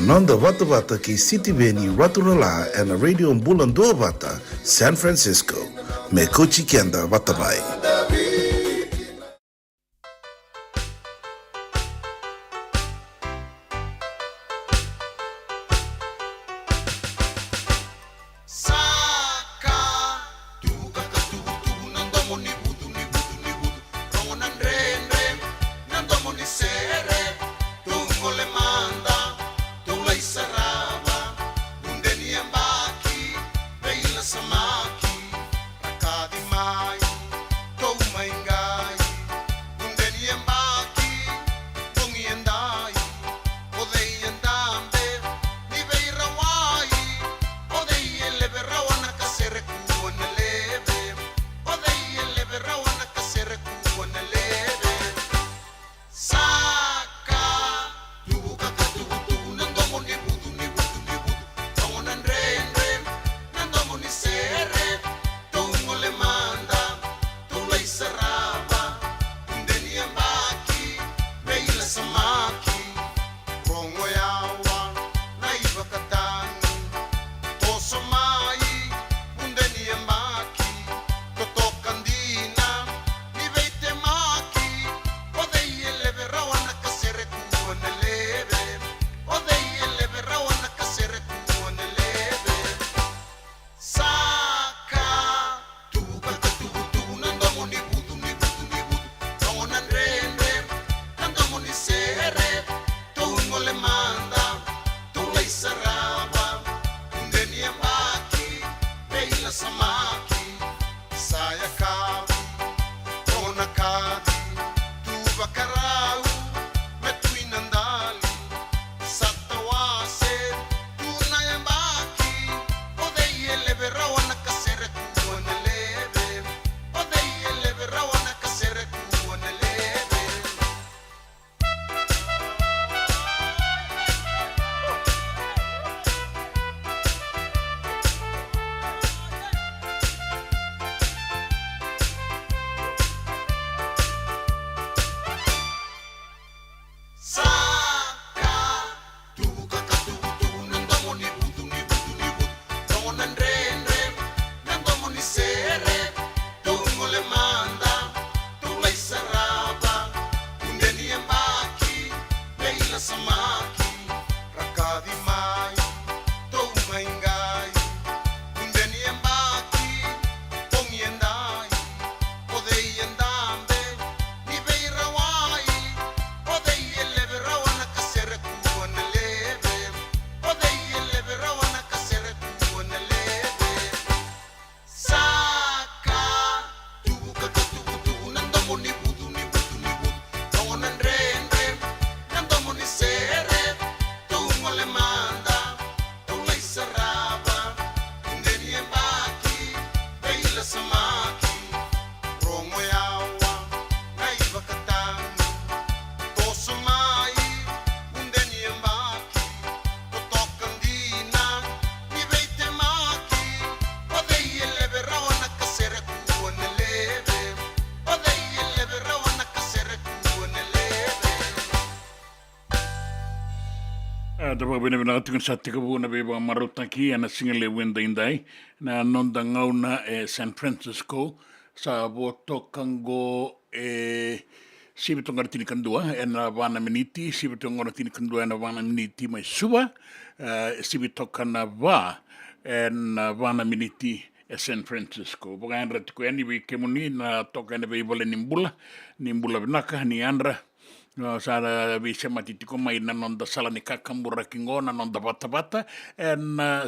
Nonda Vata ki City Beni Raturala and a radio in Bula Duavata, San Francisco. Me kochi kenda Vatabai. Dapat benar-benar tukun satu kebun nabi bang marutaki ana single wenda indai na nonda ngauna San Francisco sa boto kango sibito ngartini kandua na wana miniti sibito ngartini kandua na wana miniti mai suba sibito kana va na wana miniti San Francisco bukan ratiku ani bi kemuni na toka na be bola nimbula binaka ni andra no sara bisa matitiko mai na nonda sala ni kakambura kingo na nonda Vata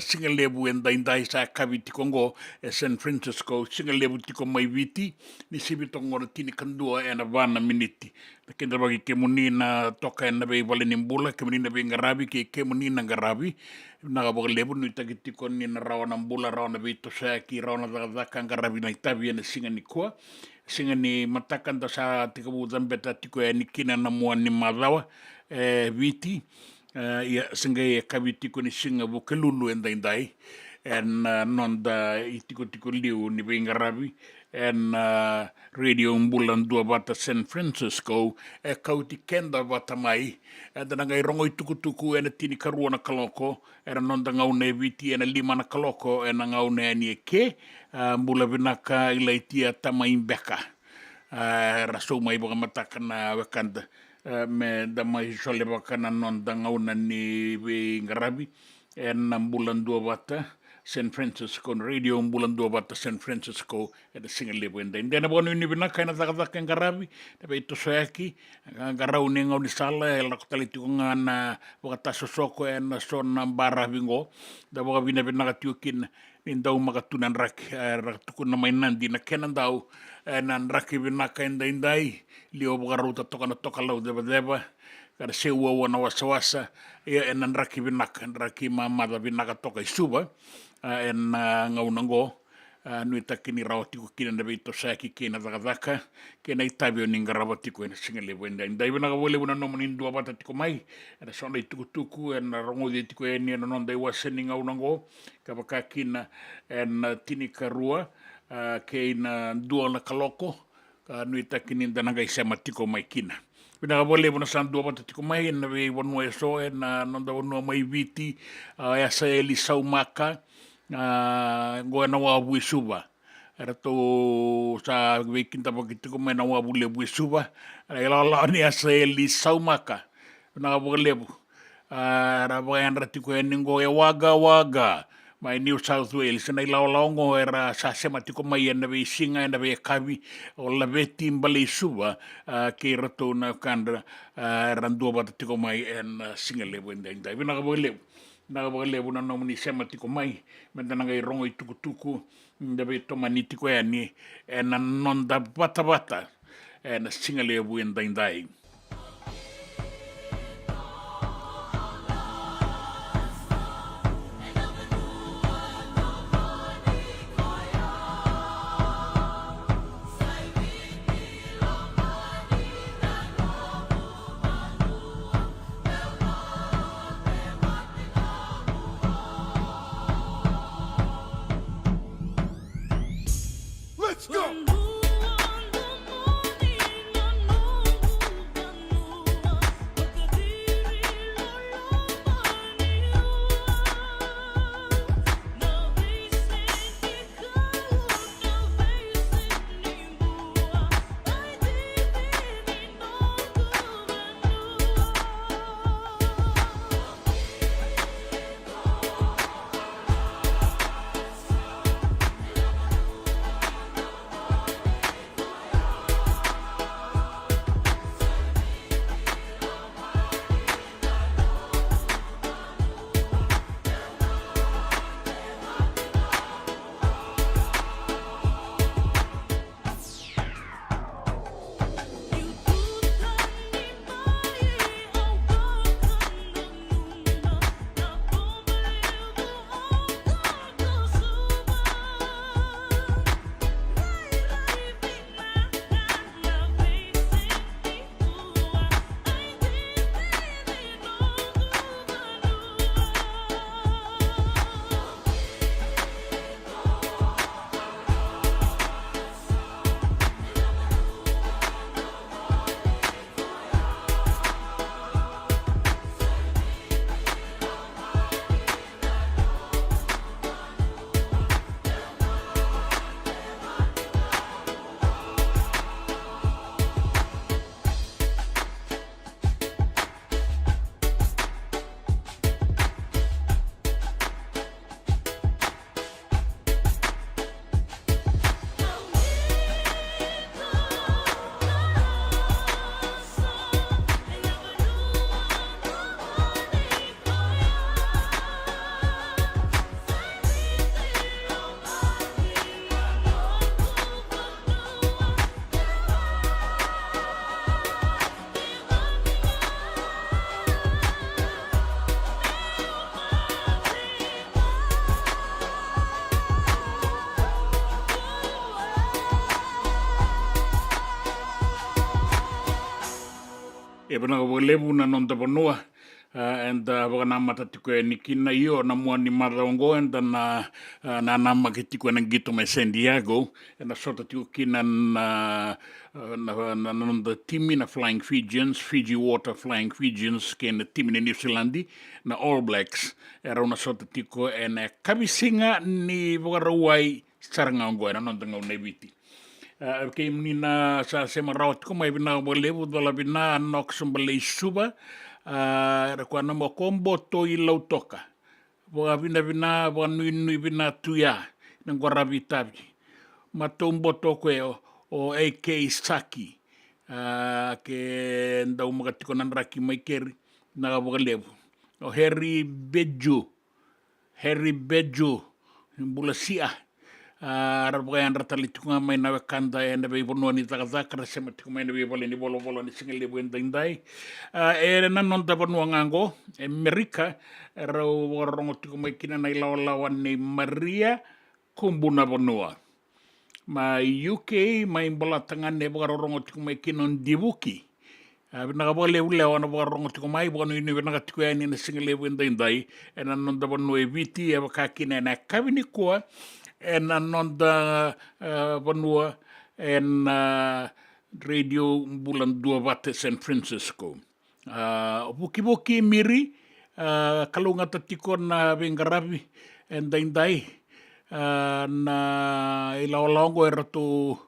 single lebu enda indai sa kaviti kongo San Francisco single lebu tiko mai viti ni sibito ngoro tini kandua na vana miniti kenda bagi kemuni na toka na be vale nimbula kemuni na be ngarabi ke kemuni na ngarabi na bog lebu ni tagitiko ni na rawana mbula rawana vito sa ki rawana daka ngarabi na itabi na singa ni kwa singa ni matakan da sa tikabu zambeta tiko ni kina na mua ni madawa viti ya singa ya kaviti ko ni singa bukelulu enda indai nonda itiko liu ni bengarabi and Radio Bula Duavata San Francisco Kauti Keda Vata mai na ngai rongo I tukutuku na tini karua na kaloko na nonda ngau ne viti na lima na kaloko na ngau ne ani ke Bula vinaka ilaitia tamai beka raso mai baka mataka na wakanda me da mai sole baka na nonda ngau na ni ngarabi na Bula Duavata San Francisco, Radio Bula Duavata San Francisco, at the single level. And then about Nibina kind of the Garabi, the way to Saki, Garauning on the Sala, Localitungan, Wataso Soko, and Son Baravingo, the Wavina Vinatukin in Daumakatun and Rak, Ratukuna Mainandi, na Canandau, and Raki Vinaka and the Indai, Leo Garuta Tokana Tokalo, the Vadeva. Kada sewa wana wasawasa en raki vinaka raki mamada vinaka toka isuba en ngaunango nui takini rawati ko kina na beito saki kina zakazaka kina itabio ninga rawati ko en singale wenda indai vinaka wole una no manin dua bata tiko mai en sonda tuku en rongo de tiko en no nonda waseni ngaunango kabaka kina en tini karua kina dua na kaloko nui takini danaga isema tiko mai kina Pina wale wana san dua bata tiko mai na we wanua so na nonda wanua mai viti ya sa eli saumaka ngoa na wa buisuba era to sa we kinta baki tiko mai na wa bule buisuba era la ni sa eli saumaka na wale ra bayan ratiko eningo e waga mai New South Wales na ilaolongo era sa sema tiko mai na we singa na we kavi o la veti mbale suba ke rato na kandra randua bata tiko mai en singa le wenda inda vina wale na no muni sema tiko mai menda ngai rongo I tukutuku na we toma ni tiko ni en nonda bata en singa le wenda indai Let's go! e bana wale buna non da bonua and waka namata tiku e nikina io na mua ni maraongo and na nama ke tiku e na gito me San Diego and na sota tiku kina na the timi na Flying Fijians, Fiji Water Flying Fijians ke na timi na New Zealandi na All Blacks era una sota tiku e na kabisinga ni waka rawai saranga ongo e na nondanga o neviti. Ke menina sa se marawat ko mai bina mo levu dola bina nok sumbale suba era kwa na mo kombo to I lau toka wa bina wa nui bina tuya nang warabi tabi matombo to ko o AK Saki ke ndau magatiko nan raki mai keri na wa levu o Harry Bejo Bula sia Rabayan ratalitunga may nawakanda and the Bibono ni Takazaka, Semitic may be ni Bolo ni single when they die. Nanon Tabanuango, America, Rongotico Makina Nailawa ni Maria Kumbuna Bonua. My UK, my Bolatangan never Rongotico Makin on Dibuki. I've never lived on a Rongotico my one in Nagatuan in a single when they die, and anon the Bonue Viti, Evakakin and a Cabinicua. En anonda Vanua en Radio Bula Duavata San Francisco. Buki miri kalunga tatiko na Vengarabi en daindai na ilawalongo erato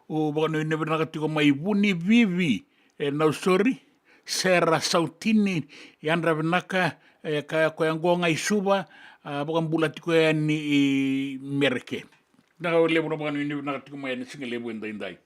bano inebenakatiko mai buni vivi na usori Sera Sautini yandra benaka kaya koyangonga isuba bukan bulat ko yan ni Merke. Nakawalebo na mga nyo nakatikumayan na singalebo yung dainday.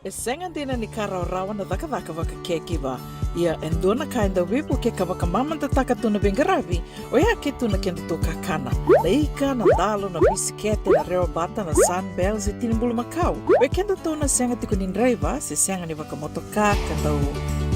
E senga dina ni kara rawa na daka waka kekiwa. Ia endona ka enda wipu ke kawaka mamanta taka tuna bengaravi o ia ke tuna kenda to kakana. Na ika, na dalo, na bisikete, na reo bata, na sunbells e tinimbulu makau. O kenda to na senga tiku ni driver se senga ni waka motoka kandau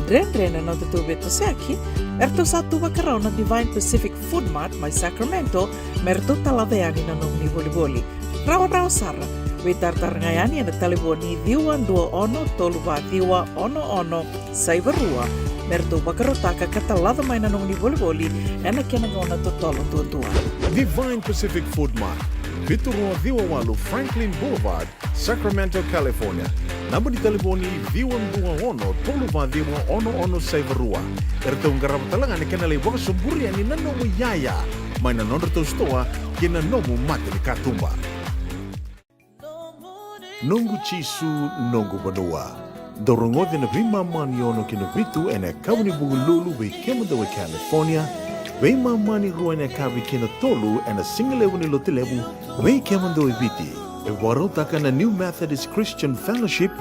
Dren na tutu beto seaki, erto satu wakarau na Divine Pacific Food Mart mai Sacramento, merto talaveani na nung ni boli-boli. Rawa sara. We tartarangayani na taliboni diwa 21 saivarua. Merto bakarotaka katalada may nanong ni boli-boli na kinangona totolo tutua. Divine Pacific Food Mart, Viturua Diwawalu Franklin Boulevard, Sacramento, California. Namba di taliboni Diwa saivarua. Erto ngarabatalanga ni kanale waka sumburi ani nanomu yaya. May nanonrato stoa kina nomu mate ni katumba. Nungu chisu nungu banua. Dorongo de na vima mani ono kina vitu ene kawani bugululu we kemada we California. We mani rua ene kawi kina tolu ene singalewu ni lotilewu we kemada we viti. E warotaka na New Methodist Christian Fellowship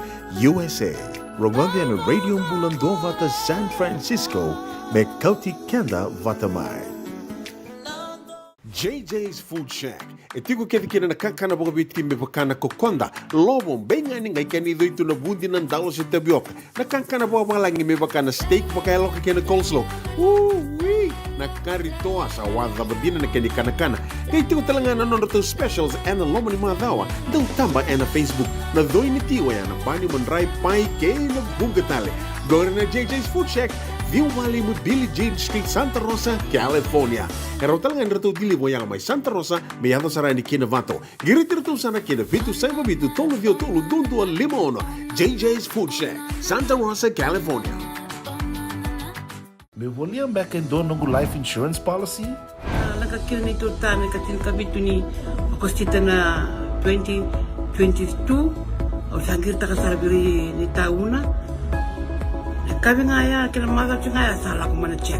USA. Rongonde ene Radio Bula Duavata San Francisco me Kauti Keda Vata mai. JJ's Food Shack. E tigo kedi kena na kakana boga biti me bakana kokonda. Lobo benga ni ngai kani do itu na bundi nan dalos e tapioca. Na kakana boga malangi me bakana steak baka loka kena coleslaw. Wee! Na karitoa sa wadha badina na keni kana. Kay tigo talanga na nono specials and lomo ni madawa. Dau tamba na Facebook. Na doi ni tiwa ya na bani mandrai pai kay na bugatale. Gore na JJ's Food Shack. Viu Valley mo Billy Jean Street, Santa Rosa, California. Kaya talangan rito dili mo yang may Santa Rosa, may yato sa rani kinavato. Giritirito sana kinavitu sa mabitu tolo dio tolo dundu al limono. JJ's Food Shack, Santa Rosa, California. Me voliam back in doon ng life insurance policy? Nakakira nito tayo kabitu ni akostita na 2022 o sagirta kasarabiri ni tauna. Kami ngaya kila mara ngaya salah ko mana check.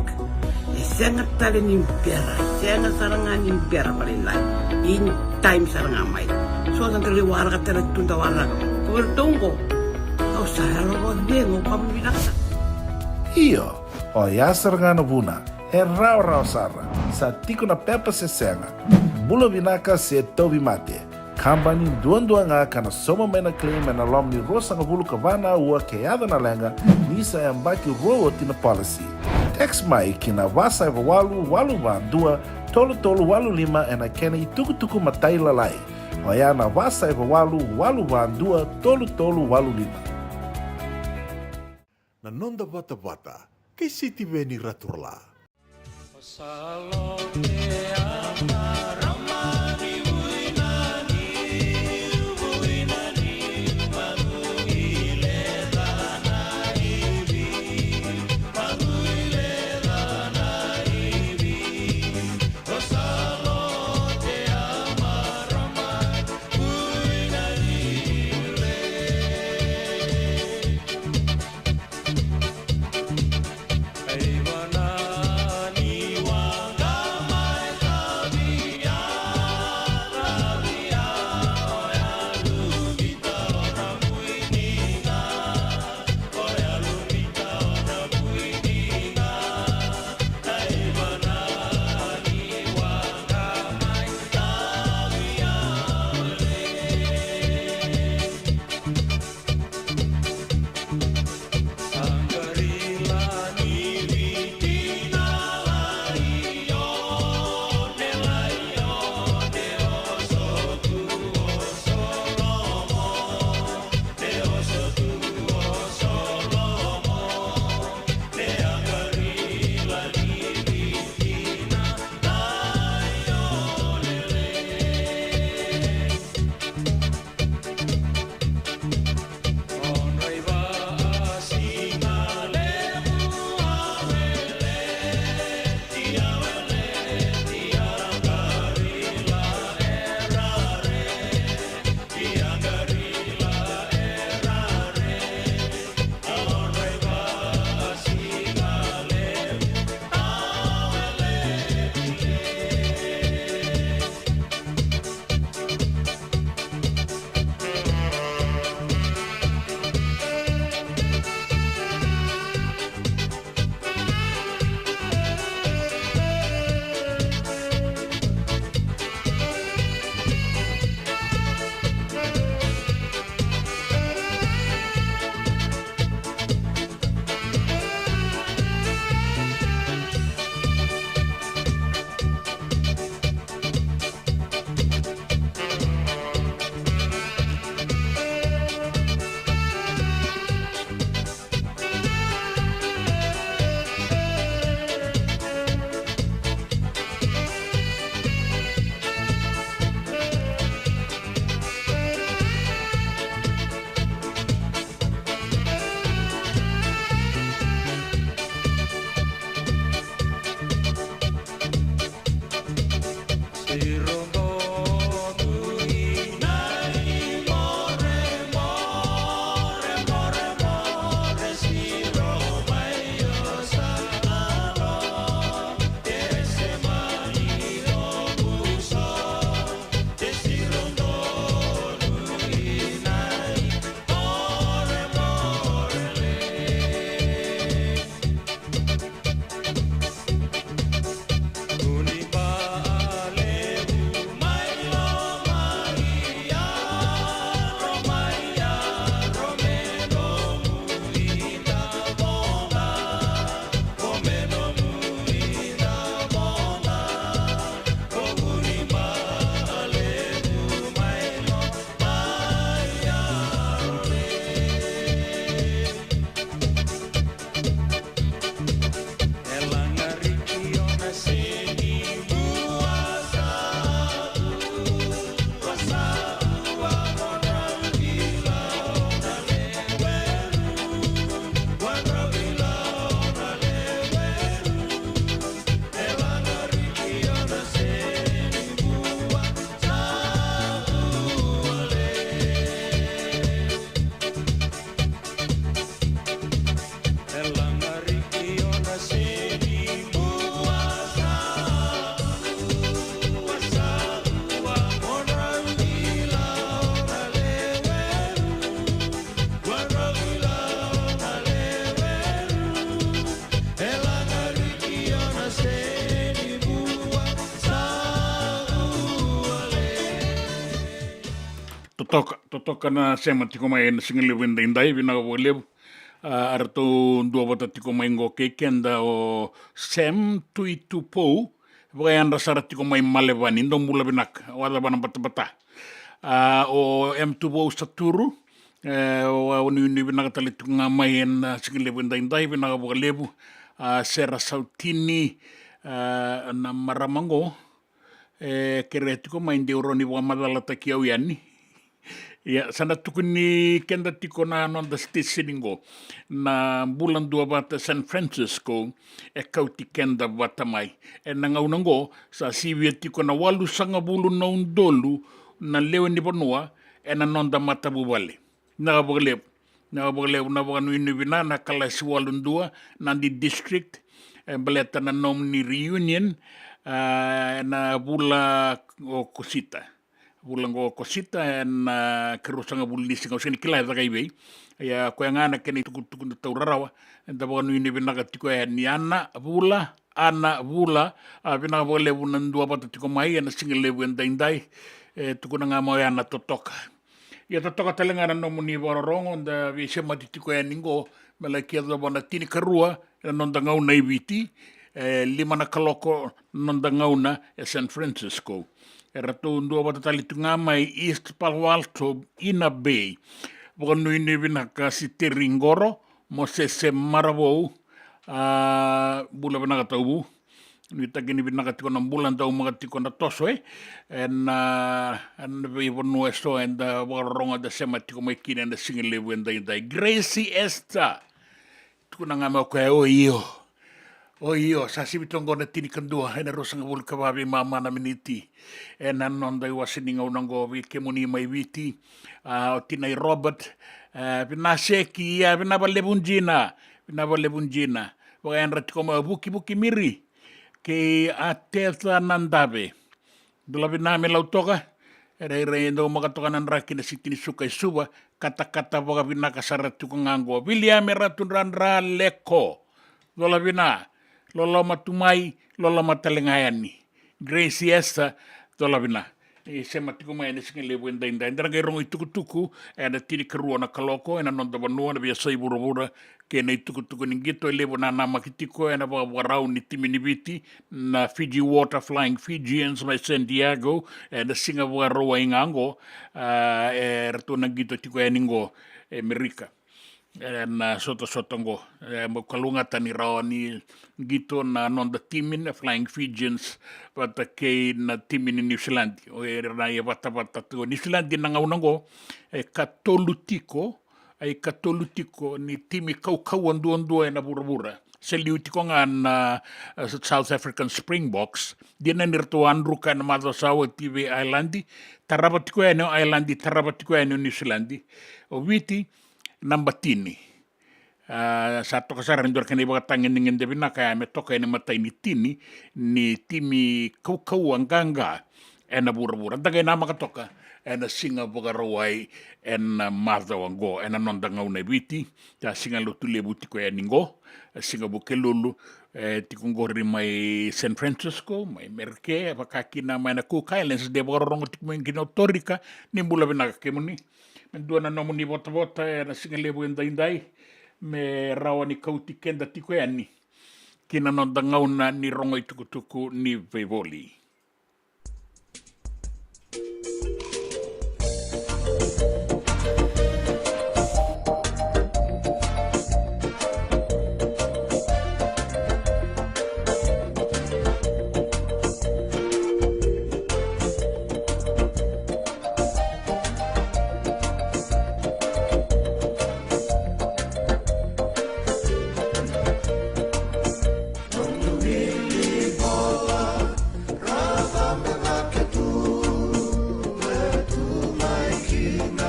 Sengat tali ni pera, sengat sarangan ni pera palilai. In time sarang amai. So ang terliwara ka tala tunda wala. Ko tunggo. O sahalo ko dengo pamilaka. Iyo, o yasar nga na buna, e rao sara, sa tiko na pepa se senga, bula binaka se tobi mate, kambani duan nga kana soma may na claim na lom ni rosa nga bulu kabana ua kayada na lenga, nisa ang baki rowo tina policy. Text mai kina wasa walu ba dua, tolo walu lima ena kena ituku matai lalai. Hoya na wasa walu ba dua, tolo walu lima. Na nonda Vata, kay City Veni Raturla. Hey, Vana, ni wanga mai kabi. totoka na sema tiko mai na singa lewe indai vina o lewe arato Duavata tiko mai ngo kekenda o Sem tui tupou vai anda sara tiko mai malevani ndo mula binak wala bana bata o M2 saturu o ni binaka tali tunga mai en singa lewe indai vina o lewe Sera Sautini na Maramango kere tiko mai ndeuroni wa madalata ki au yani ya sana tukuni kenda tiko na non the station na Bula Duavata San Francisco Kauti kenda Vata mai na ngaunango sa sivia tiko na walu sanga bulu na undolu na lewe ni bonua na nonda matabu wale na baglebu na baganu inubina na kala si walundua na di district baleta na nomni reunion na Bula o Kosita. Bula o Kosita na kerusanga bulisi ngau sini kila da kaibe. Ya ko ngana keni tuku na taurarawa nda baganu ini binaga tiko ni ana Bula binaga bole bunan dua bata tiko mai na single lebu ndai tuku na mo ya na totoka. Ya totoka talengana nomuni bororongo nda vise matitiko ningo mala kia da bona tini karua nonda ngau na ibiti lima na kaloko nonda ngauna San Francisco. Rato ndua bata tali tunga mai East Palo Alto Ina Bay. Boganu ini binaka si Teringoro, Mosese Maravou, Bula binaka taubu. Nita gini binaka tiko na bulan tau mga tiko na toso and bonu eso and waronga da sema tiko mai kina na single lebu ndai Gracie Esther. Tuku na nga ko o iyo sa sibitongo na tinikandua na rosang bul kababi mama na miniti nanon dai wasiningaw ng gobi kemuni may witi o tinay Robert pinaseki pinabalebunjina wakayan rat ko buki miri ke ateta nandabe dulabi namin lautoka reyendo makatoka ng raki na sitini sukay suba kata-kata baka pinakasarat ko ngango William ratun ranra leko dulabi na lola matumai, lola matalengayani. Gracie Esther, lola bina. Sema tiko mai na singa lebu ndai. Ndara gai rongo tuku na tiri karua na kaloko, na nonda banua na biasa ibura ke na tuku ningito lebu na namakitiko, na warau ni timinibiti, na Fiji Water Flying Fijians mai San Diego, na singa waroa ingango, rato na gito tiko ningo, Amerika. Na soto-sotongo kalunga tani rawani gito na non the timin Flying Fijians pata kay na timin ni New Zealand o na Vata to New Zealand na ngaunango katolutiko ni timi kau andu na burabura seliutiko nga na South African Springboks di na nirtuan ruka na madasawa TV Islandi tarabatiko Islandi tarabatiko New Zealand o witi nambatini sato kasar ndor kene baga tangin ngin de bina kaya me toka ene mata ini tini ni timi kau anganga ena bura daga nama katoka ena singa baga rawai ena martha wango ena nonda ngauna biti ta singa lo tule buti ko eningo singa bukelulu tikungori mai San Francisco mai Merke pakakina mai na Cook Islands de baga rongo tikmen kino torika ni bula bina kemuni mendua na nomuni vota na singa lebu indai me rawa ni Kauti kenda tiko yani kina nonda ngauna ni rongo i tukutuku ni veivoli. King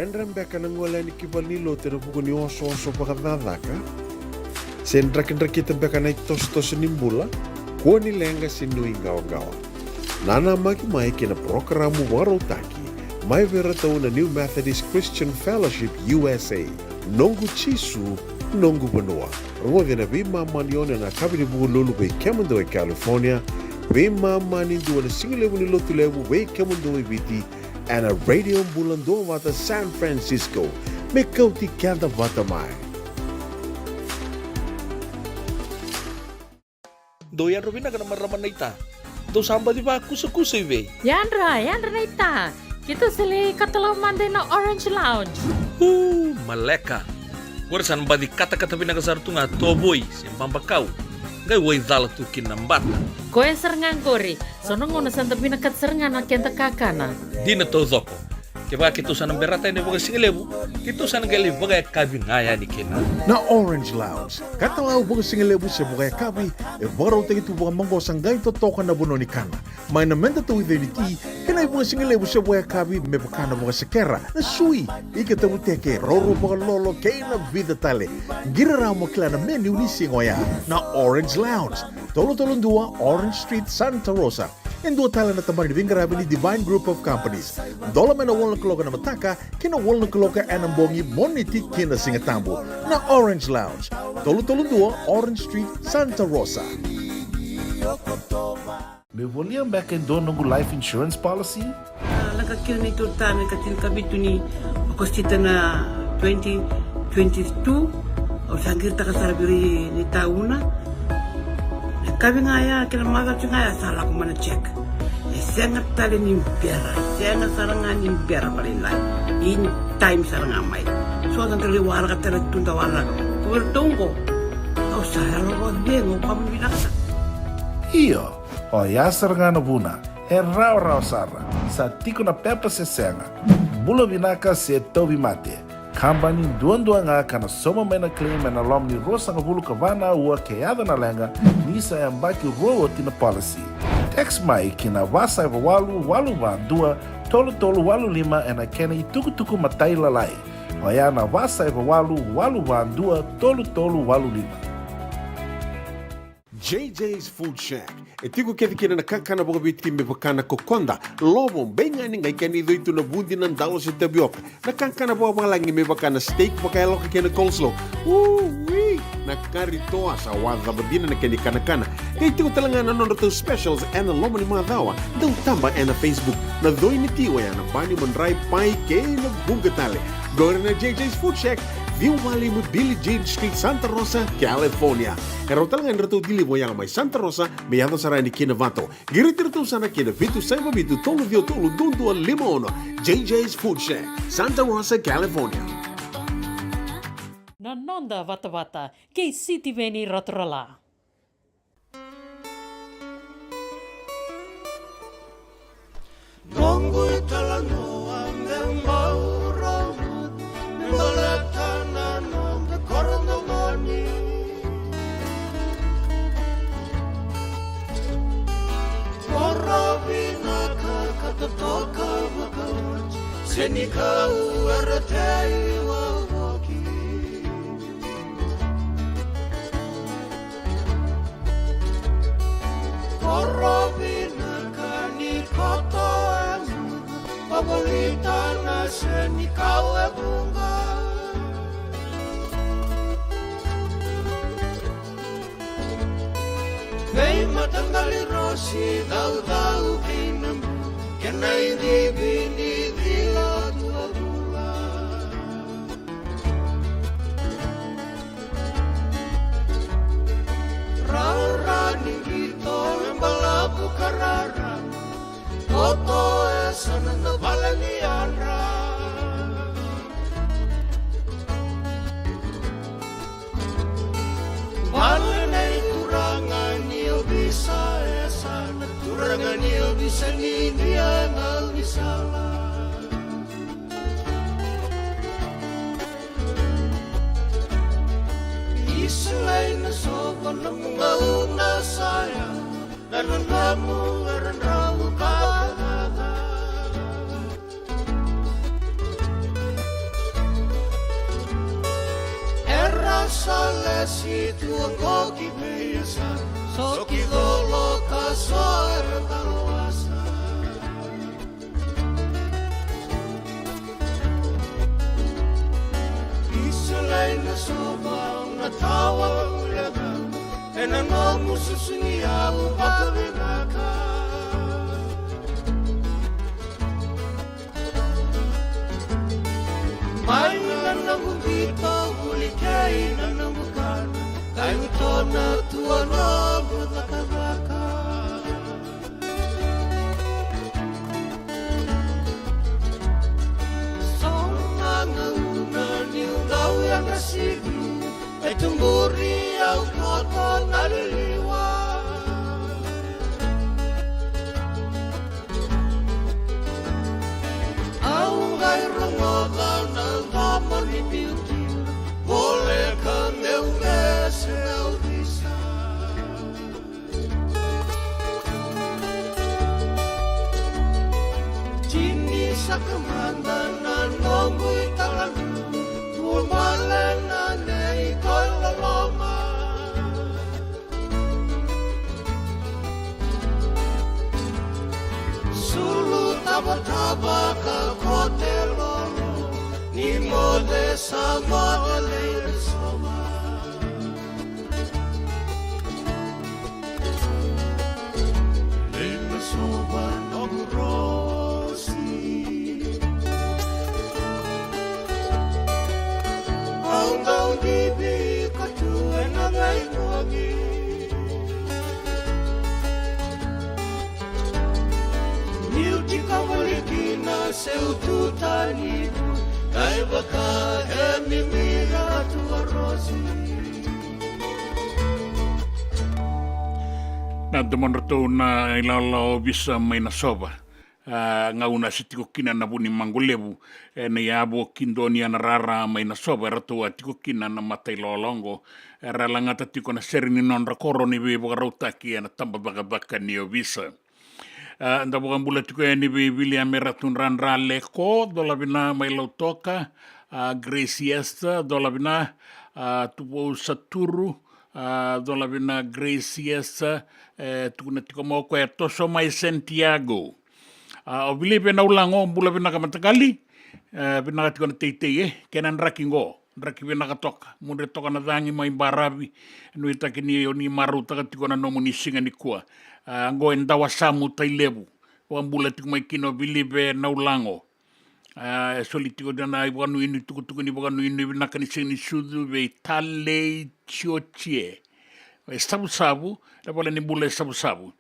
Enrembeka na ngwala ni kibalilo tira buku ni oso-oso pakadadaka. Sen drakin-drakin tembeka na itos-tos nimbula. Kuwa nilenga sinui gawa-gawa. Nana maki-mai kina programa warotaki. Mai vera tau na New Methodist Christian Fellowship USA. Nongu Chisu, Nongu Banua. Rungo na vima manione na kabini buku lulu bei Kemando e California. Vima mani dua na singilewu ni lotulewu bei Kemando e Viti. And a radio Bula Duavata San Francisco. Me Kauti Keda Vata mai. Doyan Robina ka naman raman na ita. Do samba di ba kusa-kusa iwe? Yandra na ita. Kita sili katalaw mande na Orange Lounge. Maleka. Warasan ba di kata-kata pinakasar tu nga toboy, simpang bakaw. Gay way dala tu kinambata. Koe serengan kori. Sono ngona santa pinakat serengan na kenta kakana. Di na to zoko. Kaya kita sana berata ini bagai singalebu. Kita sana gali bagai kabin ngaya ni kena. Na Orange Lounge, katalaw buka singalebu sa buka kabi, e baro tayo ito buka manggo sanggay totokan na buno ni kana. May namenta to identity, kanay buka singalebu sa buka kabi, may baka na buka sekera, na sui, ikatabu teke, roro buka lolo, kay na vida tale. Giraraw mo kila na menu ni singoya, na Orange Lounge, tolo-tolong dua, Orange Street, Santa Rosa. And dua tala na tamang ni Bingarabi ni Divine Group of Companies. Dola may na walang kaloka na mataka, kina walang kaloka anambongi moniti kina singatambo na Orange Lounge. Tolo-tolong dua, Orange Street, Santa Rosa. May waliang back and doon ng life insurance policy? Nakakira na ito tayo kabitu ni akostita na 2022 o sangir takasarabiri ni tauna. Kami ngaya kila maga ngaya salah ko mana check. Sangat tali ni biara, sangat sarangan ni biara paling lain. In time sarangan mai. So ang terliwara ka tala tunda wala. Kuwertongko. Au saya lo bengo kami binaksa. Iyo, o yasar nga na buna, e raw sara, sa tiko na pepa se senga, bula binaka se tobi mate. Kambani duan-dua nga kana soma may na claim na lom ni rosa nga bulu kavana ua kayada na lenga nisa yang baki rowo tina policy. Text mai kina wasa walu ba dua tolu walu lima ena kena ituku matai lalai. Hoya na wasa walu ba dua tolu walu lima. JJ's Food Shack. E tiku kena nakakana boka biti me bakana kokonda. Lobong benga ni ngai kani itu na budi nan dalo si tapioca. Nakakana boka malangi me bakana steak baka loka kena coleslaw. Wee! Nakaritoa sa wadha badina na kani kana. Kaya tiku talangana non to specials and lomo ni mga dawa. Daw tamba na Facebook. Na doi ni tiwa yan. Bani manray pai kaya na bungatale. Gora na JJ's Food Shack. View Valley mo Billie Jean Street, Santa Rosa, California. Pero talagang rito dili mo yang may Santa Rosa, may yato sa rani kina Vato. Girit-rito sana kina Vitu Saiba Vitu, Tolo Vio Tolo, Dundu Limono. JJ's Food Shack, Santa Rosa, California. Nanonda Vata, kay City Veni Rotorala. Nonggoy talano ang maurang Nalatanan ng korondongoni Korabina kakatotoka wakawaj Senika uaratei wawaki Korabina kanikoto emu Pabalita na senika wabunga Kay matanggali rosi daw kinam Kenay di binidila tuwagula Rara-raning ito ang balabu karara Toto esa na nabalaniara Malanay turangan niyo bisa esa Naturangan niyo bisa nindiyan al bisala Isulay na soba ng mga una saya Nananamu ngaranraw ka sale si tuang koki meyasa soki dolo kasoar talwasa Isulay na sobang natawag ulaga e nanomu susungiya upakawinaka Mai nanangu dito huli kay nanangukan Kayo to na tuwano budakabaka So mga una niundaw yang nasigi Ay tumburi ang koto naliliwa Ang gayrongogan Moni beauty, boleh kan eu mesel bisa. Jini sakamandanan nombui talan, bumbalenan nei koi loloma. Sulu taba-taba ka kote lolo. Ni mode sama oleh soma Lena soba nogrosi Ang dibi katuen angay wagi Niuti kawalikina seututani Kay baka emimira tua rosi Na demonrato na ilalao bisa may nasoba. Nga una si tiko kina na buni mangulebu. Na yabo kindoni na rara may nasoba. Rato tiko kina na matay lolongo. Ralangata tiko na serini non rakoro ni bebo rautaki na tamba baka ni obisa. Anda bukan bulat ko ni William Meratun Ranra Leko dola bina may lautoka Graciesta dola bina tupo Saturu dola bina Graciesta tukuna tiko mo ko toso mai Santiago obili bina ulango bula bina kamatakali bina tiko na teiteye kenan rakingo raki bina katoka munde toka na dangi mai barabi nui takini oni maru taka tiko na nomu ni singa ni kua Ngo endawa samu tailebu. Wambula tiku mai kino bilibe na ulango. Soli tiko dana iwanu inu tuku ni wakanu inu nakani sini sudu ve tale chiochie. Sabu-sabu, pala ni bula sabu-sabu.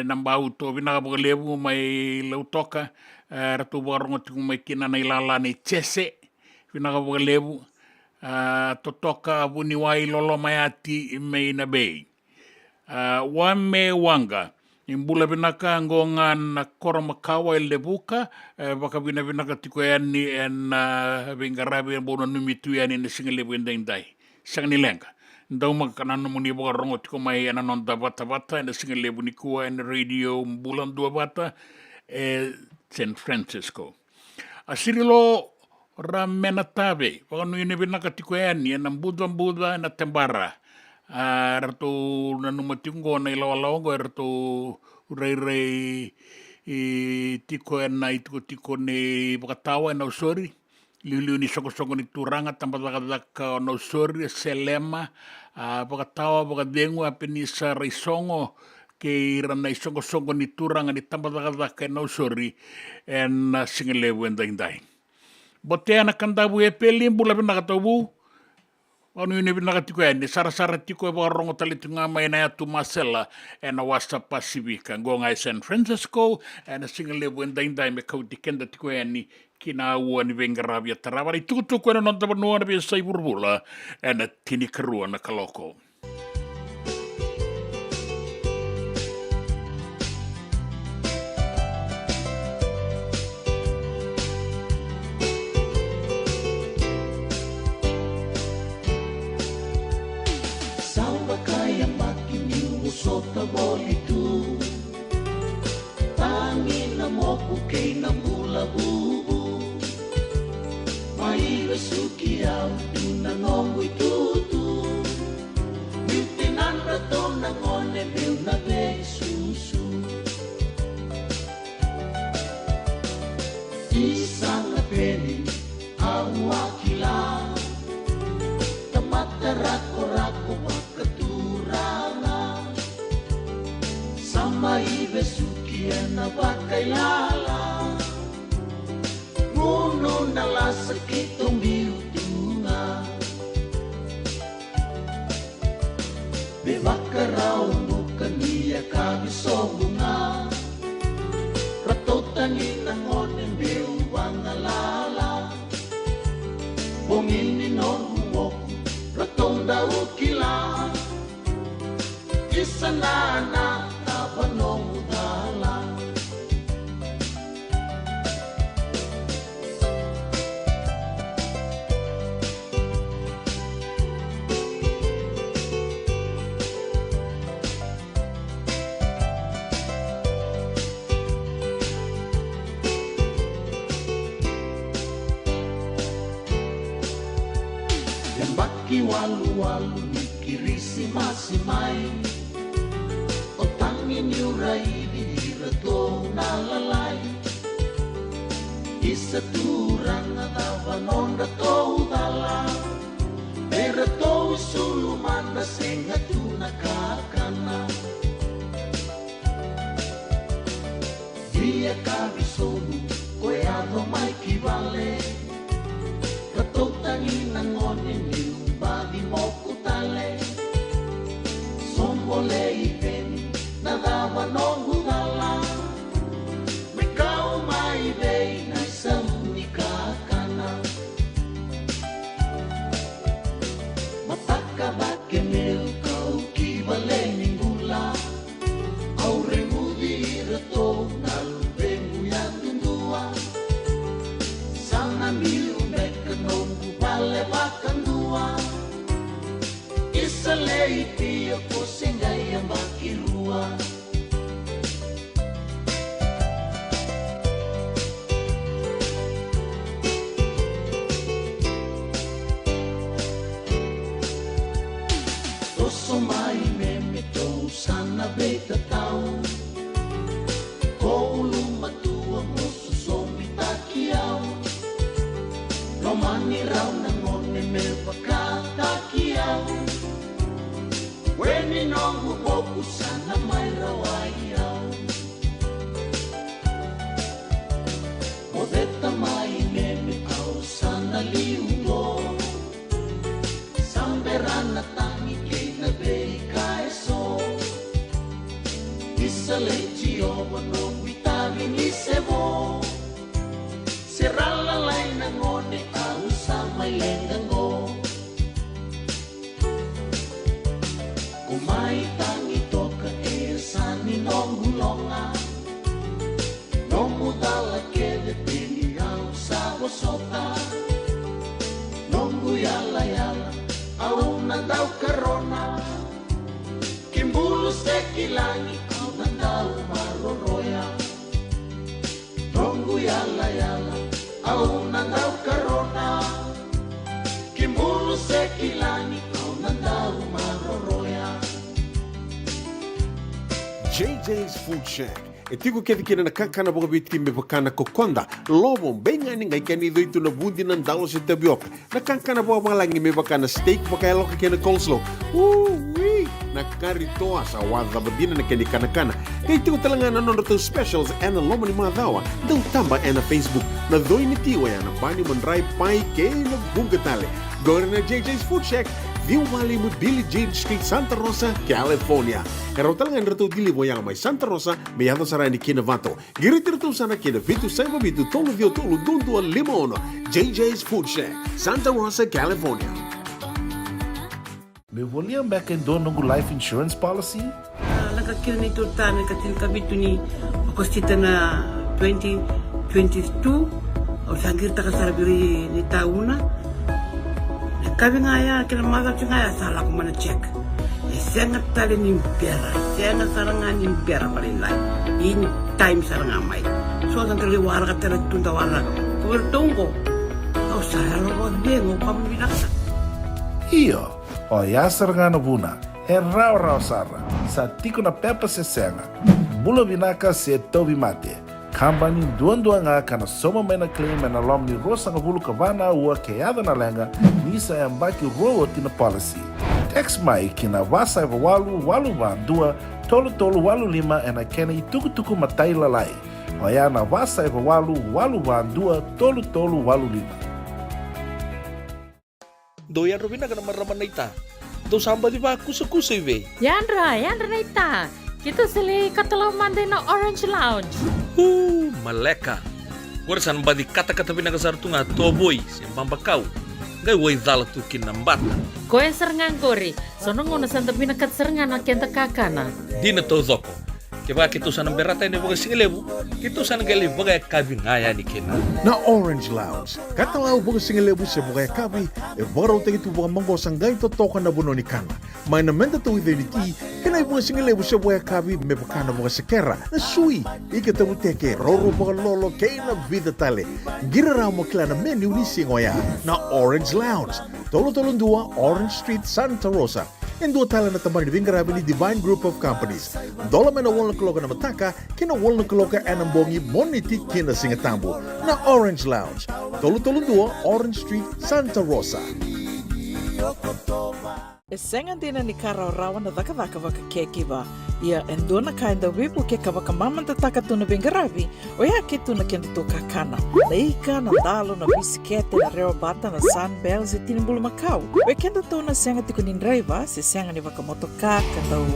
Nambau to vinaka lebu mai lautoka. Ratu warongo tiku mai kina na ilala ni chese. Vinaka lebu. Totoka abuni wai lolo mai ati mai na bei. Wame wanga imbula binaka ngonga na koro makawa lebuka baka binaka tiko yani en bingarabi bono numitu yani ne single benda indai sangni lenga ndau makana no muni boka rongo tiko mai ana non da Vata en single buniku en radio Bula Duavata San Francisco asirilo ramenatabe baka no yene binaka tiko yani en buda na tembara rato nanumatingo na ilawalaongo rato rei tiko na tiko ni bakatawa na usori liu ni soko ni turanga tambaka na usori selema bakatawa bakadengu apenisa raisongo ke rana soko ni turanga ni tambaka na usori en singele wenda indai botea na kandabu epeli bula binakatabu Anu ini binaka tiko ni sara tiko barongo talitunga mai na tu masela na wasa Pasifika ngonga San Francisco na single wenda indai me Kauti Keda tiko ni kina ua ni vengarabia tarawari tuku na nonta banua na bia sai burbula na tini karua na kaloko. Sota bolitu Tangi na moku kay na mula bubu Samai suki au tuna ngongu tutu Miltenan raton na ngone bil na be susu Isang na peni au akila Tamata rako makaturanga Samai besuki na bakailala Nguno na lasa kitong biutunga Bebakaraw mo kaniya kabisongunga Ratotangin ang onin biuwang alala Bongin ninon humoku ratong daw kila Isa na anak tabanong udala Walu-walu nikirisi masimay O tangin yuray dinirato nalalay Isa turang natawanon rato udala Merato isuluman na senga tu nakakana Dia kabisonu koyado may kibale Rato tangin ang onin Bagi mo kutale Sombole ipeni Nadawa nong hudala Mikau maibay Na isang nikakana Mataka bakemel Kau kibale ninggula Au remudi rato Nalubeng uyan tundua Sana miumbek Kanong bubale bakan dua Isa leiti ako singay ang bakirua Toso mai memito sana beta tau Ko lumatua mo susomita kiaw Romani raw na ngone melpakata kiaw Weni nongu boku sana may rawayaw Modeta may meme au sana liulo Samberan na tangi kay na bay kaeso Isa lechi o manong vitamin isebo Siralalay na ngone au sa may lengango Kumai tangi toka esani nong hulonga Nong mudala kede tini au sa wasota Nong guyala yala au nandau karona Kimbulu sekilangi au nandau maroroya Nong guyala yala au nandau karona Kimbulu sekilangi au nandau maroroya JJ's Food Shack. E tiku kedi kina na kakana boka biti me bakana kokonda. Lobong benga ni ngai kani do itu na bundi nan dalo se tabioka. Na kakana boka malangi me bakana steak baka eloka kena coleslaw. Wee! Na karitoa sa wadha badina na keni kana-kana. Kaya tiku talangana non rato specials and na loma ni madawa. Daw tamba na Facebook. Na doi ni tiwa ya na bani manray pai kaya na bungatale. Gore na JJ's Food Shack. Viu Valley mo Billy Jean Street, Santa Rosa, California. Kaya talangan rito dili mo yang may Santa Rosa, may yato sarani kina Vata. Giriti rito sana kina Vitu Saiba Vitu, tolo vio tolo, dundu al limono. JJ's Food Shack, Santa Rosa, California. Me volia back in doon ng life insurance policy? Nagkakil na ito tayo, katil kami ito ni Okostita na 2022. O sagir ta kasarabiri ni tauna. Kami nga ya, kinamata ko nga ya, sala ko mana check. Sengat tali ni pera, sengat sarangan ni pera palinlay. In time sarangan may. So ang kaliwara ka tala tunda wala. Kuwertong ko. O saya lo bego kamu bilang Iyo, o yasar ngana buna, e rau sara, sa tiku na pepa se senga. Bula vinaka se tobi mate. Kambani duan nga kana soma mena claim na lomni rosa nga bulu kavana ua keada na lenga, nisa e ambaki roa tina policy. Text mai kina wasa eva walu dua, tolu walu lima e na kena i tuku matai lalai. O ya na wasa eva walu dua, tolu walu lima. Doyan Robina kana maraman na ita. Do samba di ba kusa iwe. Yandra na ita. Kita sili katalaw mande na Orange Lounge. Maleka. Warsan ba di kata-kata pinagasartunga toboy siyang pambakaw. Ngay way dala tukin ng bata. Koe serangan gori. Sono ngono santa pinakat serangan na kenta kakana. Di na to zoko. Kaya kita sana berata ini bukan singelebu. Kita sana gali bukan kabi ngaya ni kena. Na Orange Lounge, katalaw bukan singelebu sa bukan kabi, e baro tayo ito bukan manggosang gayon totokan na buno ni kana. May namenda to ito ni ti, kanay bukan singelebu sa bukan kabi, may bakana bukan sekera, na sui, ikatabu teke, roro bukan lolo, kaya na vida tale. Giraraw mo kila na menu ni singoya. Na Orange Lounge, tolo-tolong dua, Orange Street, Santa Rosa. En dua tala na tambar ni Bingarabi ni Divine Group of Companies. Dola may na walong kaloka na mataka, kina walong kaloka anambongi moniti kina singatambo. Na Orange Lounge, tolo-tolong dua, Orange Street, Santa Rosa. E senga dina ni kara rawa na daka waka kekiwa. Ia endona kainda wipu ke kawaka mamanta taka tuna bengaravi, o ia ke tuna kenda to kakana. Leika na dalo na bisikete na reo bata na sunbells e tinimbulu makau. O kenda to na senga tiko ni driver, se senga ni waka motoka kanda o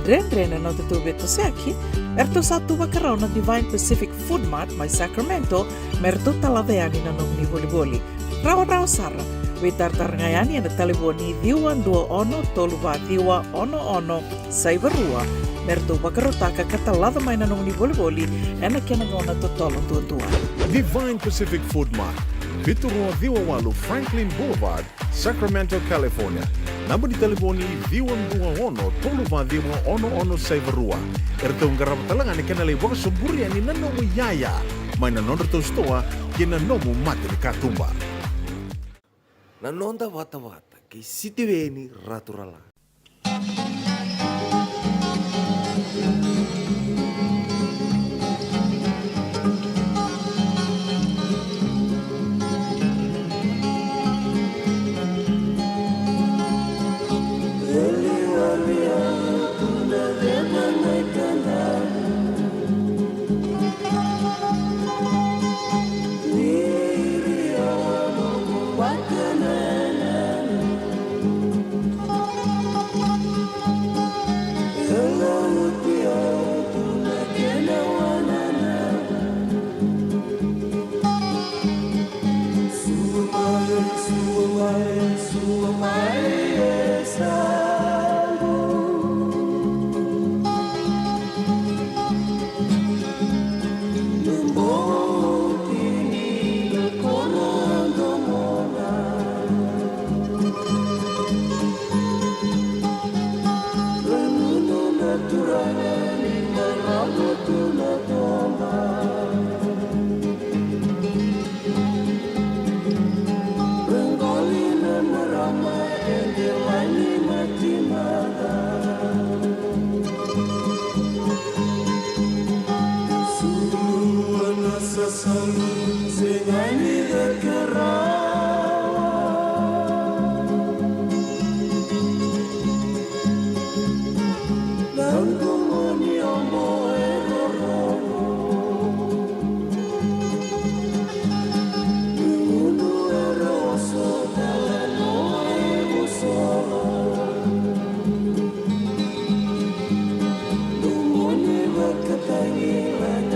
dren na to beto seaki, erto satu wakarao na Divine Pacific Food Mart mai Sacramento, merto talaveani na nung ni boli. Rawa sara. Witartar ngayani na telefoni diwan 21 saibarua merto bakarotaka katalada may nanong ni boli ena kenagona totolo tuwa. Divine Pacific Food Mart, Viturua Diwawalu Franklin Boulevard, Sacramento, California. Namba di telefoni diwan 21 saibarua. Erto ngarapatalangan ni kanalay waka suburian ni nanong yaya. May nanong to stoa kinanomo mati ni katumba. Nanonda Vata kay sitiweni raturala.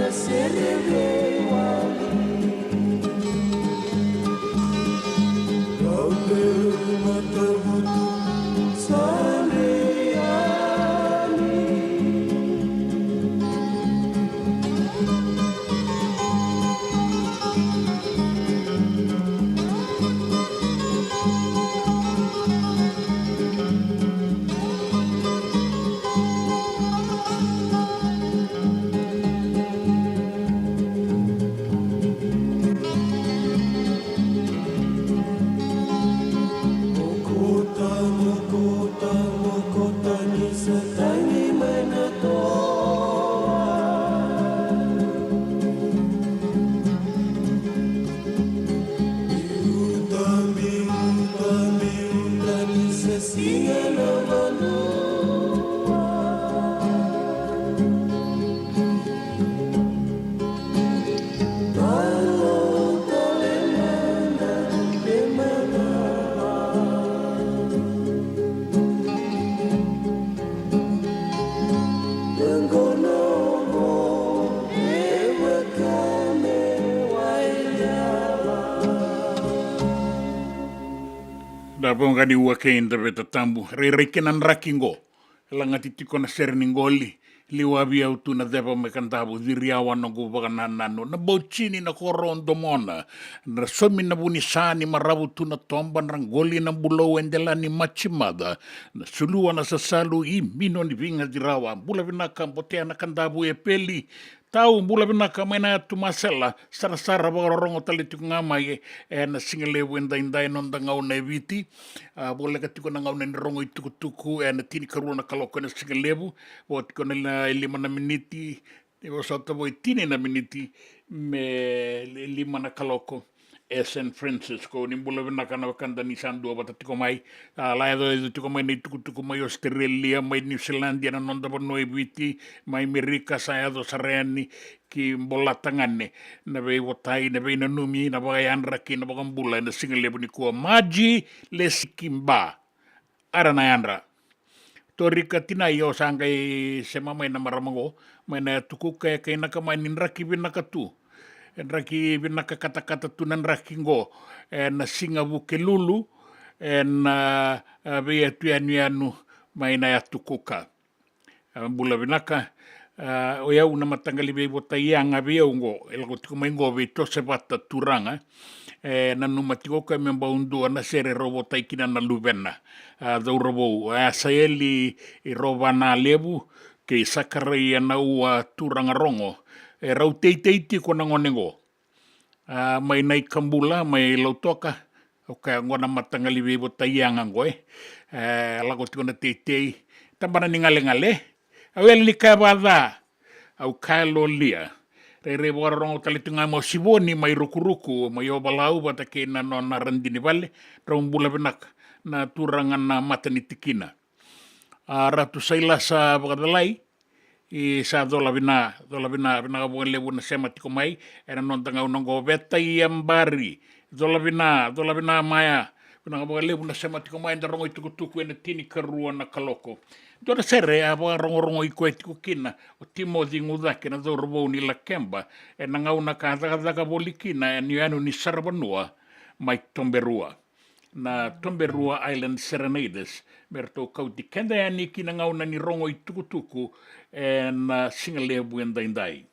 Seré Tapong ua ke inda beta tambu. Rerekenan rakingo. Langa titiko na serningoli. Liwa bia utu na depa me kantabu. Diriawa na gubaga nanano. Na bauchini na korondo mona. Na somi na bunisani marabu tu na tomba na rangoli na bulo endela ni machimada. Na sulua na sasalu I mino ni vinga dirawa. Bula vinaka mbotea na kantabu e peli. Tau bula binaka maina tu masela sara barongo talituk ngamai na singale wenda indai nonda ngau na viti bula katiko na ngau na rongo itukutuku na tini karuna kaloko na singalebu o tiko na 5 na miniti o sota boy tini na miniti me 5 na kaloko San Francisco ni bula binaka na wakanda ni sandu abata tiko mai la do tiko mai ni tukutuku mai Australia mai New Zealand na nonda bono viti mai Amerika saya do sareni ki bola tangane na be wotai na be na numi na bagayan raki na bagam bula na single ni ko maji lesikimba ara na yanra torika tina yo sangai sema mai na maramango mai na tuku kay na kamay nin raki binaka tu raki binaka kata-kata tunan rakingo na singabu ke lulu na be anu mai na tukuka bula binaka o ia una matangali be botaianga be ngo ela ko tumengo be to se Vata turanga na numa tiko ka memba undu na sere robota ikina na luvena do robo saeli I robana lebu ke sakare na ua turanga rongo rau teiteiti ko na ngonengo mai nai kambula mai lautoka o ka ngona matangali be botaianga ngoe la ko tiko na teitei tambana ngale awel ni kabada au kailo lia re borong talitunga mo siboni mai rukuruku mai obalau bata ke na nona randini vale rong bula benak na turangan na matani tikina ratu saila sa bakadalai I sa dola bina kabungan lebu na sema tiko mai era non tanga unongo veta iambari dola bina maya bina kabungan lebu na sema tiko mai ndarong itukutuku ena tini karua na kaloko Dora sere apa rongo I koe tiko kina o timo ngudake na doro bau ni la kemba na ngau na ka boli kina ni anu ni Sarabanua mai Tomberua na Tomberua Island Serenades merto Kauti Keda ni kina ngau na ni rongo I tukutuku na singalebu indai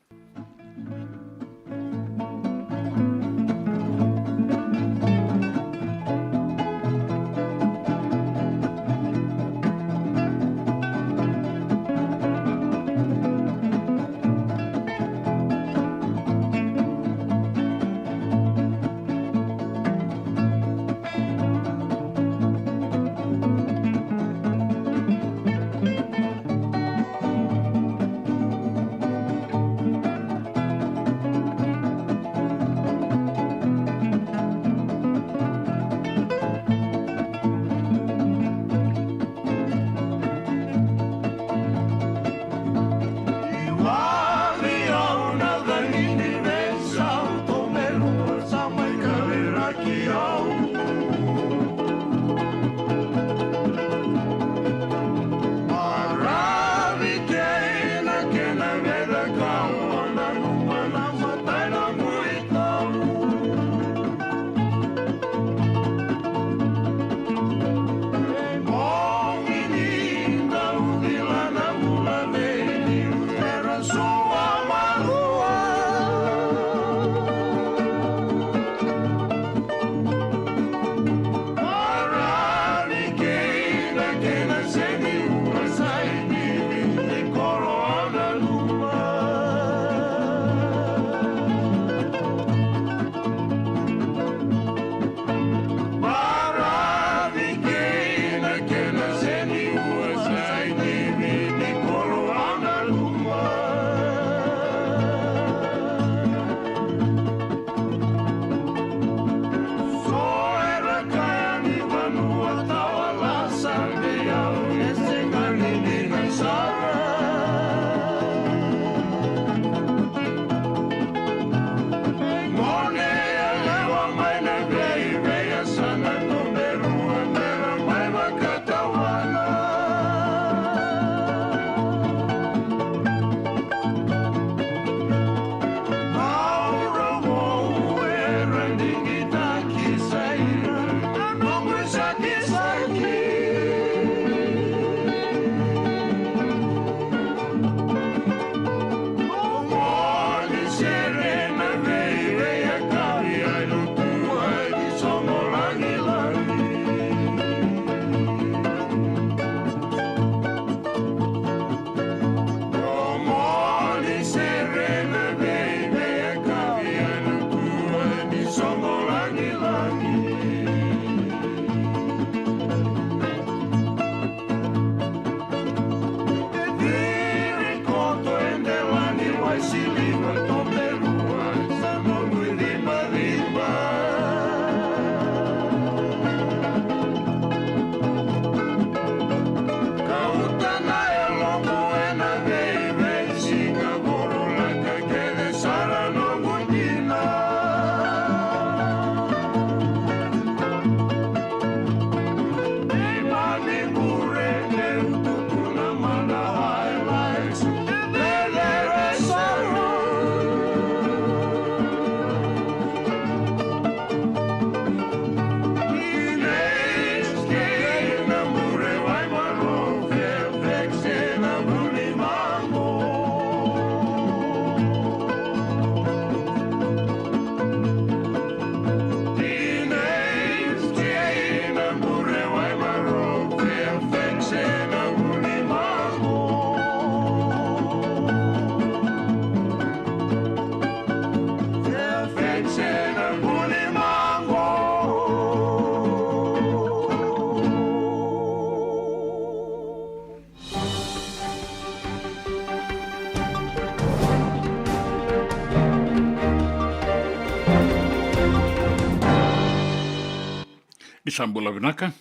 di Bula Vinaka,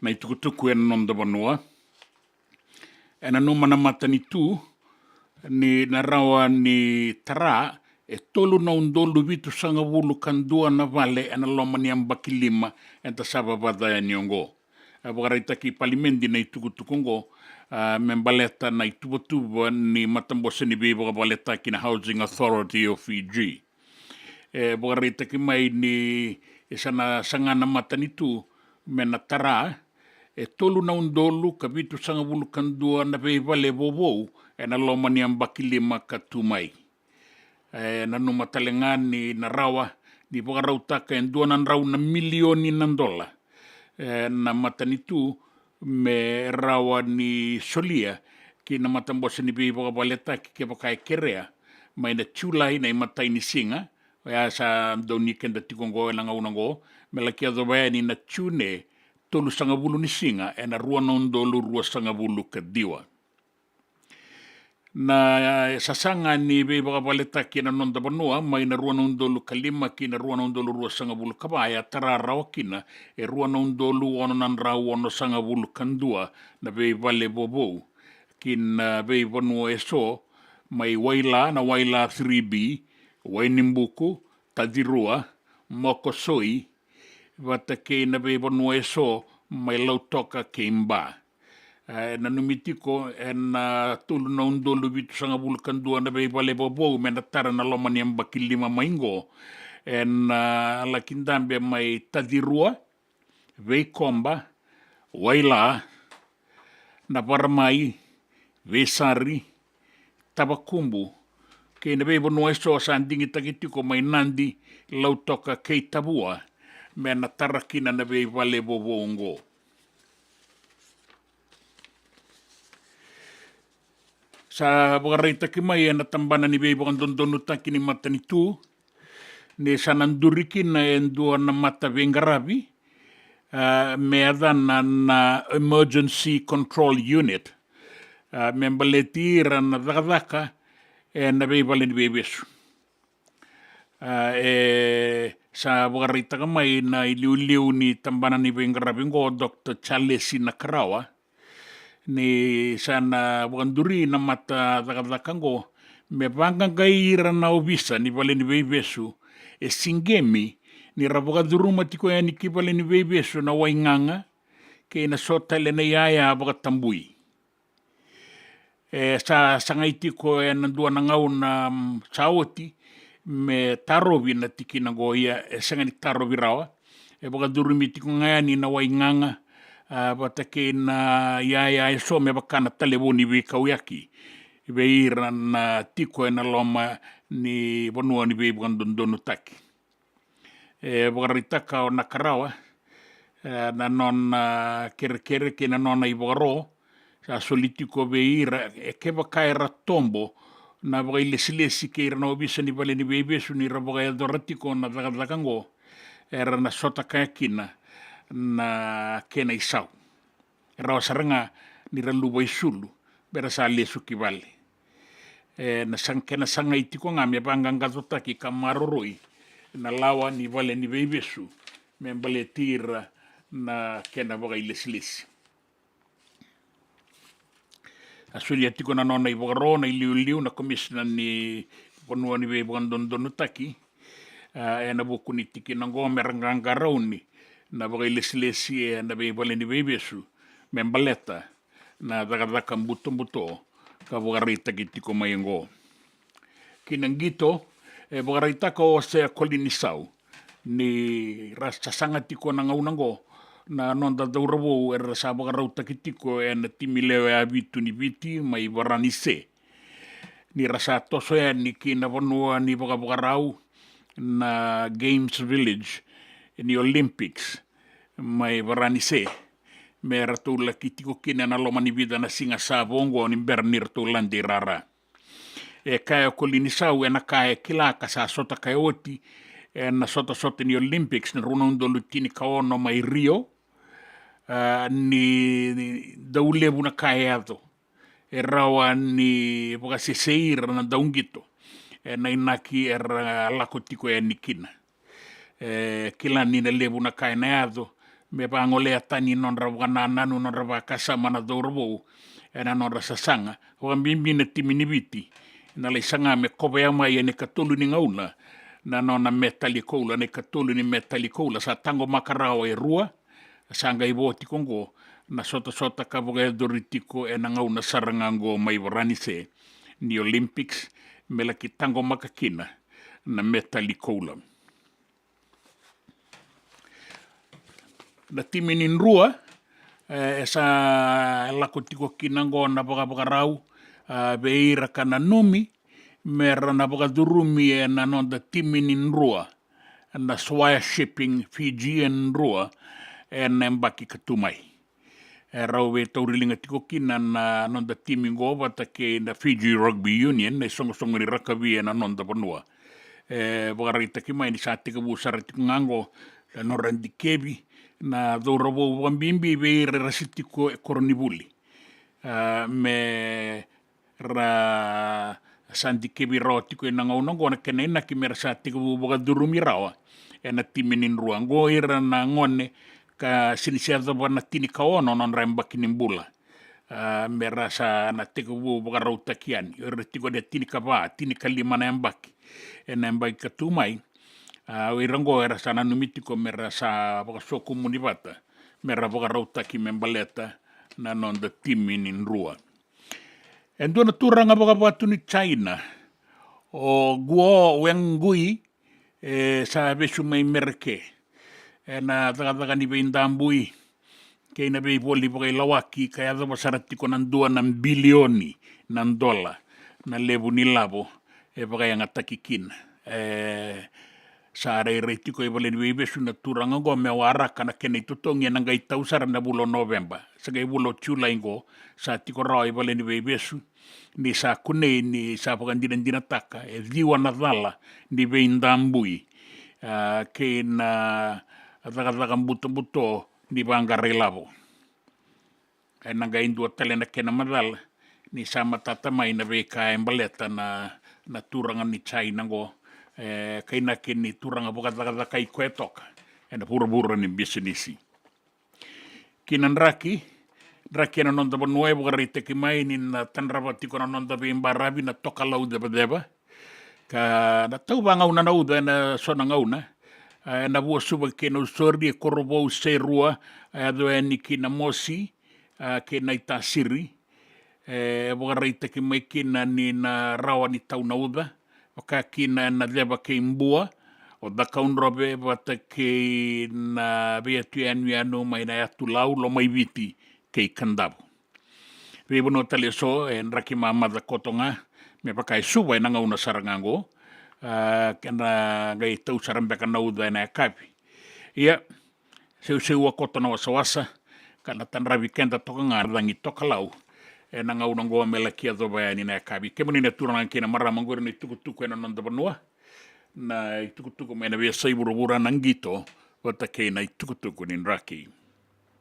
na itukutuku nonda vanua. Na numa na mata ni tu, ni narawa ni tara, tolu na undolu vitu sanga wulu kandua na vale, na loma ni ambakilima, ta saba Vata ya niongo. Wakaraita ki palimendi na itukutukungo, membaleta na itubutuba ni matambose ni bibo kabaleta ki na Housing Authority of Fiji. Wakaraita ki mai ni sana sangana mata ni tu, mena tara, tolu na undolu ka vitu sanga wulu kandua na vale bobo, na loma ni ambakilima katumai. Na numatalengani na rawa, ni wakarautaka endua na rau na milioni na dola. Na matanitu me rawa ni solia ki na matambosa ni bibo kabaleta ki kepakai kerea mai na chulai na imatai ni singa ya sa doni kenda tikongo na ngaunango me la kia dovaya ni na chune tolu sangabulu ni singa na rua nondolu rua sangabulu kadiwa na sasanga ni bibo kabaleta ki na nonda banua mai na rua nondolu kalima ki na rua nondolu rua sangabulu kabaya tara rawa kina rua nondolu ono nan rau ono sangabulu kandua na bei vale bobo kin bei vanua so mai waila na waila 3B wainimbuku tadirua mokosoi Vata ke na bei vanua so mai lautoka ke imba na numitiko na tulu na undolu vitu sanga bulkan dua na bei vale bobo me na tara na loma ni ambakilima maingo na lakindambe mai tadirua vei komba waila na paramai vei sari tabakumbu ke na bei bonua so sandingi takitiko mai nandi lautoka kei tabua me na tarakina na bei vale bobo ngo sa wakareita ki mai na tambana ni beibo kan dondonu taki ni mata ni tu ne sananduriki na endua na mata vengaravi me adana na emergency control unit membaletira na dakadaka na beibale ni beibesu sa wakareita ka mai na iliu ni tambana ni vengaravi ngo Dr. Chalesi na Karawa ni sana wakanduri na mata dakadakango me vangangaira na obisa ni vale ni veivesu singemi ni rabokaduru matiko ya ni kipale ni veivesu na wainganga ke na sotale na yaya wakatambui sa sangaitiko ya nandua na ngau na saoti me tarovi na tiki na goya sangani tarovi rawa wakaduru mitiko ngayani na wainganga Vata ke na yaya so me bakana taleboni vi kauyaki veira na tiko na loma ni bonua ni ve bandondonu taki wakaritaka o na Karawa na non kere ke na nona iboro sa solitiko veira ke bakaira tombo na bakailesilesi ke na obisa ni vale ni vebesu ni rabakaya doratiko na dakadakango era na sota kayakina na kena isau. Rawa saranga ni raluwa isulu, bera sa lesu ki vale. Na kena sanga itiko nga me pangangatota ki kamaroroi, na lawa ni vale ni veivesu, me mbale tira na kena waga ilesi-lesi. Asuli atiko na nona ivogaro na iliu na komisina ni ponua ni veivogan dondonu taki, na buku ni tiki na ngome rangangarau na wakailesilesi na vale ni veivesu membaleta na dakadaka mbuto ka wakareita ki tiko mayengo. Kinangito wakareita ka o se kolinisau ni rasasanga tiko na ngaunango na nonda daurabo sa wakarauta ki tiko na timilewe a vitu ni viti mai waranise ni rasa toso ni kina vanua ni wakawarau na Games Village ni Olympics mai varanise me ratula kitiko kina na loma ni vida na singa savongo ni bernir to landi rara kaya kolinisau na kaya kilaka sa sota kayoti na sota ni Olympics na runondo lutini kaono mai Rio ni daulebu na kaya ato rawa ni pokaseseira na daungito na inaki lako tiko nikina kila ni na lebu na kaya na ato me pangole atani non ra wanana non ra wakasa mana dorbo ena non ra sasanga o mbimbi na timini viti na le sanga me kobe mai ne katolu ni ngauna na nona metalikola ne katolu ni metalikola sa tango makarao e rua sanga i voti kongo na sota ka voga doritiko e na ngauna sarangango mai warani se ni Olympics me la ki tango makakina na metalikola. Na timinin rua, sa lako tiko kinango na baka rau, beira kana numi, mera na baka durumi e na nonda timinin rua, na swire shipping Fijian rua, e na mbaki katumai. Rau we taurilinga tiko kina na nonda timingo Vata ke na Fiji Rugby Union, na songo ni rakavi e na nonda panua. Baka rita ki mai ni sa tika busara tiko ngango, na norandi kebi, na dourabo wambimbi be rasitiko e koronibuli me ra sandi kebi rotiko e nangaunango na kenena ki mera satiko buga durumi rawa e na timinin ruango ira na ngone ka sinisiada wana tini kaono non ramba kinimbula mera sa na tiko buga rauta kiani ira tiko de tini kaba tini kalima na mbaki e na mbaki katumai Irango era sana numitiko mera sa baka soku muni Vata mera baka rauta ki membaleta na nonda timinin rua. Endo na turanga baka batu ni China o guo wengui sa besu mai merke na taga ni beindambui ke na be boli baka ilawaki kaya da basaratiko ng 2 bilioni ng dola na lebu ni labo baka yang atakikin sa reitiko e vale ni besu na turanga go me wara kana kene tutongi na ngai tausara na bulo November sa gai bulo chula ingo sa tiko roi vale ni besu ni sa kune ni sa pagandinan dinataka e diwa na dala ni beindambui ke na ataka buto ni bangare lavo e na ngai ndu tele na kena madala ni sa matata mai na beka embaleta na turanga ni China go kaina kini turanga boka kai koe toka na pura ni business kinan raki na nonda banue boka rite ki mai ni na tanrabati ko na nonda bimbarabi na toka lau deba ka na tau banga una na uda na sona ngauna na bua suba ke no sordi e korobo serua ado ni kina mosi ke na itasiri boka rite ki mai kina ni na rawa ni tau na uda o ka kina na leva ke imbua, o da kaunrobe Vata ke na bea tui anu mai na atu lau lo mai viti ke i kandabu. Rebo no tale so e nraki mamada kotonga, me pakai suwa e nanga una sarangango, kena gai tau sarambeka na uda e na kapi. Ia, seu kotona wasawasa, kana tanravi kenda toka ngardangi toka lau, e na ngau nangoa mela kia doba ni na kabi ke moni na turanga kena maramangore ni tukutuku na nonda banua na tukutuku me na vesa ibura nangito Vata ke na tukutuku ni raki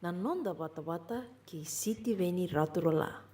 na nonda Vata ki siti veni raturala.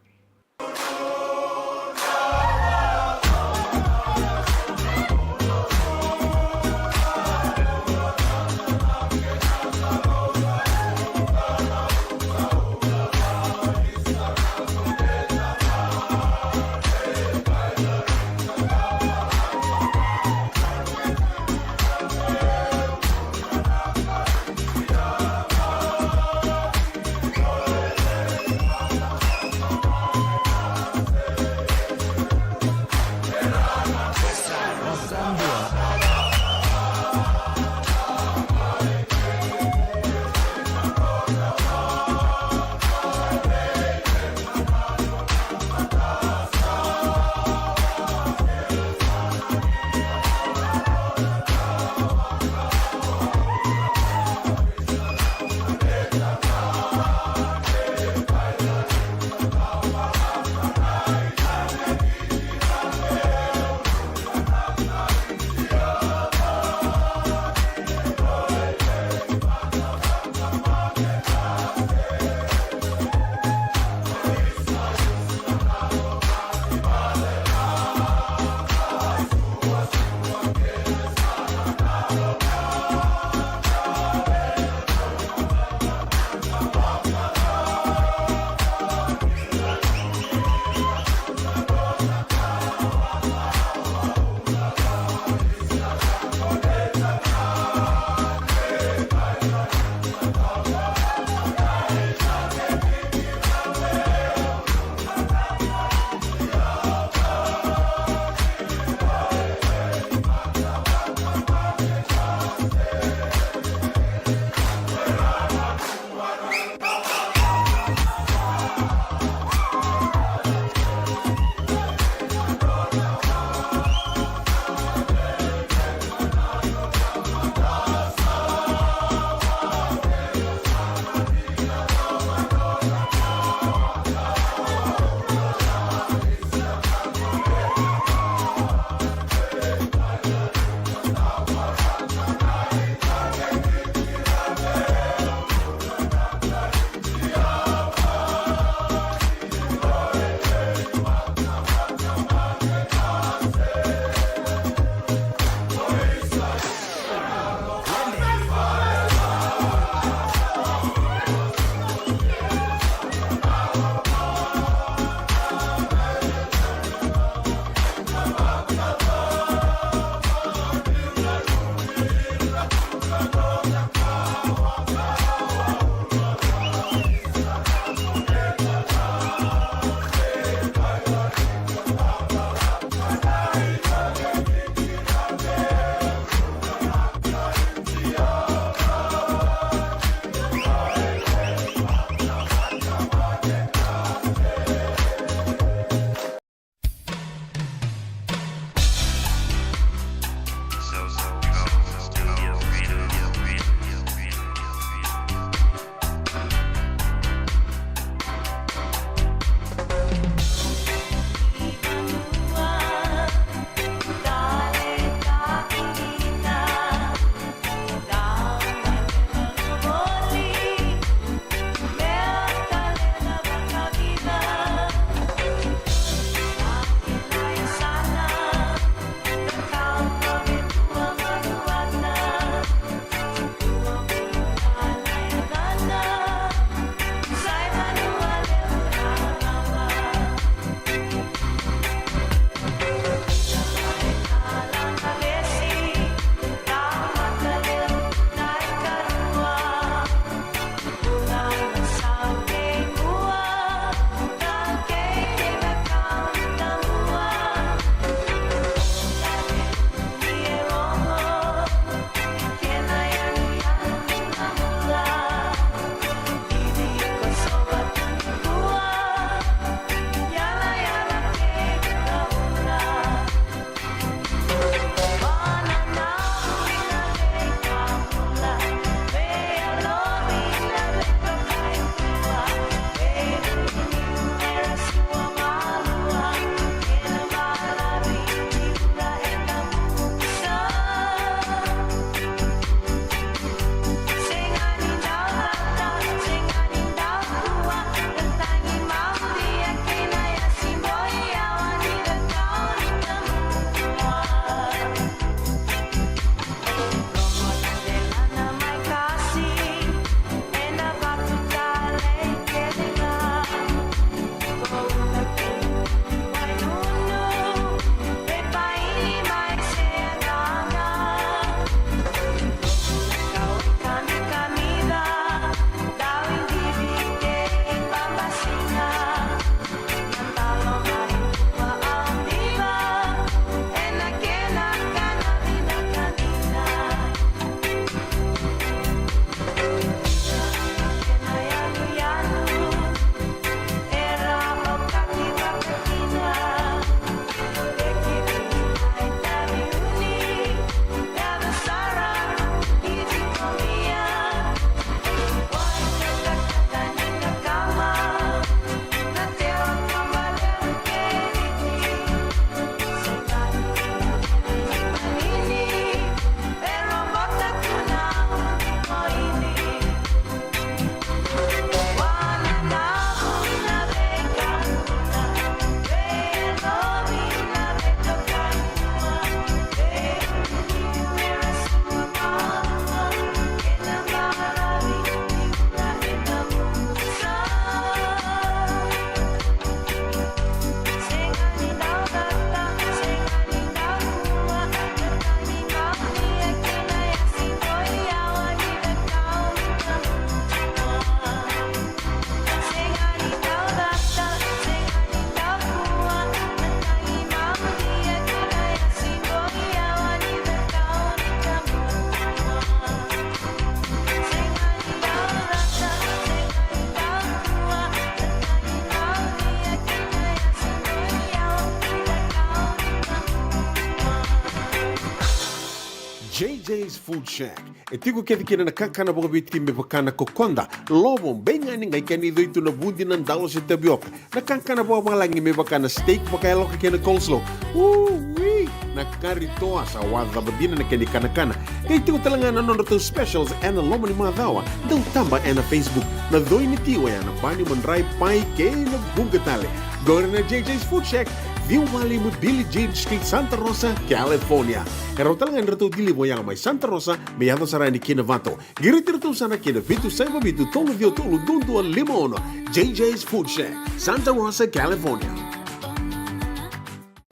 JJ's Food Shack. E tiku kedi kina na kakana boka biti me pakana kokonda. Lobo benga ni ngai kani doitu na bundi na ndalo se tapioca. Na kakana boka malangi me pakana steak pakai loka kena coleslaw. Wee! Na kari toa sa wadha badina na keni kana-kana. Kay tiku talanga na nono specials and na lomo ni madhawa. Dau tamba na Facebook. Na doi ni tiwa ya na bani manray pai kay na bungatale. Go na JJ's Food Shack. View Valley mo Billie Jean Street, Santa Rosa, California. Karo talaga nrito dili mo yang may Santa Rosa, may yato sarani kina Vata. Giritirto sana kina Vitu Saiba Vitu Tolo Vio Tolo Dundu Limono. JJ's Food Shack, Santa Rosa, California.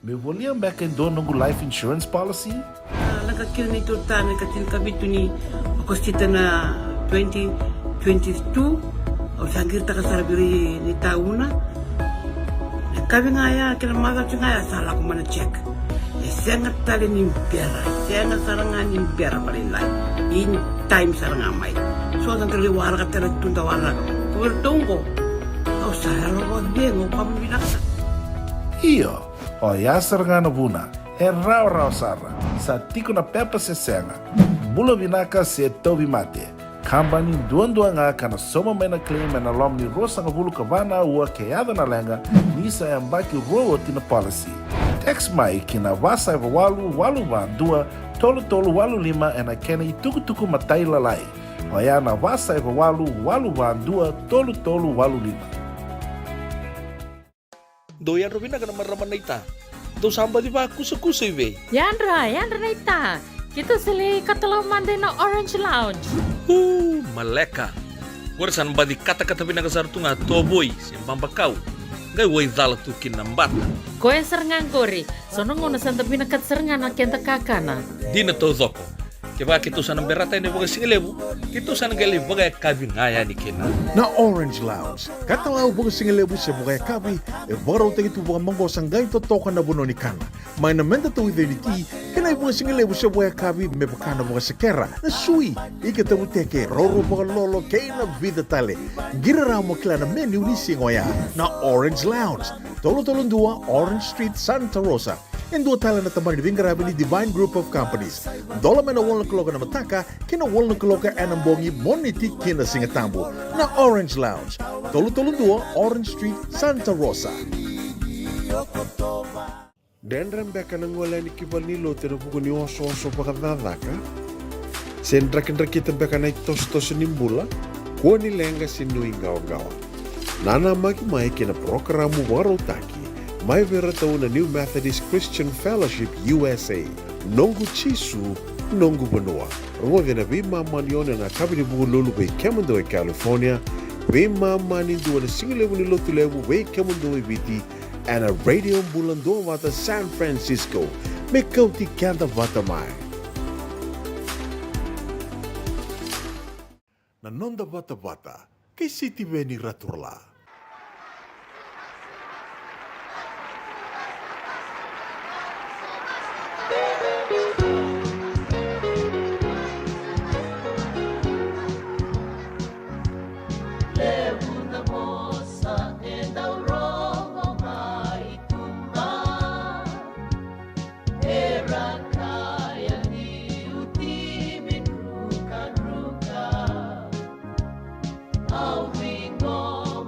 Me volia back in doon ng life insurance policy? Nakakil nito tayo katil kabito ni Agostita na 2022 o sagir ta kasarabiri ni tauna. Kami nga ya, kinamata siya nga ya, salah ko mana check. Sangat tali ni pera, sangat sarangan ni pera paling lain. In time sarangan mai. So ang kaliwara ka talaga tundawara. Kuwertong ko. O saya lo ko dengo kami binaksa. Iyo. O yasar nga na buna, raw sara, sa tiko na pepa se senga, bula vinaka se tobi mate, kambani duan nga kana soma may na claim na lom ni rosa nga bulu kabana ua kayada na lenga, nisa ay ambaki rowo tina policy. Text mai kina wasa walu ba dua, tolu walu lima na kena ituku matai lalai. O ya na wasa walu ba dua, tolu walu lima. Doyan Rubina ka naman raman na ita. Do samba di ba kusa iwe? Yandra na ita. Kita sili katalaw mande na Orange Lounge. Maleka. Warasan ba di kata-kata pinagasartunga toboy simpang bakaw. Gay way dala tukin ng bata. Koe serangan kori. Sonong na santa pinakat serangan na kenta kakana. Di na to zoko. Kaya kita sana berata ini baga singalebu. Kita sana gali baga kabin ngaya ni kena. Na Orange Lounge, katalaw baga singalebu siya baga kabi, baraw tayo ito baga manggosang gayon totokan na buno ni kana. May naman dato ito ni ti, kanay baga singalebu siya baga kabi, may baka na baga sekera, na sui, ikataw teke, roro baga lolo, kaya na vida tale. Giraraw mo kila na menu ni singoya, na Orange Lounge, tolo-tolong dua, Orange Street, Santa Rosa. And dua tala na tamang ni Vingarabi ni Divine Group of Companies. Dola may na walang kaloka na mataka, kina walang kaloka anambongi moniti kina singatambo na Orange Lounge. Tolo-tolong dua, Orange Street, Santa Rosa. Dendram beka nang wala ni kibal nilo tino buko ni oso pakadadaka. Sendrak-ndrak kita beka na itos-tos nimbula, kuha nilenga sinuingaw-gawa. Nana magi-may kina programo waro taki. May verataw na New Methodist Christian Fellowship USA, Nongu Chisu, Nongu Banua. Ruwa na bima maniona na kabini buko lulu bay Kemundo ay California, bima manindu na singilewu ni lotulewu bay Kemundo ay Biti, and a radio Bula Duavata San Francisco, may Kauti Keda Vata mai. Nanonda Vata, kay City Veni Raturla. Au vingo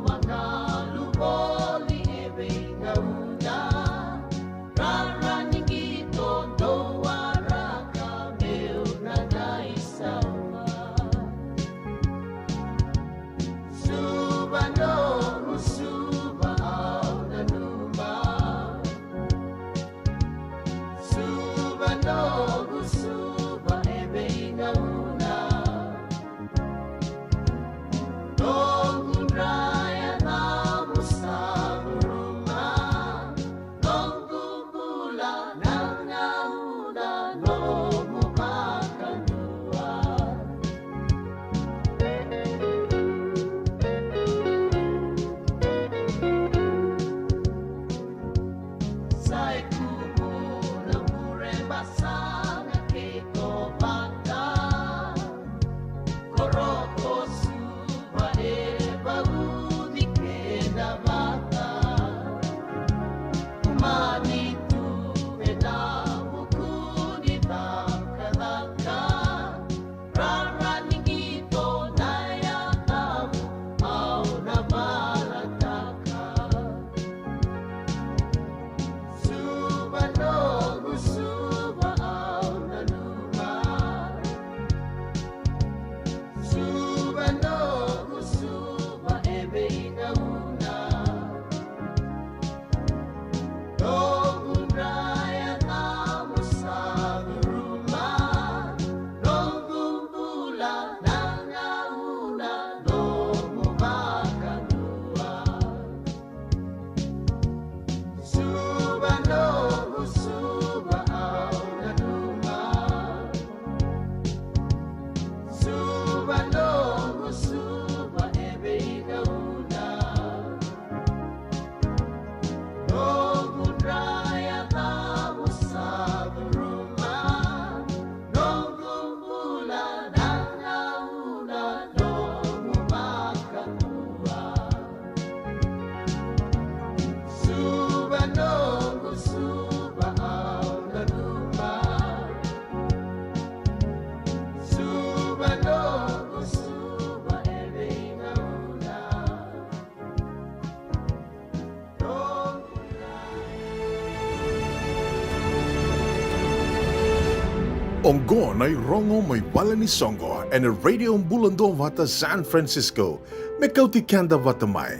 Ongo nai rongo mai wala ni songo and a radio Bula Duavata San Francisco. Me Kauti Keda Vata mai.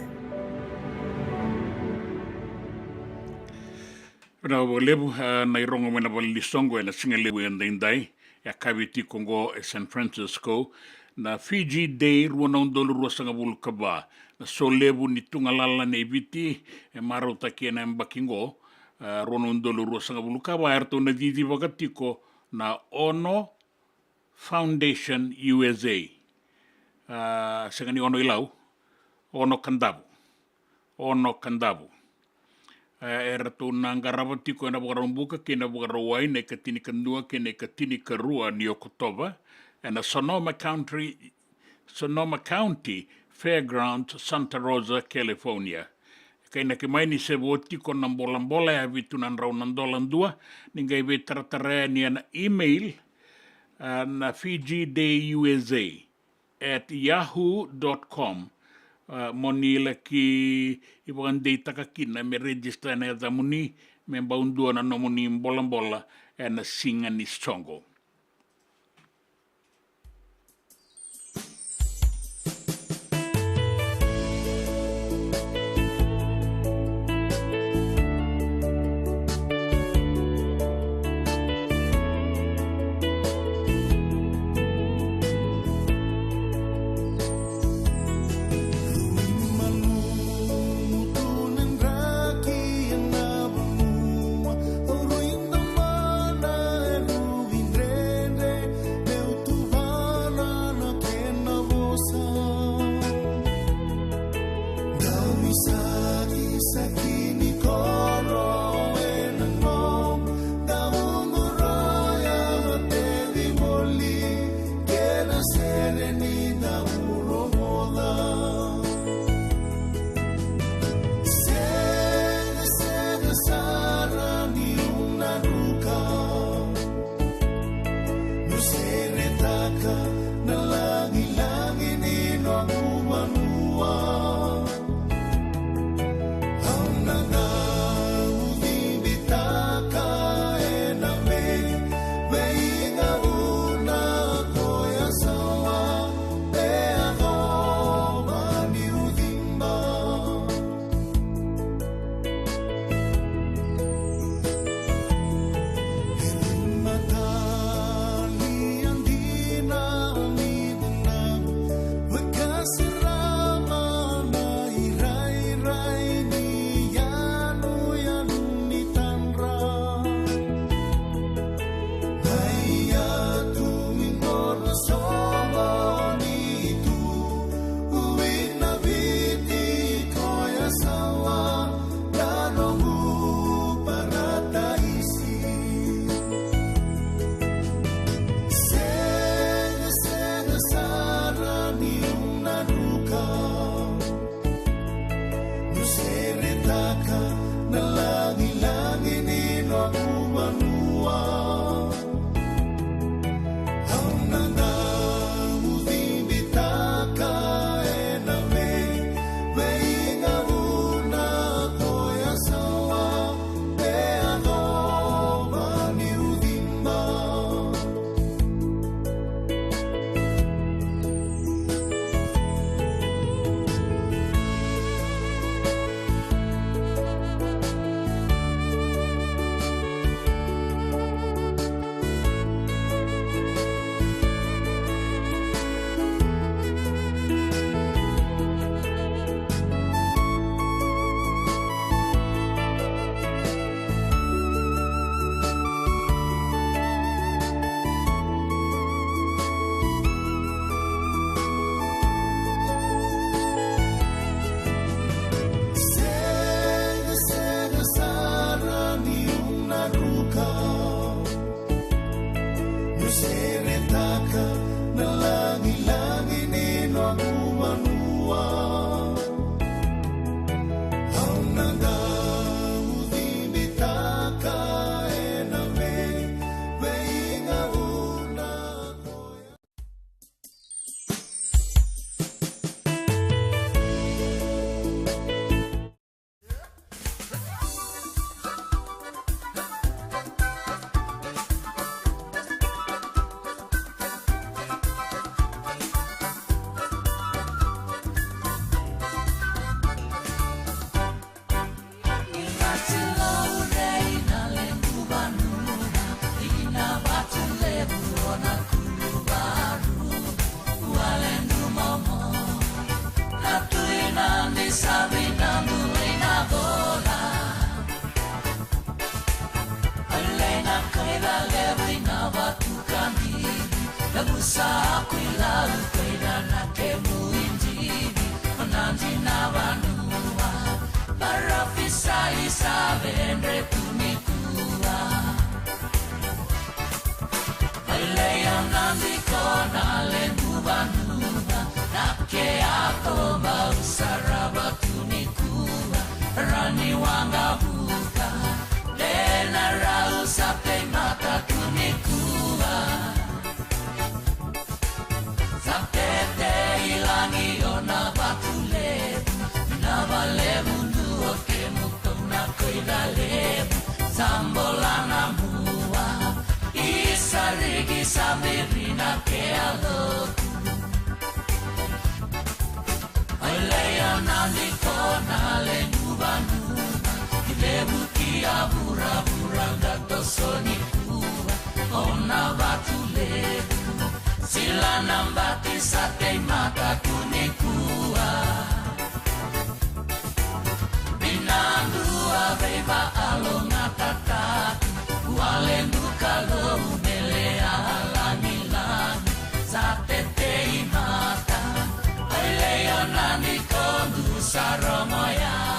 Rau lebu nai rongo mena wala ni songo na singa lebu indai ya kawiti Kongo San Francisco na Fiji Day ruanong dolo ruasanga bulu kaba na so lebu ni tungalala na ibiti maro taki na mbakingo ruanong dolo ruasanga bulu kaba erto na didi wakatiko na Ono Foundation USA. Sengani ono ilau, ono kandabu. Ono kandabu. Era tu nangarawati ko na bukarumbuka kina bukarawai ne katini kandua kene katini karua ni Oktoba and a Sonoma County Fairgrounds, Santa Rosa, California. Kaya nakimaini se woti ko ng bola ya vitu ng raw ng dolandua ninga ibe taratara niya na email na fijidayusa@yahoo.com monila ki ibagan data kakin na me register na yadamuni me baundua na nomuni bola na singa ni songo. Ruin the mana, ruin Kaila lewi na watukani Nabusa kuila ukaila na kemu injini Onanji na wanua Marafisa isabendre kunikua Leia nandi kona lenduba nuba Nake ako mausaraba kunikua Rani wanga buka Lena rausa pe mata kunikua Sapete ilangi ona batulebu Navalebu nuo kemuko na koida lebu Zambolana mua Isarigi sabirina ke aloku Leia nandi kona lenuba nuba Ilebu kia bura bura gato soni kuwa Ona batu lebu Sila nambati sate mata kunikua Binandua beba alonga tataki Walendu kalo melea lani lani Sate tei mata Leia nandi kondu saromoyawa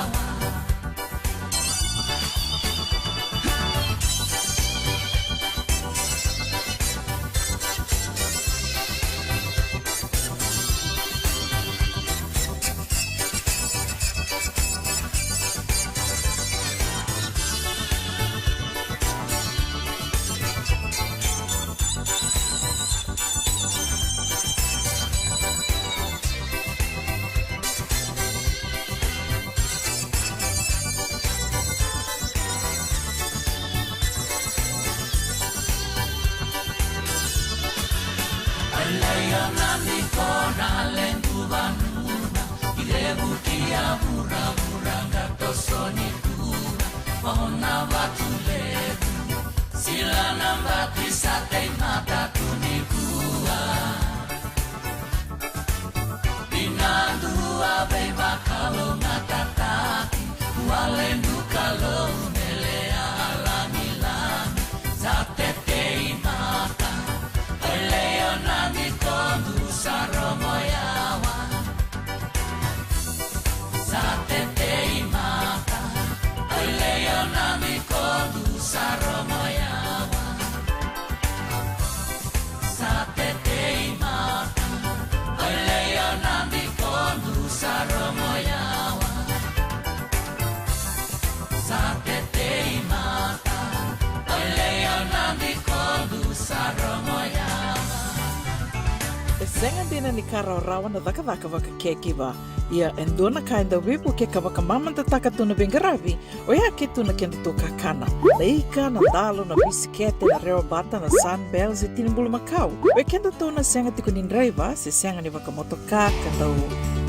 Senga dina ni kara rawa na daka waka kekiwa. Ia endona kainda wipu ke kawaka mamanta taka tuna bengaravi o ia ke tuna kenda toka kana. Leika na dalo na bisikete na reo bata na sunbells e tinimbulu makau. O kenda tona senga tiku nindraiva se senga ni waka motoka kandau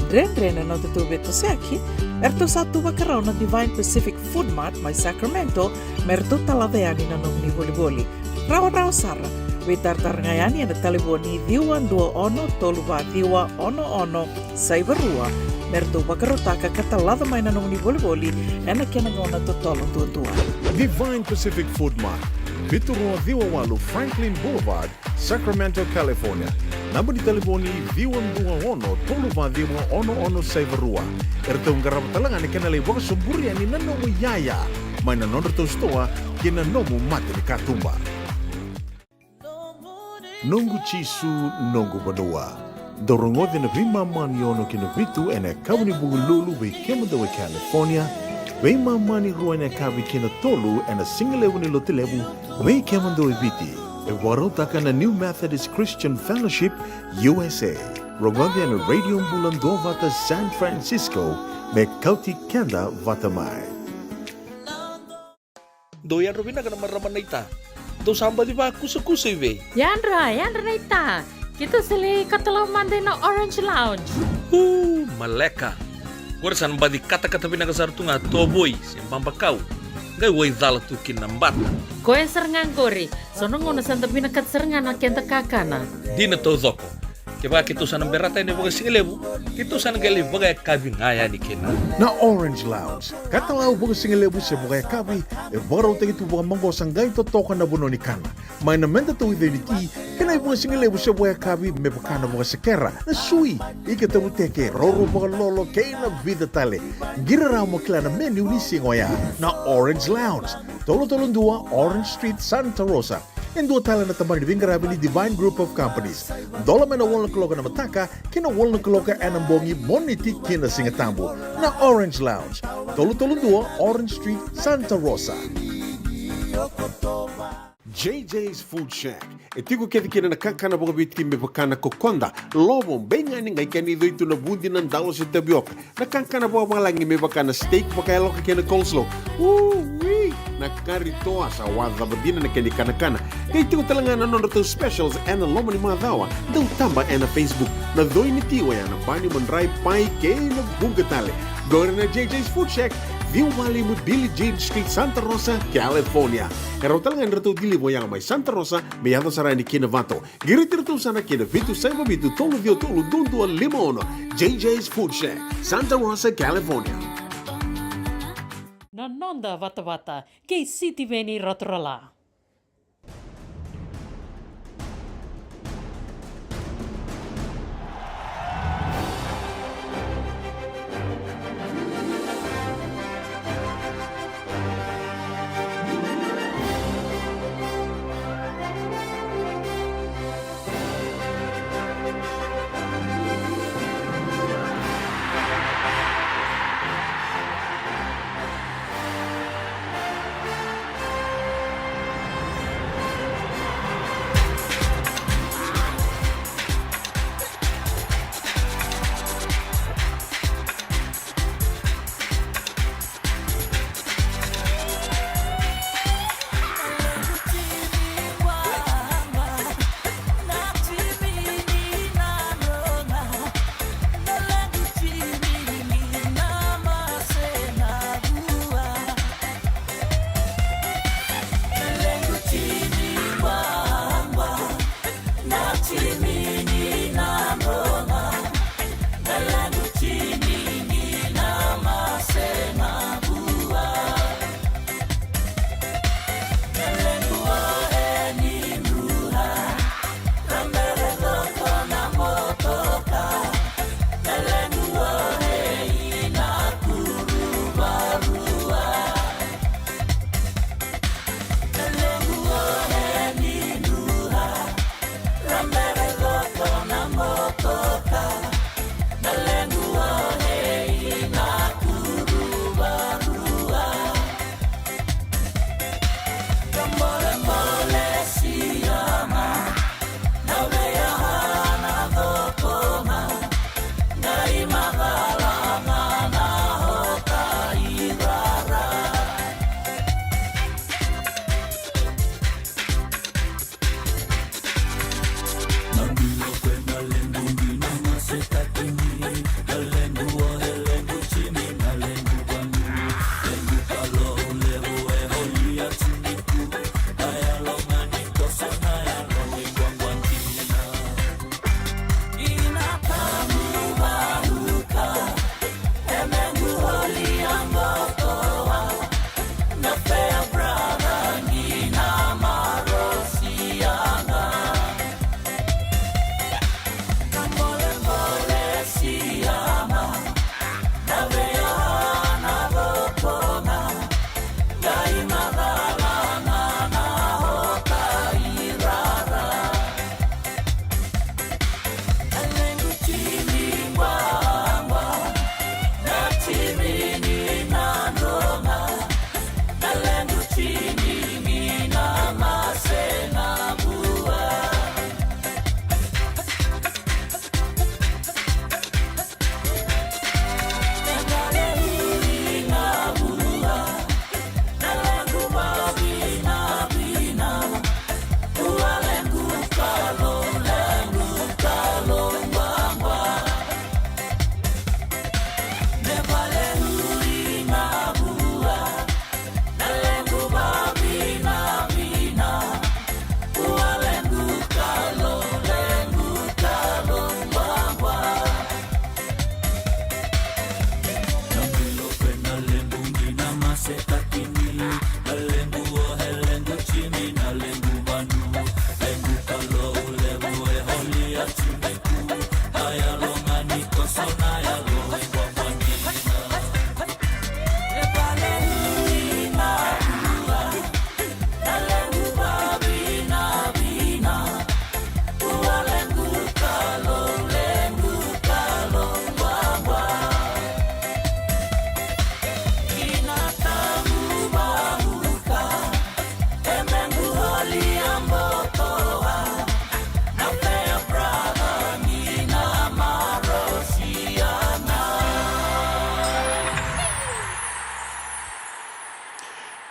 dren na te tu beto seki. Erto satu wakarau na Divine Pacific Food Mart mai Sacramento merto talaveani na nung ni boli. Rawa sara. Witartar ngayani na taliboni diwan 21 saivarua merto bakarotaka katalada mai na nung ni boli ena kenagona totolo tutua. Divine Pacific Food Mart, Viturua Diwawalu Franklin Boulevard, Sacramento, California. Namba di taliboni diwan saivarua. Erto ngarap talanga ni kenalay waka sumburi ani nanomu yaya. Mai na nonderto stoa kina nomu mati ni katumba. Nungu chisu nungu badua. Dorongote na vima mani ono kina vitu ene kabuni bugululu we kemudawe California. We mani rua ene kabi kina tolu ene singalewu ni lotilewu we kemudawe viti. E warotaka na New Methodist Christian Fellowship USA. Rongote na Radio Bula Duavata San Francisco me Kauti Keda Vata mai. Doyan rubina kana maramanaita. Do samba di ba kusa-kusa iwe. Yandra naita. Kita sili katalaw mande na Orange Lounge. Maleka. Kursan ba di kata-kata pinakasartunga toboy siyang pampakaw. Gay way dala tukin ng bata. Koe serengan gori. Sono ngono santa pinakaserengan na kenta kakana. Di na to zoko. Kaya kitusan ng berata ni mga singalebu, kitusan gali bagay kabi ngaya ni kina. Na Orange Lounge, katalaw mga singalebu sa mga kabi, baraw tayo ito mga manggosang gayong totokan na buno ni Kana. May namenda to with ni ti, kanay mga singalebu sa mga kabi, may baka na mga sekera, na sui, ikataruteke, roro mga lolo, kaya na vida tale. Giraraw mo kila na menu ni Singoya. Na Orange Lounge, tolo-tolong dua, Orange Street, Santa Rosa. And dua tala na tamang ni Bingarabi ni Divine Group of Companies. Dola man na walang kaloka na mataka, kina walang kaloka anambongi moniti kina singatambo. Na Orange Lounge, tolo-tolong dua, Orange Street, Santa Rosa. JJ's Food Shack. Itigo kaya kina nakakana mga bitkin may bakana kokonda. Lobong, benga ni ngay kanido ito na bundi ng dalo sa tabiok. Nakakana po mga langi may bakana steak makayalo ka kina coleslaw. Woo-wee! Nakarito sa wada badina na kani kanakana. Kaya itigo talaga na nono specials and na lomo ni mga dawa. Daw tamba na Facebook. Na doy ni tiwa yan. Na bani manray pay kaya na bugatali. Gawin na JJ's Food Shack. View Valley mo Dili Jade Street, Santa Rosa, California. Pero talaga nito dili mo yang may Santa Rosa, may yato sa rin ni Kina Vato. Giritirito sana Kina Vito sa Vito, tolo dio tolo dundo al limon. JJ's Food Shack, Santa Rosa, California. Nanonda Vata, kay City Veni Rotorala.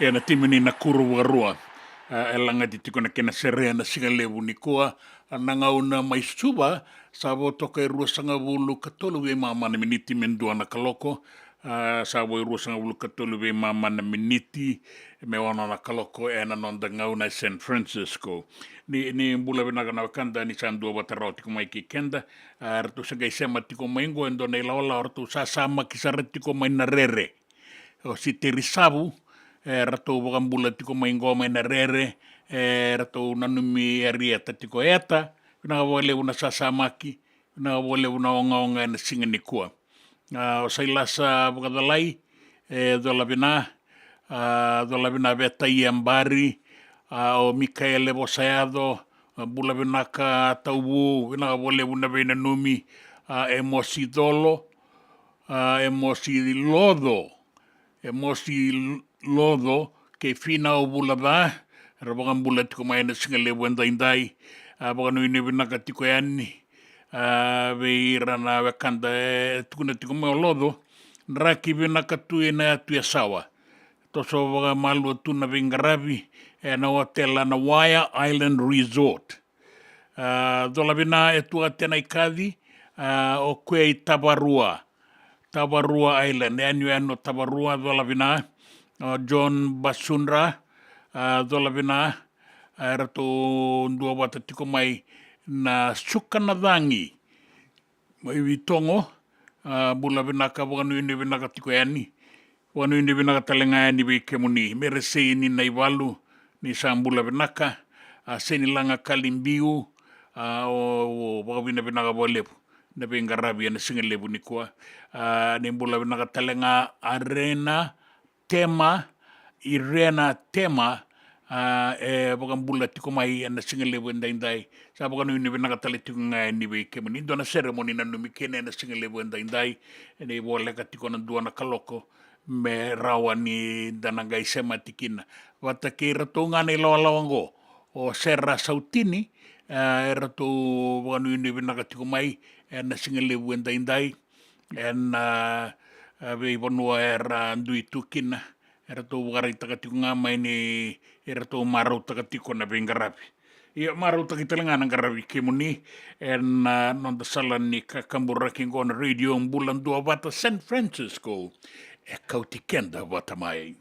E na timini na kuru warua. E langa di tiko na kena serea na singa lewu ni koa. Nanga una mai suba, sa wo toka e rua sanga wulu katolu e mamana miniti mendua na kaloko. Sa wo e rua sanga wulu katolu e mamana miniti me wana na kaloko e na nonda ngauna San Francisco. Ni mbula vinaga na wakanda ni Bula Duavata rao tiko mai ki kenda. Rato sagai sema tiko mai ngo endo na ilaola rato sa sama kisara tiko mai na rere. O si te risabu, rato wakambula tiko mai ngo mai na rere. Rato nanumi arieta tiko eta, vinaga wale una sasamaki, vinaga wale una onga na singa ni kua. O sailasa wakadalai, dola vina veta i ambari, o Mikaele Bosayado, bula vinaka taubu, vinaga wale una vena numi, emosi dolo, emosi lodo, ke fina o bula ba, rabagan bula tiko mai na singa lewu indai, bagan uine vinaka tiko yani, veira na wakanda tukuna tiko mai o lodo, raki vinaka tue na tue sawa. Toso waga malu tuna vingaravi, na hotel na Wire Island Resort. Dola vina e tua tena ikadi, o koe i Tabarua Island, anu Tabarua dola vina, John Basunra, dola vina, rato Duavata tiko mai na Sukanadangi, mai vitongo, bula vinaka, wakanu ini vinaka tiko yani, wakanu ini vinaka talenga yani vi kemuni, mere sei ni naivalu, ni sambula vinaka, seni langa kalimbiu, o wakavina vinaka walepu. Na bengarabi na singa lebu ni kua ni bula vinaka talenga Irena tema wakambula tiko mai na singa lebu indai sa wakanu ini vinaka tale tiko ngai ni we kemuni ndo na ceremony na numikene na singa lebu indai ni woleka tiko na dua na kaloko me rawa ni danangai sema tikina wata ke rato ngane lawango o serra sautini rato wakanu ini vinaka tiko mai na singa lewu indai vei vanua era ndui tukina era tō warai takatiko ngā mai ni era tō marau takatiko na vengaravi. Ia marau takitalenga na ngaravi ke muni nonda sala ni kakambura kingo na radio Bula Duavata San Francisco e Kauti Keda Vata mai.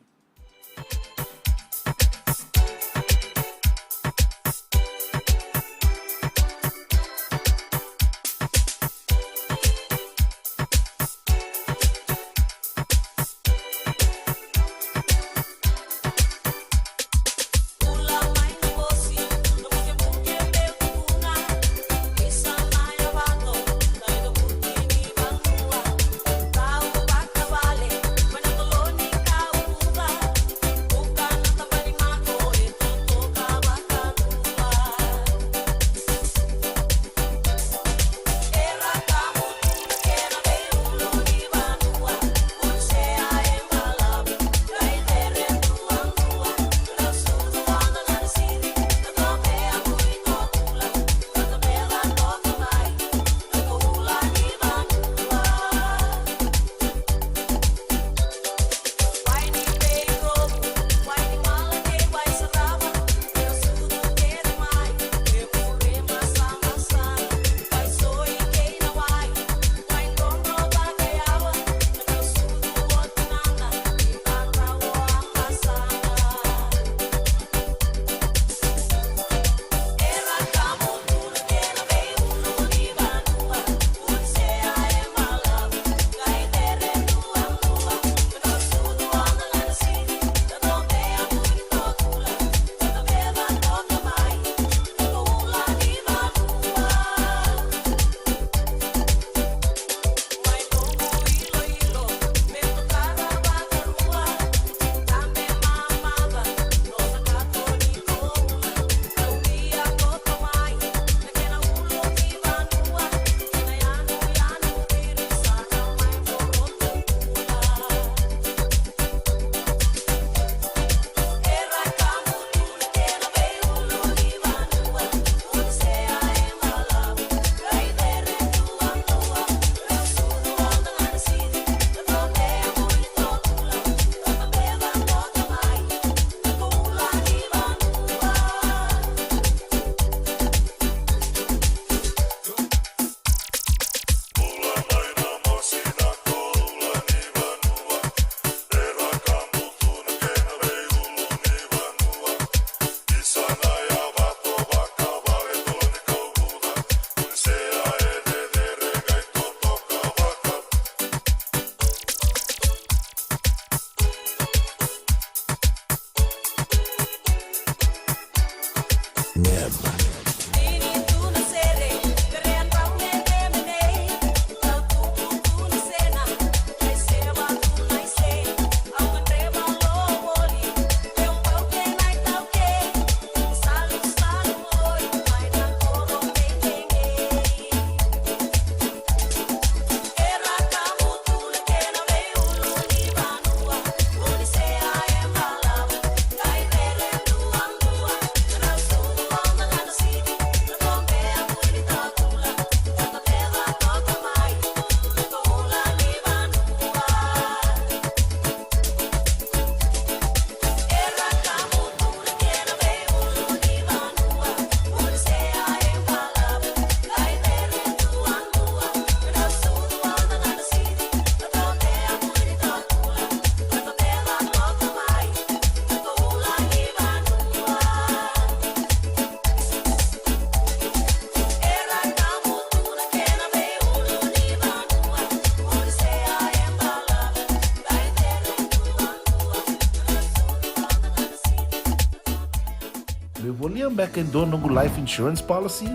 William back in Donongu life insurance policy?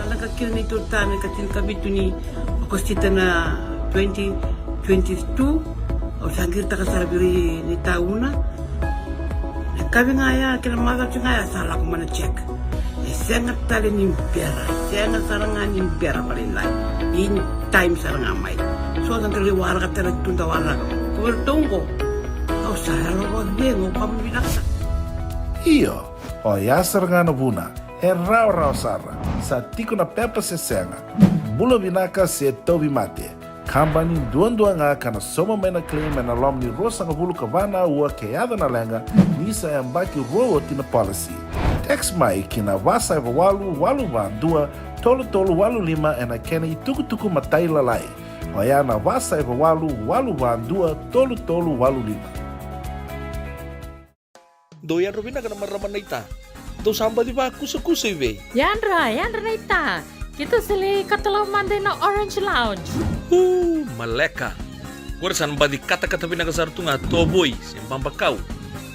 Nakakil na ito tayo katil kabito ni Okostita na 2022 o sagir ta kasarabiri ni tauna. Kabi nga ya, kinamagat nga ya, sala ko man check. Sengat tali ni pera, sengat sarangan ni pera palinlay. In time sarangan may. So ang kaliwara ka talaga tuntawaran. Kuwertong ko. O sahara ko bengo pamilaksa. Iyo. O yasar nga na buna, rau sara, sa tiko na pepa se senga, bula binaka se tobi mate, kambani duan nga kana soma may na claim na lom ni rosa nga bulu kavana ua keada na lenga, nisa yambaki roa tina policy. Text mai kina wasa eva walu dua, tolu walu lima ena kena ituku matai lalai. O ya na wasa eva walu dua, tolu walu lima. Doyan Robina ka naman raman na ita. Ito samba di ba kusa iwe? Yandra na ita. Kita sili katalaw mande na Orange Lounge. Maleka. Warasan ba di kata-kata pinakasartunga toboy, simpang bakaw.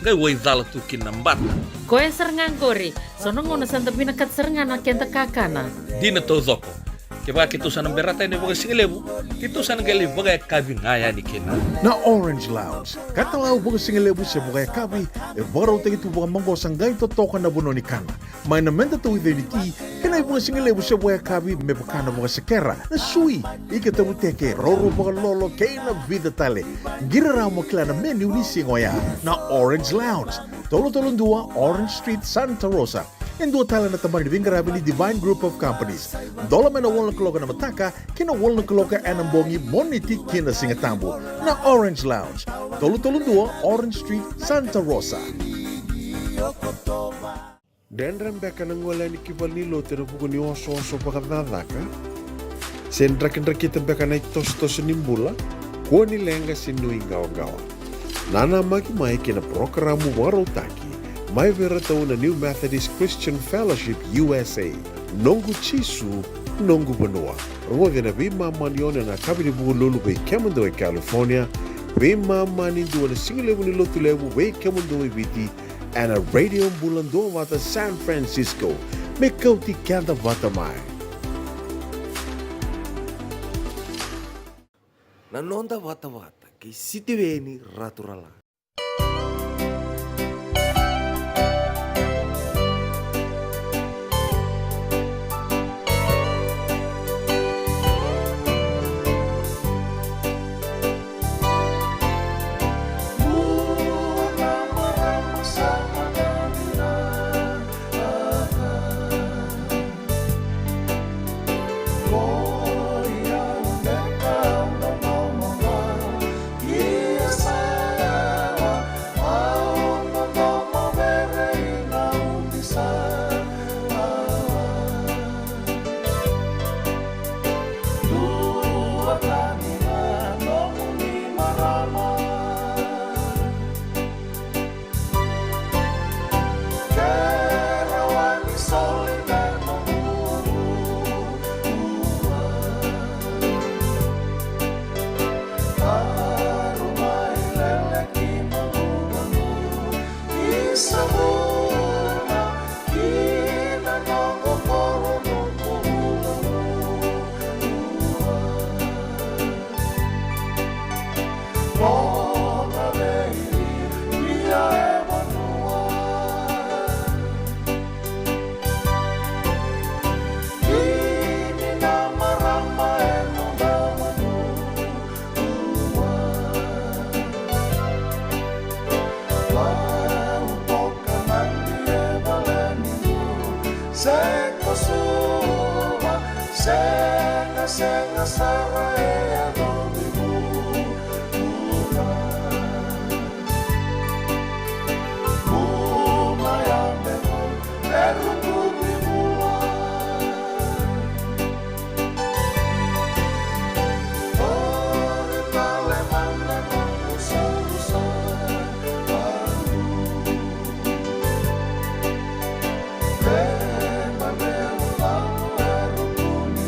Ngay way dala tukin ng bata. Koe serangan kori. Sonong una santa pinakat serangan na kenta kakana. Di na to zoko. Kaya kito sa nang berata ni baga singalebu, kito sa nang gali baga kabi ngaya ni kina. Na Orange Lounge, katalaw baga singalebu siya baga kabi, baraw tayo ito baga manggo sanggay totokan na buno ni kana. May namenda to ito ni ti, kanay baga singalebu siya baga kabi, may baka na baga sakera, na sui, ikatabu teke, roro baga lolo, kaya na vida tale. Giraraw mo kila na menu ni singoya, na Orange Lounge, tolo-tolong dua, Orange Street, Santa Rosa. Yung dua tala na tamang ni Grabe ni Divine Group of Companies. Dola may na wala kaloka na mataka, kina wala kaloka anambongi moniti kina singatambo na Orange Lounge. Tolo-tolong dua, Orange Street, Santa Rosa. Dendran beka nang wala ni kibal ni lote na buko ni oso-oso pakadada ka? Sendrak-endrak kita beka na itos-tos ni Bula, kuha ni lenga sinui gawa-gawa. Nana maki-mai kina programo waro taki, may vera tau na New Methodist Christian Fellowship USA, nongu chisu, nongu banua. Ruwa na bima manione na kabini buko lulu bay Kemando e California, bima mani duwa na singilebu ni lotu lebu bay Kemando e Viti, and a radio Bula Duavata San Francisco, me Kauti Keda Vata mai. Nanonda Vata kay Sitiveni Raturala. Senga sara e adomi mula Muma ya memo eru tumi mula Ore tale manda manusa rusa baru Bema meu lamu eru tumi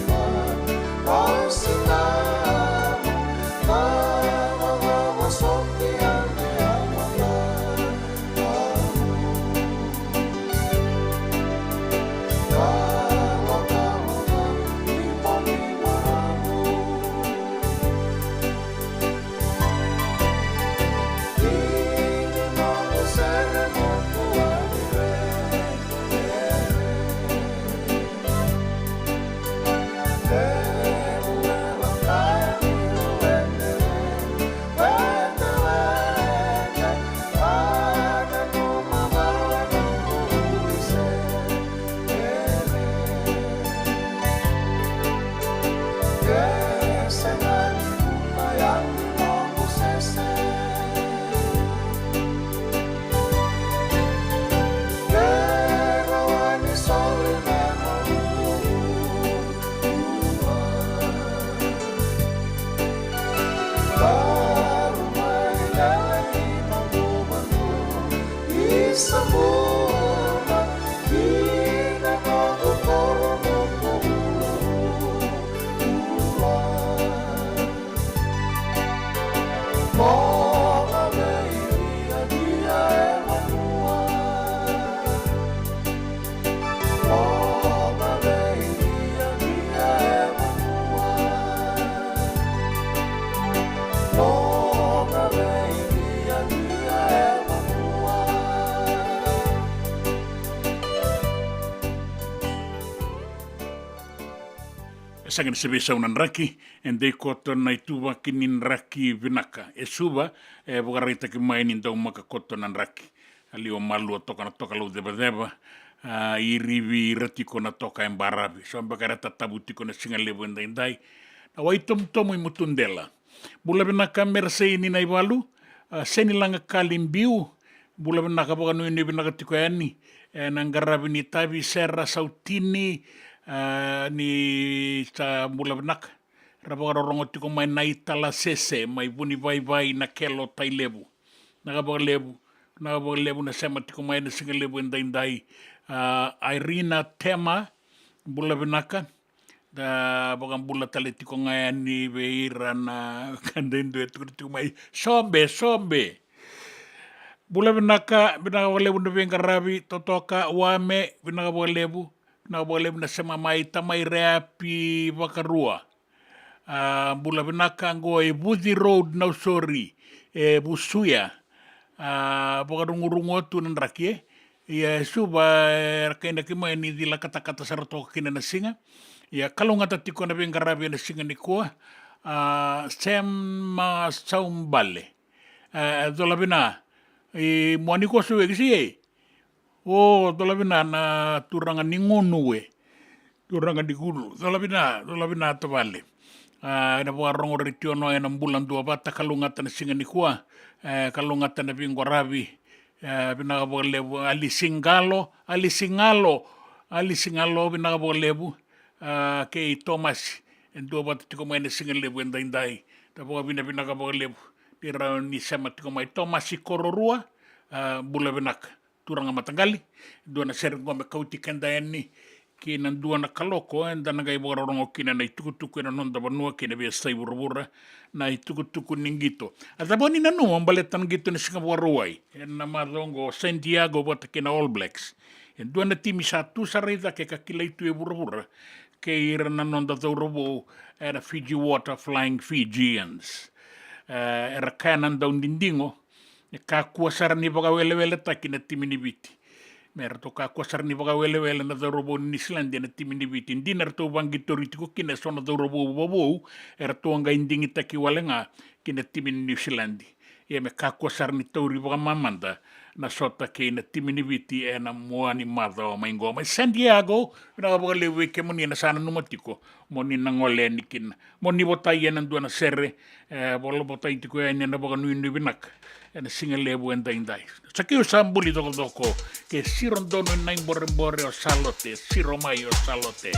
Sangan sebe saunan raki, and they koto na ituwa kinin raki vinaka. E suba, bukarita ki mainin tau maka koto nan raki. Ali o malu o toka na toka lau deba, i rivi ratiko na toka en barabi. So ambakarata tabutiko na singa levo en daindai. Na waitom tomo i mutundela. Bula vinaka mersei ni na iwalu, seni langa kalimbiu, bula vinaka baka nui ni vinaka tiko yani, nangarabi ni tabi serra sautini, ni sa mula venaka rabarongo tiko mai nai tala sese mai buni vai na kelo tai lebu na lebu na sema tiko mai na singa lebu indai Irina Tema bula venaka da bagang bula tale tiko ngai ni veira na kandendo tiko mai sombe bula venaka lebu na venga rabi totoka wame venaka lebu na boleh na sema mai tamai reapi wakarua. Bula venaka ngo e Budi Road na usori e Busuya. Wakarungurungo tu nanraki ia suba rakaina kima ni dila kata-kata sarato kina na singa. Ia kalunga tatiko na bengarabi na singa ni kua. Sema saumbale. Dola bina. Mwani ko suwe kisi dola bina na turanga ningonu turanga digulu dola bina tavale na buarong ritiono na Bula Duavata kalungata na singa ni kua kalungata na bingwarabi bina lebu alisingalo bina lebu ke Thomas Duavata tiko mai na singa lebu endai ta bina lebu tira ni sama tiko mai Thomas Kororua Bula Venaka turanga matangali dua na sering ngome Kauti Keda ni kina dua na kaloko enda na gai borongo kina na itukutuku na nonda banua kina bia sai burubura na itukutuku ningito ataboni na no ambaletan gitu na singa waruai na madongo Santiago bota kina All Blacks en dua na timi satu sarita ke kakila itu e burubura ke ira na nonda robo era Fiji Water Flying Fijians era kanan daun dindingo ka kuasar ni baga wele taki na timi ni biti mer to ka kuasar ni baga wele na da robo ni Islandia na timi ni biti dinar to bangi toritiku kina sona da robo bobo to nga indingi taki walenga kina timi ni New Zealand ye me ka kuasar ni tauri baga mamanda na sota ke na timiniviti e na moani mada o maingo mai San Diego na ka lewe ke moni na sana numatiko moni na ngole nikin moni botai e na duana serre bolo botai tiko e na boka nui nui binak e na singa lewe enda indai sakio sambuli doko ke sirondono na imbore o salote siromai o salote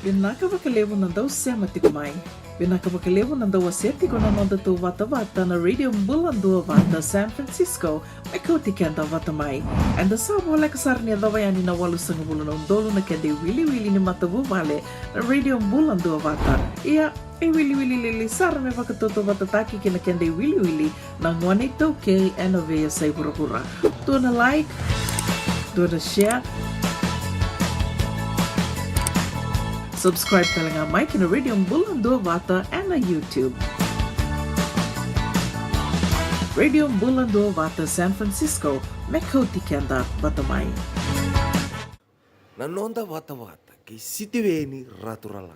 Binaka wakalevu nandau sema tiko mai. Binaka wakalevu nandau asetiko na nanda tu Vata Vata na Radio Bula Duavata, San Francisco, mai Kauti Keda Vata mai. And the sabo leka sarni adawayani na walu sangabulu na undolu na kende wili ni matavu vale na Radio Bula Duavata. Ia e wili sara me wakatoto watataki kina kende wili na ngwane tauke e na vea sai pura. Tuana like, tuana share, subscribe talaga Mike na Radio Bula Duavata and na YouTube. Radio Bula Duavata, San Francisco, mai Kauti Keda Vata mai. Nanonda Vata Vata, kay sitiweni raturala.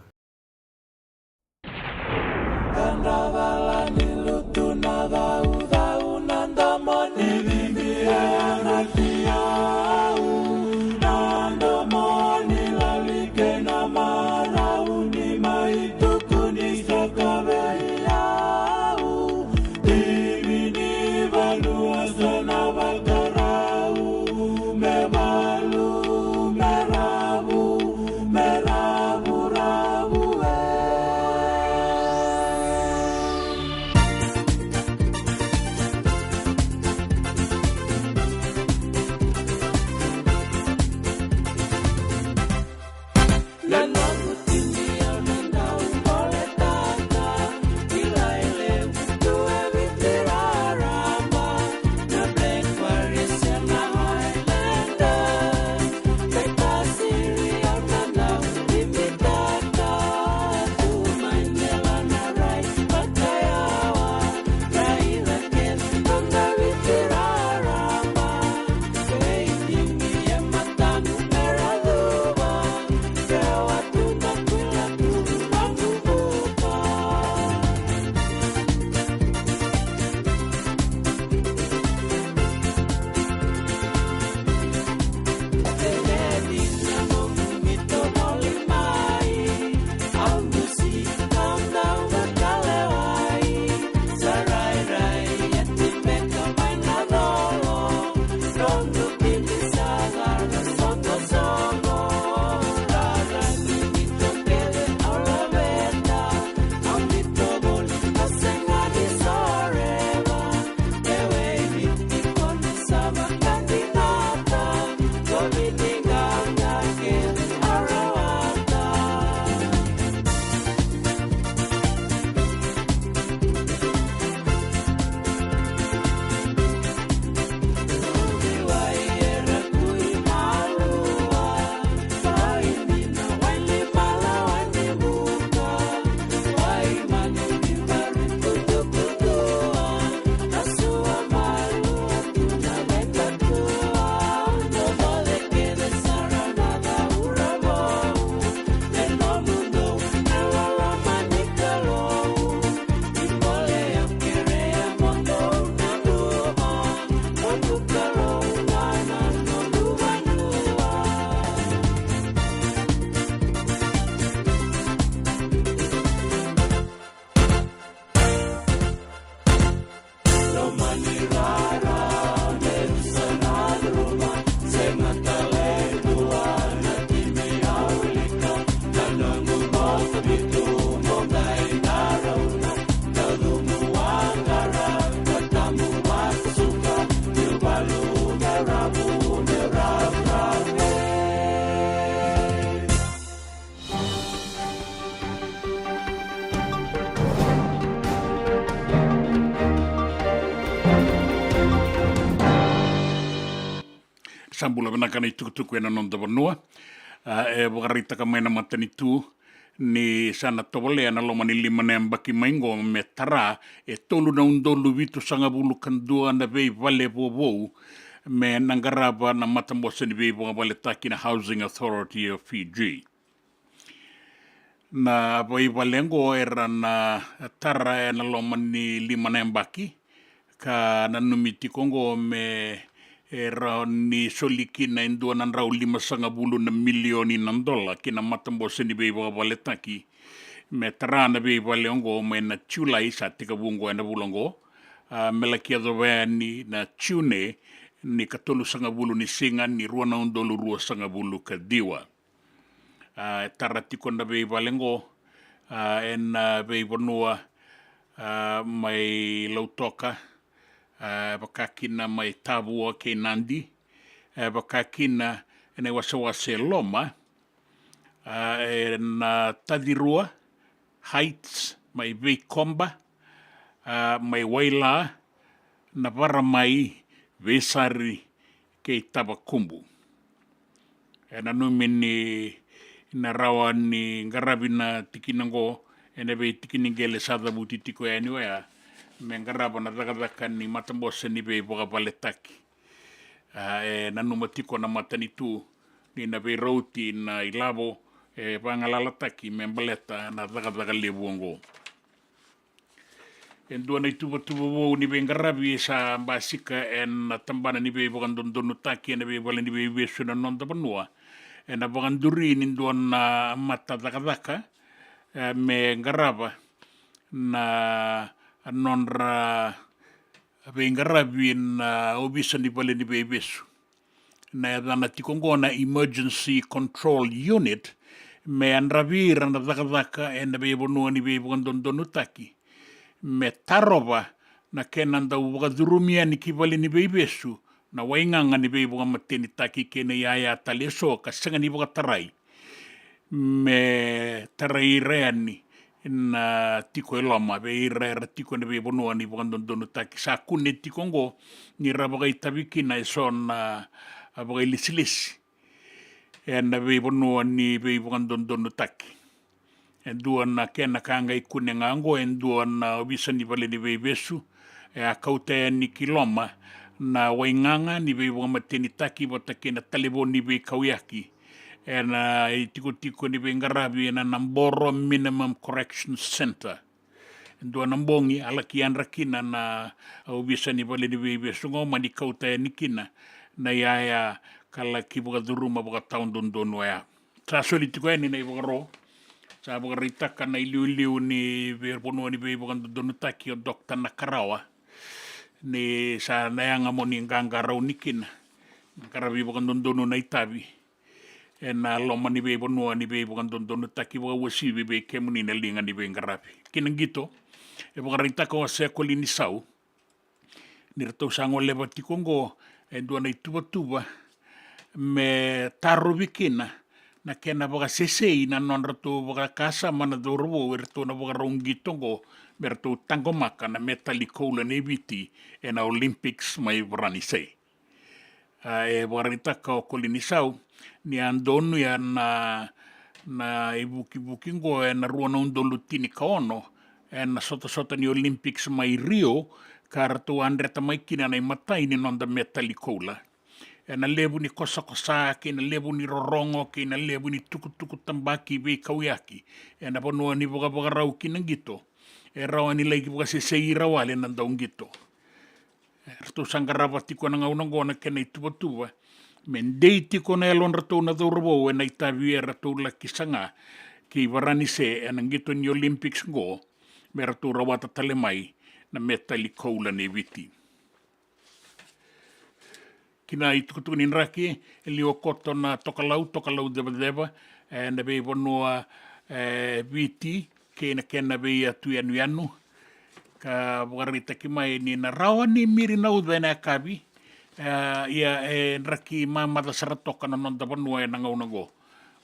Balu sambula vinaka na itukutuku ena non tavanua. E wakarita ka maina matani tu ni sana tawale ana loma ni lima na mbaki maingo me tara e tolu na undolu vitu sanga bulu kandua na vei vale vovo me nangaraba na matambosa ni vei vale taki na Housing Authority of Fiji. Na vai valengo era na tara e na loma ni lima na mbaki ka na numiti kongo me era ni soliki na indua na rau 5 milioni na dola kina matambosa ni vei vale taki me tara na vei valengo me na chulai sa tika bungo na bulongo melakia dovani na chune ni katolu sangabulu ni singa ni ruana undolu rua sangabulu ka diwa. Taratiko na vei valengo en vei vanua mai lautoka wakakina mai tavua ke nandi wakakina ene wasawase loma en tadirua Heights mai vei komba mai waila na vara mai vesari ke tabakumbu. E na numini na rawa ni ngarabi na tikinango ene vei tikiningele sada buti tiko ya niwea me ngaraba na dagadaka ni matambosa ni vei boga valetaki. E na numatiko na matanitu ni na vei rauti na ilavo e vangalalataki me mbaleta na dagadaga lebuongo. En dua na ituba wo ni vei ngarabi sa basika en tambana ni vei boga ndondonu taki ene vei vale ni vei vesu na non tabanua. E na vaganduri ni dua na mata dagadaka me ngaraba na nonra vei ngarabi na obisa ni vale ni vei vesu. Na dana tikongo na Emergency Control Unit me anravira na dagadaka e na vei bonua ni vei boga ndondonu taki. Me tarova na kenanda uwagadurumia ni kivali ni vei vesu na wainganga ni vei boga mateni taki kene yaya taleso ka sanga ni boga tarai. Me tarai reani na tiko eloma vei rea tiko ni vei bonua ni boga ndondonu taki. Sa kune tikongo ni rabaga itabiki na iso na abaga ilisilisi. E na vei bonua ni vei boga ndondonu taki. En dua na kena kanga ikune ngango en dua na obisa ni vale ni vei vesu e a Kauti ni kiloma na wainganga ni vei boga mateni taki wata kena talebo ni vei kauyaki e na tiko ni vei ngarabi na Namboro Minimum Correction Center. En dua nambongi alaki anrakina na obisa ni vale ni vei vesu ngoma ni Kauti ni kina na yaya kala kiboga duruma boga taun dondonu ya. Sa soli tiko ni na iboga ro. Sa boga ritaka na iliu ni verbonua ni vei boga ndondonu taki o Dr. Nakarawa. Ni sa nayanga mo ni ngangarau ni kina. Ngarabi boga ndondonu na itabi. E na loma ni vei bonua ni vei boga ndondonu taki boga wasivi vei kemuni na linga ni vei ngarabi. Kinangito, e boga ritaka o se kolini sau. Ni ratau sango leva tikongo e dua na ituba me taro vikina. Na kena boga sesei na non ratu boga kasa mana dorowo ratu na boga rongitongo bertu tangomaka na metalikoula ne viti e na Olympics mai vranisei. E boga ritaka o kolinisau ni andonu ya na ibuki-bukingo e na ruana undolu tini kaono e na sota ni Olympics mai Rio ka ratu andreta mai kina na matai ni non da metalikoula. E na lebu ni kosa-kosa, ke na lebu ni rorongo, ke na lebu ni tuku-tuku tambaki vei kauyaki. E na ponua ni boga rau kinangito. E rawa ni laiki boga sesei rawale na daung gito. Ratu sangarava tiko na ngaunangona ke na ituba-tuba. Mendei tiko na elon ratu na daurabo e na itavi e ratu laki sanga ki varani se e nangito ni Olympics go me ratu rawata talemai na metalikoula ne viti. Kina i tukutuku ni nraki, e lio koto na tokalau deba e na vei vonua viti, kena vei atu anu, ka wakarita ki mai ni na rawa ni miri na uda na kabi, ia e nraki mamada saratoka na nonda vonua e nangaunango.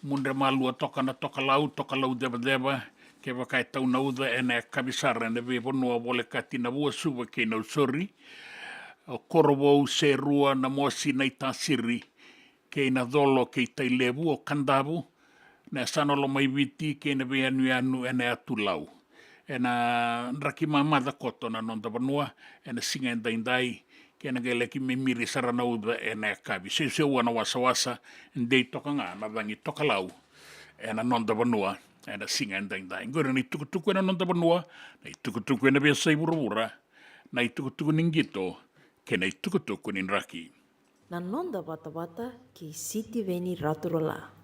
Mundre malua toka na tokalau deba, ke wakai tau na uda e na kabisara na vei vonua vole kati na vua suwa ke na usori, o korowou se rua na mosi na itasiri kei na dolo kei tailevu o kandavu, na sanolo mai viti kei na vea anu e na atu lau. E na raki mamada koto na nonda vanua, e na singa endaindai, kei na geleki me miri saranauda e na kavi. Se wana wasa, ndei toka ngā, na vangi toka lau, e na nonda vanua, e na singa endaindai. Ngore ni tukutuku e na nonda vanua, na tukutuku e na vea saivura, na tukutuku ningito, ke na tukutuku ni raki. Na nonda Vata Vata ki Siti Veni Raturala.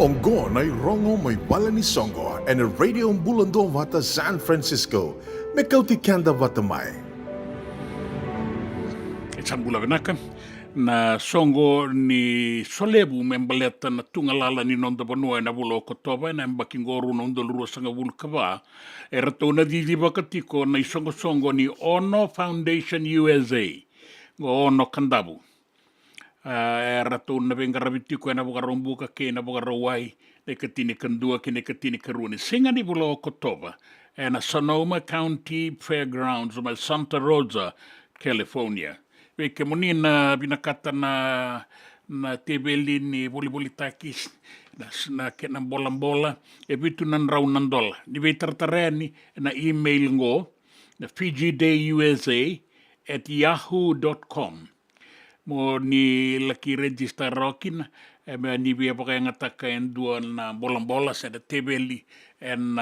Onggo nai rongo mai bala ni songo en een radio Bula Duavata, San Francisco. Me Kauti Keda Vata mai. Bula Vinaka na songo ni solebu membaleta na tungalala ni nonda banua na bula okotoba na mbakingoru na undalurua sanga vulkava e rato na didiba katiko na songo ni Ono Foundation USA go Ono Kandabu e rato na bengarabitiko e na bukarombuka ke na bukarawai ne katini kandua ke ne katini karuni singa ni bula okotoba e na Sonoma County Fairgrounds ma Santa Rosa, California. Ke moni na binakata na tebeli ni boli takis na kena bola e bitu nan raunandola ni vetartareni na email ngo na fijidayusa@yahoo.com mo ni laki register rokin e me ni bia poka ngataka endua na bola sa tebeli en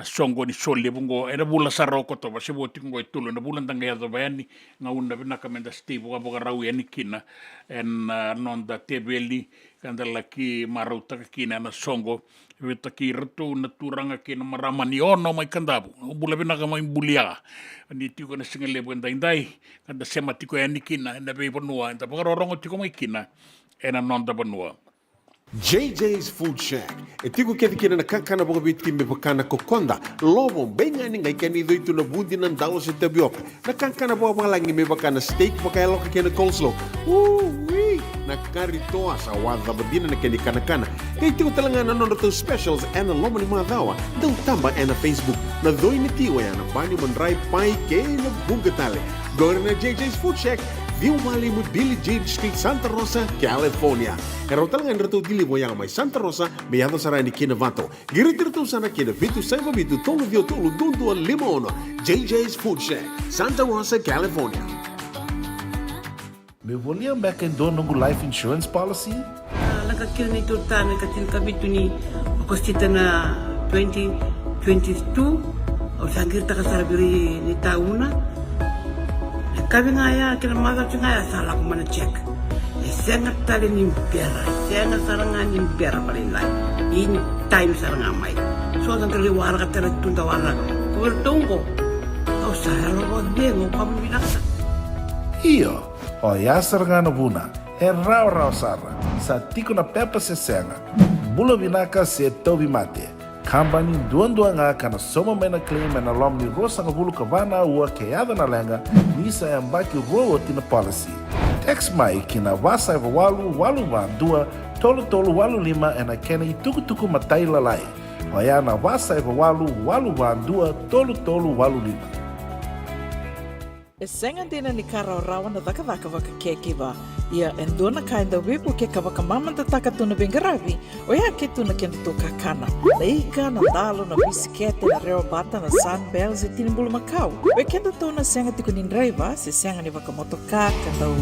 songo ni sole bungo era bula saroko to ba sebo tingo itulo na bulan tanga ya bani ngaunda bina kamenda steve wa boga rawi ani kina en non da tebeli kanda laki marauta kina na songo veta ki ratu na turanga kina marama ni ono mai kandabu bula bina kama imbulia ni tiko na singale benda indai kanda sema tiko ani kina na be bonua nda boga rongo tiko mai kina ena non da bonua. JJ's Food Shack. E tiku kethi kina na kakana boka biti me pakana kokonda. Lobo benga ni ngai kani doitu na bundi na ndalo se tabioka. Na kakana boka malangi me pakana steak baka eloka kena coleslaw. Wee! Na karitoa sa wadha badina na kani kana. Kaya tiku talanga na nono to specials ena lomo ni madhawa. Dau tamba ena Facebook. Na doi ni tiwa ya na bani manrai pai kena bunga tale. Gore na JJ's Food Shack. Viu Mali mo Billy Jade Street, Santa Rosa, California. Karo talagang rato dili mo yang may Santa Rosa, may yato sarani kina Vato. Giritirto sana kina Vitu Saiba Vitu Tolo Vio Tolo Dundua Limono. JJ's Food Shack, Santa Rosa, California. Me volia back and do nungu life insurance policy? Nakakira ni turtana katil kabitu ni okostita na 2022 o sangir takasarabiri ni tauna. Kami ngaya kina mother ngaya salah ko mana check. Sengat tali ni pera, sengat sarangan ni pera palinay. In time sarang amay. So ang kaliwara ka tala tunda wala. Kuwertongko. Au saya ro dengo kami binaksa. Iyo, o yasar nga na buna, e rao sara, sa tiko na pepa se senga, bula binaka se tobi mate, kambani duan nga kana soma mena claim na lom ni rosa nga bulu kavana ua keada na lenga, nisa e ambaki roa tina policy. Text mai kina wasa eva walu wa dua, tolu walu lima e na kena i tuku matai lalai, o ya na wasa eva walu wa dua, tolu walu lima. E senga dina ni kara rawa na daka waka kekiwa. Ia endona kainda wipu ke kawaka mamanda taka tuna bengaravi, o ia ke tuna kenda toka kana. Na ika, na dalo, na bisikete, na reo bata, na sunbells e tinimbulu makau. O kenda tona senga tiku ni driver, se senga ni waka motoka, kanda u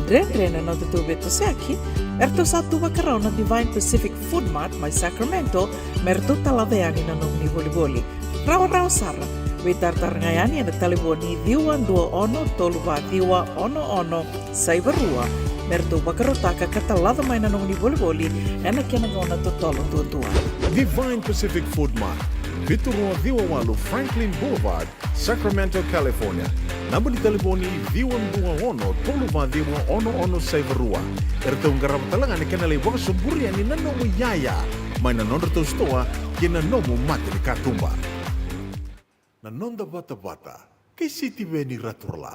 dren na tutu beto seaki, erto satu wakarau na Divine Pacific Food Mart, mai Sacramento, merto taladeani na nung ni boli. Rawa sara. We tartarngayani na taliboni diwan dua ono toluwa diwa ono saibarua merto bakarotaka katalada may nanong ni boli ena kenagona to tolo tua. Divine Pacific Food Mart, Viturua Diwawalu Franklin Boulevard, Sacramento, California. Namba di taliboni diwan dua ono toluwa diwa ono saibarua. Ertong garabatalangan ikanalay waka sumburian ni nanong yaya. May nanonda to stoa kinanomo mati ni katumba. Na nonda bata kay City Veni Raturla.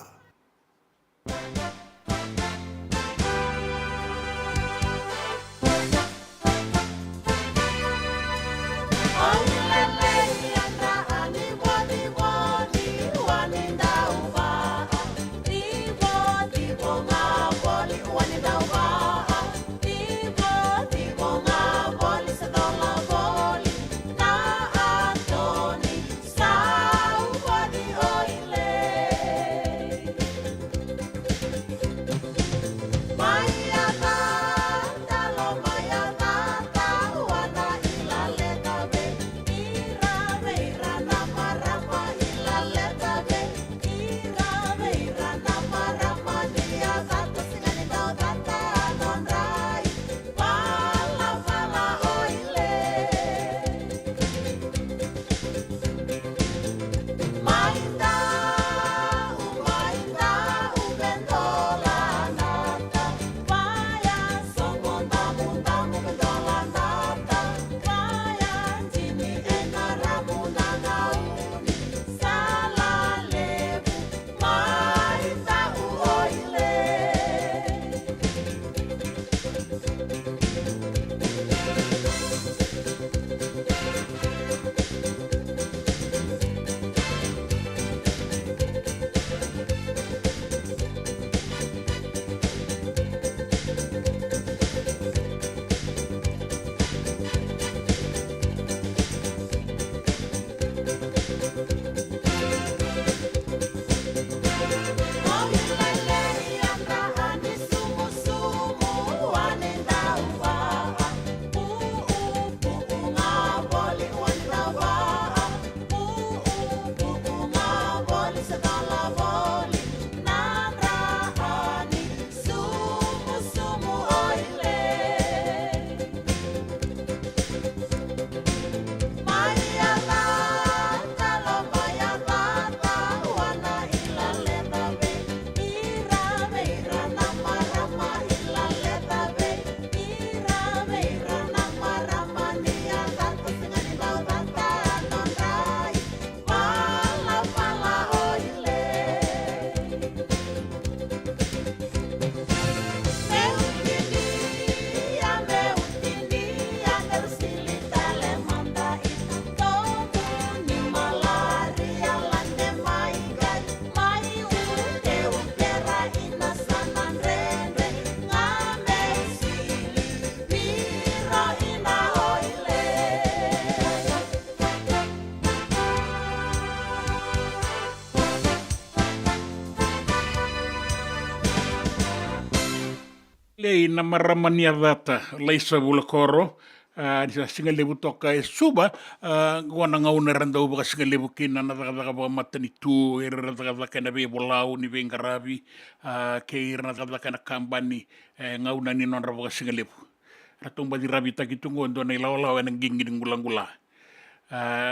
Lei na maramania Vata, Leisa Vulakoro, sa singa lebu toka e suba, wana ngauna randau baka singa lebu kina na taka matani tu, e taka na be bolau ni vengaravi, ke na taka na kambani, ngauna ni non baka singa lebu. Ratung badi rabi taki tungo ndo na ilaw e nang gingin ngula-ngula.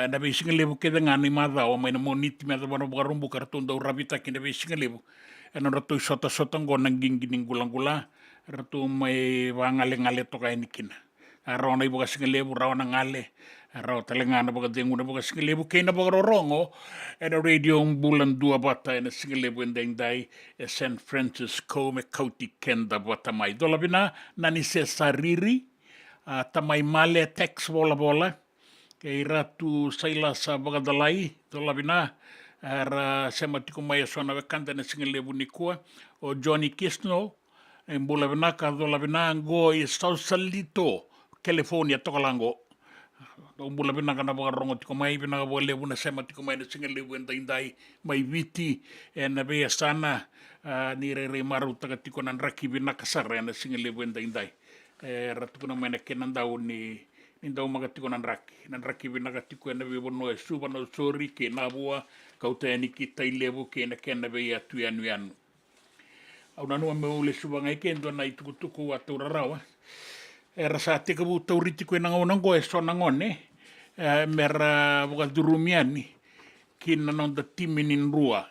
Na be singa lebu ke ngani madha o may na moniti me baka rumbu karatung daw rabi taki na be singa lebu. E na rato sota ngo nang gingin ngula-ngula, rato may ngale toka e nikina. Araw na ibaga singa lebu, raw na ngale, araw talaga na baga dengu na baga singa lebu, kaya na baga rorongo, e na radio Bula Duavata, e na singa lebu and day, e San Francisco, me Kauti, Keda, Vata mai. Dola bina, nani se sariri, tamai male, text bola, kaya ratu saila sa baga dalai, dola bina, ara sema tiko mai asona wekanda na singa lebu ni kua, o Johnny Kisno, e bula bina, ka dola bina, go i Sausalito, California tokalango. Bula bina kana baga rongo tiko mai bina baga lebu na sema tiko mai na singa lebu enda indai mai viti e na bea sana ni re maru taka tiko nan raki bina kasara na singa lebu enda indai. Ratu kuna mai na kenandau ni ndau maga tiko nan raki bina ka tiko na bea bono e suba no sori ke na bua kauta ni ki tai lebu ke na kena bea tu anu anu. Au nanu me ule suba ngai ke ndo na itukutuku atu rarawa. E rasa te ka buta uriti koe nanga unango e so nangone mera buka durumiani ki nanon da timinin rua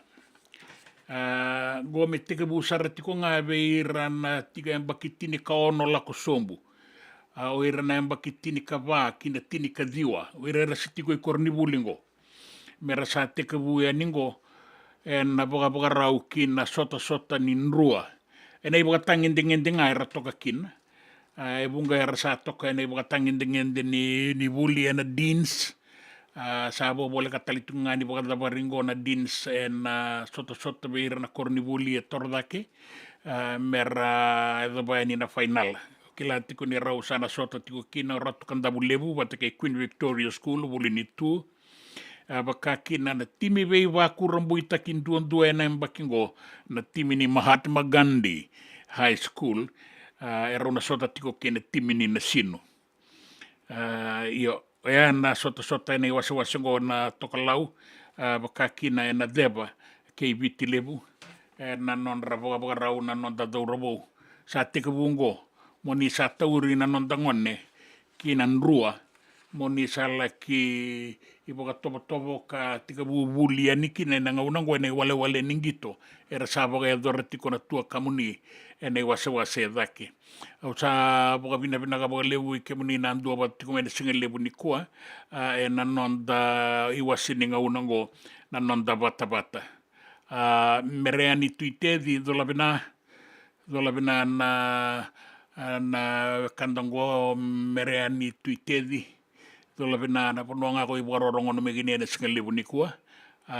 go me te ka bu sarati ko nga be irana tiga yang bakitini ka ono lako sombu o irana yang bakitini ka va ki na tini ka diwa o irana siti koe kornibulingo mera sa te ka bu ya ningo e na buka rau ki na sota nin rua e na ibuka tangin-dingin ai ratoka kina e bunga era sa toka e baka tangin dengan ni buli na dins sabo boleh katalitungan ni baka dabaringo na dins na sota beira na korni buli e tordake mera edabaya na final kila tiko ni rau sana sota tiko kina ratu kandabu lebu bata ke Queen Victoria School buli ni tu baka kina na timi vei waku rambui takin duan na mbakingo na timi ni Mahatma Gandhi High School era una sota tiko kene timini na sino. Io, na sota ene wasa ngo na tokalau, baka kina ena deba, kei viti lebu, na non raboga rau na non dadau rabo. Sa tika bungo, moni sa tauri na non dangone, kina nrua, moni sa laki, iboga tobo ka tika bubuli aniki na ngaunango ene wale ningito, era saboga e dora tiko na tua kamuni, ene wasa e dake. Au sa boga bina ka boga lebu i kemuni na andua bat tiko mene singa lebu ni kua, e na non da iwasini ngaunango, na non da Vata. Mereani tuitedi dola bina na kandango mereani tuitedi, dola bina na pononga ko iwarorongo no megini na singa lebu ni kua,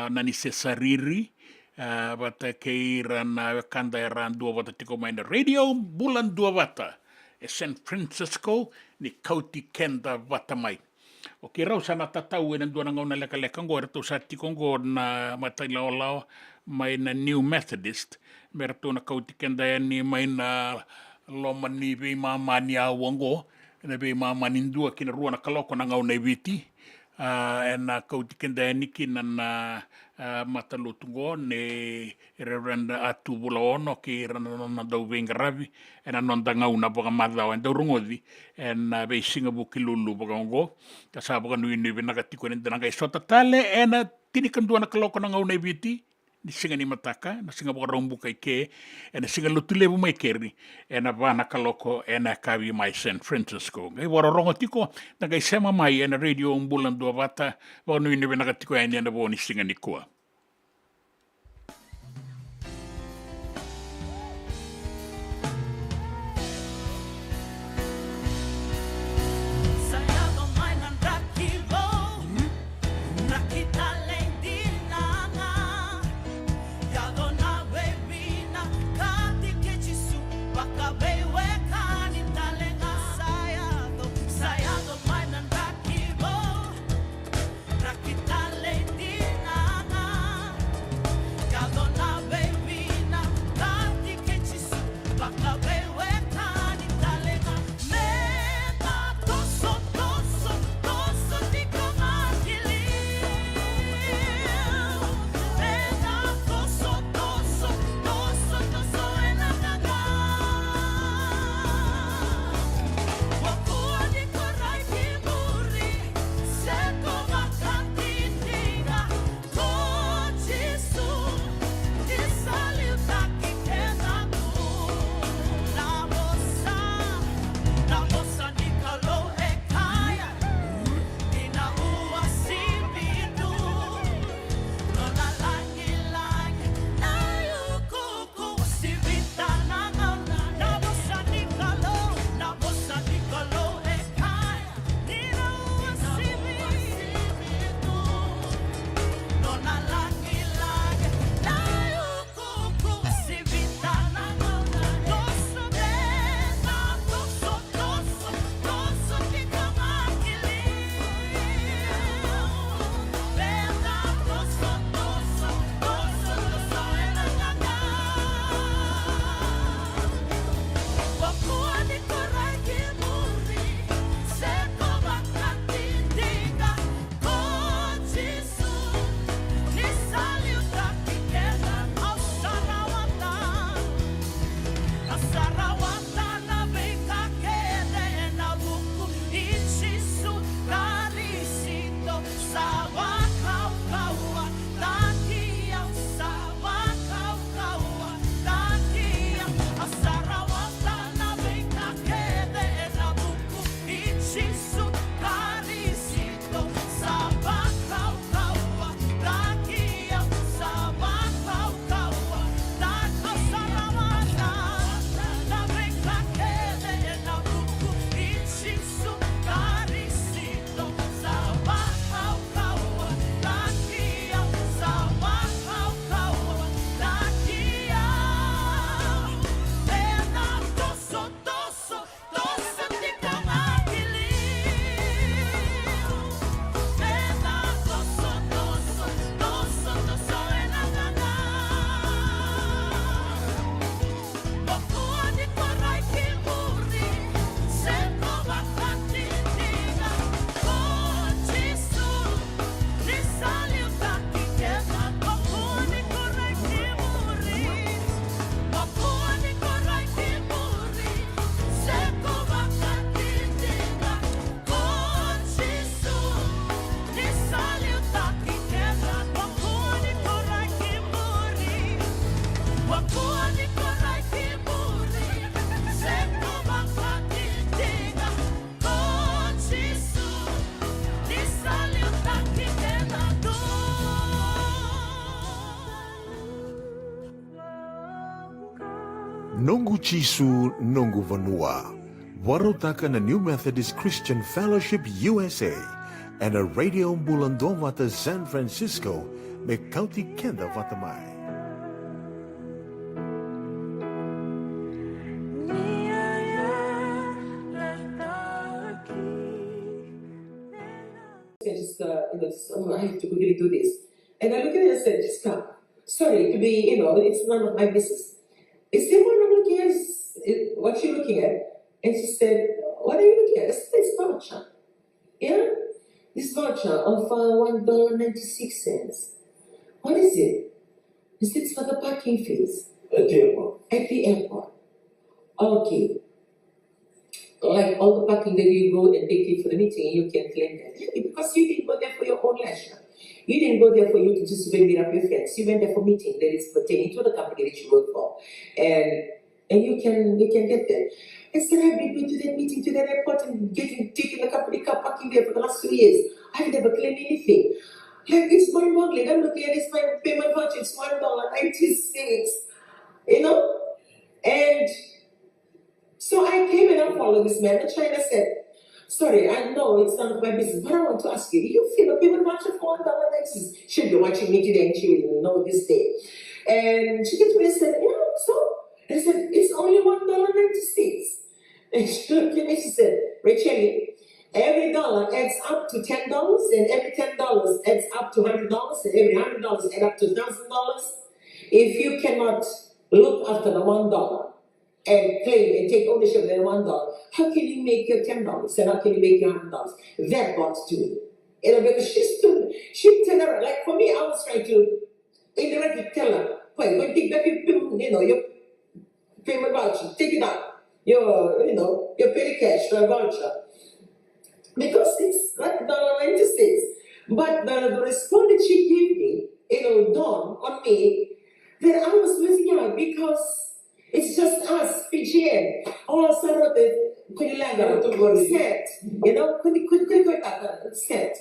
nani se sariri, bata keira na kanda eran Duavata tiko mai na radio Bula Duavata e San Francisco ni Kauti Keda Vata mai. O ke rau sana tatau e na dua ngau na leka ngo rato sa tiko ngo na matai lao mai na New Methodist me rato na Kauti Keda ni mai na loma ni vei mamani a wango na vei mamani ndua kina rua na kaloko na ngau na viti e na Kauti Keda ni kina na matalutungo ne Reverend Atu Bula ono ki rana na dau vengaravi e na non dangau na boga madao en dau rungodi e na vei singa buki lulu boga ongo ka sa boga nui vinaka tiko ni dananga i sota tale e na tinikan dua na kaloko na ngau na viti ni singa ni mataka na singa boga rombu kai ke e na singa lutu lebu mai keri e na vana kaloko e na kawi mai San Francisco ngai wara rongo tiko na kai sema mai e na radio Bula Duavata boga nui vinaka tiko e na bo ni singa ni kua. Rakita lady na Nongu Chisu Nongu Vanua. Warotaka na New Methodist Christian Fellowship USA and a Radio Bula Duavata San Francisco me Kauti Keda Vata mai. I have to quickly do this. And I look at her and said, just come. Sorry, to be, it's none of my business. Is there one I'm looking at? What you looking at? And she said, what are you looking at? I said, it's voucher. Yeah? This voucher of $1.96. What is it? Is it for the parking fees? At the airport. At the airport. Okay. Like all the parking that you go and take it for the meeting, you can claim that. Because you didn't go there for your own leisure. You didn't go there for you to just meet up your friends. You went there for meeting that is pertaining to the company that you work for. And you can get there. I said, I've been going to that meeting, to that airport and taking the company car parking there for the last 2 years. I've never claimed anything. Like, it's mind-boggling. I'm looking at this, my payment voucher, it's $1.96. And so I came and I followed this man. The China said, sorry, I know it's none of my business, but I want to ask you, do you feel a payment voucher for $1.96? She'll be watching me today and she will know this day. And she came to me and said, yeah, so? And I said, it's only $1.96. And she looked at me and she said, Rachel, every dollar adds up to $10, and every $10 adds up to $100, and every $100 adds up to $1,000. If you cannot look after the $1 and claim and take ownership of that $1, how can you make your $10 and how can you make your $100? That got to me. Because she tell her, like for me, I was trying to indirectly tell her, wait, go take back your payment voucher, take it out. Your petty cash for a voucher. Because it's like $1.96. But the response that she gave me, dawned on me that I was losing out because it's just us, Fijian. All Sarote, Kulilaga, set. Set.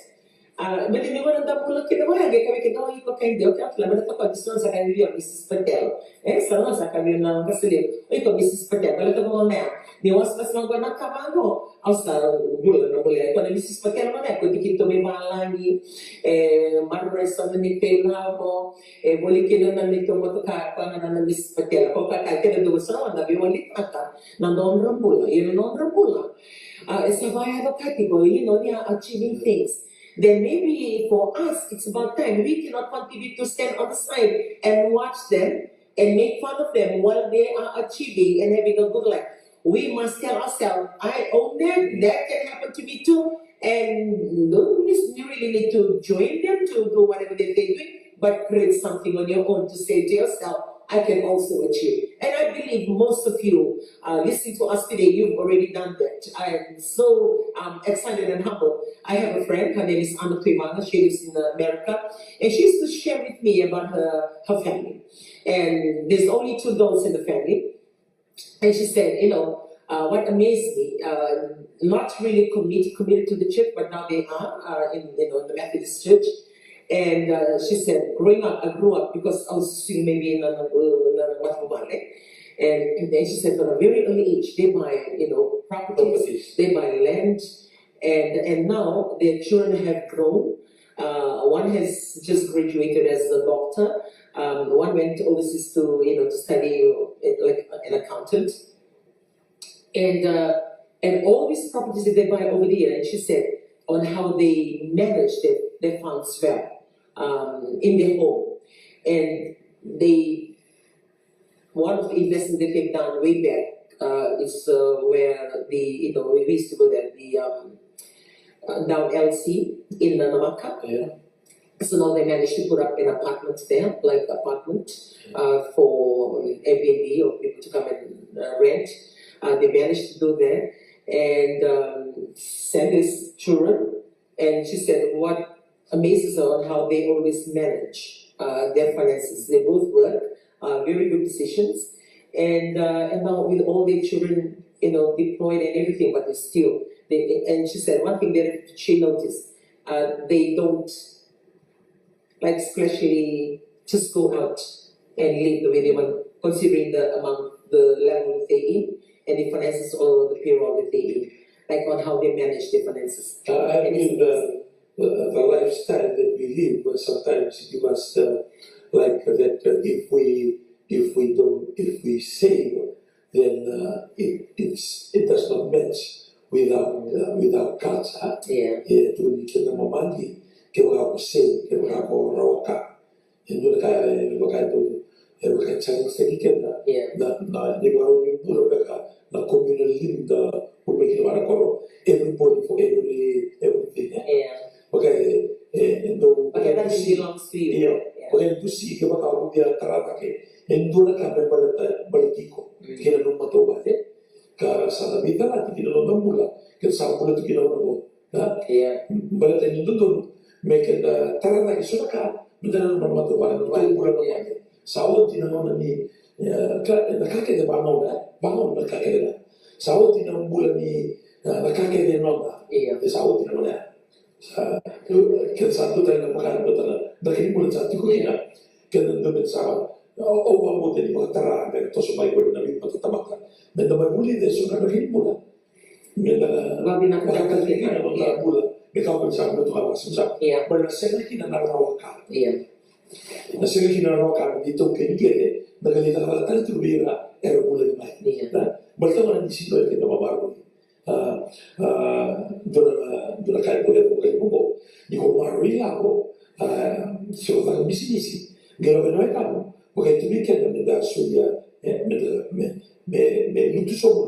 But then you want to look at the way I get kami kayo kaya to sa kanyo Mrs. Patel. Sana sa kanyo na kasi ito Mrs. Patel. Kalau ito mo na ni was mas mga nakabago. Sa bulan na bulan ko na Mrs. Patel mo na ko dikito may malangi marres sa ni pela mo boli kino na nito mo to ka na Mrs. Patel ko ka kaya do sa na biwalik ata na nombra bula nombra bula. Sa bayan ng katibo they are achieving things. Then maybe for us, it's about time. We cannot continue to stand on the side and watch them and make fun of them while they are achieving and having a good life. We must tell ourselves, I own that, that can happen to me too. And you really need to join them to do whatever they're doing, but create something on your own to say to yourself, I can also achieve. And I believe most of you listening to us today, you've already done that. I am so excited and humbled. I have a friend, her name is Anna Tuimana, she lives in America, and she used to share with me about her family. And there's only 2 girls in the family. And she said, what amazed me, not really committed to the church, but now they are in the Methodist church. And she said, growing up, I grew up because I was singing maybe in Matumale. And then she said, from a very early age, they buy, properties, they buy land. And now their children have grown. One has just graduated as a doctor. One went overseas to study like an accountant. And all these properties that they buy over there, and she said, on how they manage their funds well. In their home, and one of the investments that they've done way back is where we used to go there, down LC in Namaka. Yeah. So now they managed to put up an apartment there, for Airbnb or people to come and rent. They managed to do that and send his children. And she said, what amazes her on how they always manage their finances. They both work, very good decisions, and now with all their children, deployed and everything, but and she said one thing that she noticed, they don't like splashily just go out and live the way they want, considering the amount the level that they're in and the finances or the payroll that they're in, like on how they manage their finances. I mean, the lifestyle that we live, but sometimes it gives us like that if we save, then it does not match without cuts. Yeah. Tu kita memandi, kita save, kita roka, itu kaya tu, kaya cari sedikit na di bawah ni pura mereka na communal living da publik mana koro everybody for everything. Okay, no. Okay, that belongs to you. Yeah. Okay, tu si kita tahu dia terata ke, itu nak apa bertiko, kita nak matoba deh. Ke sana kita nanti kita nak Bula, kita sambil itu kita nak nah, balik ini tu mereka terata ke sudah kan, kita nak matoba, kita Bula Duavata. Sawat tidak mana ni, kakek dia bangun kakek dia. Sawat tidak Bula ni, kakek dia nona. Sawat tidak mana. Kita satu tahun makan betul, dah ini Bula satu kita demi sama. Orang muda ni berterang, kita semua ibu nabi betul tamak. Mereka berbuli dia sudah dah ini Bula. Mereka kata kita nak Bula, mereka bersama betul apa semasa. Berasa kita nak rawakkan. Na sila kinarokan dito kaya nagalita ka pala ito bira Bula ni Mike. Balta mo na disito ay kinamabago. Doon na kaya mo di ko marila ako so na bisisi gano'n ay kamo porque tu mica da da suya me luto so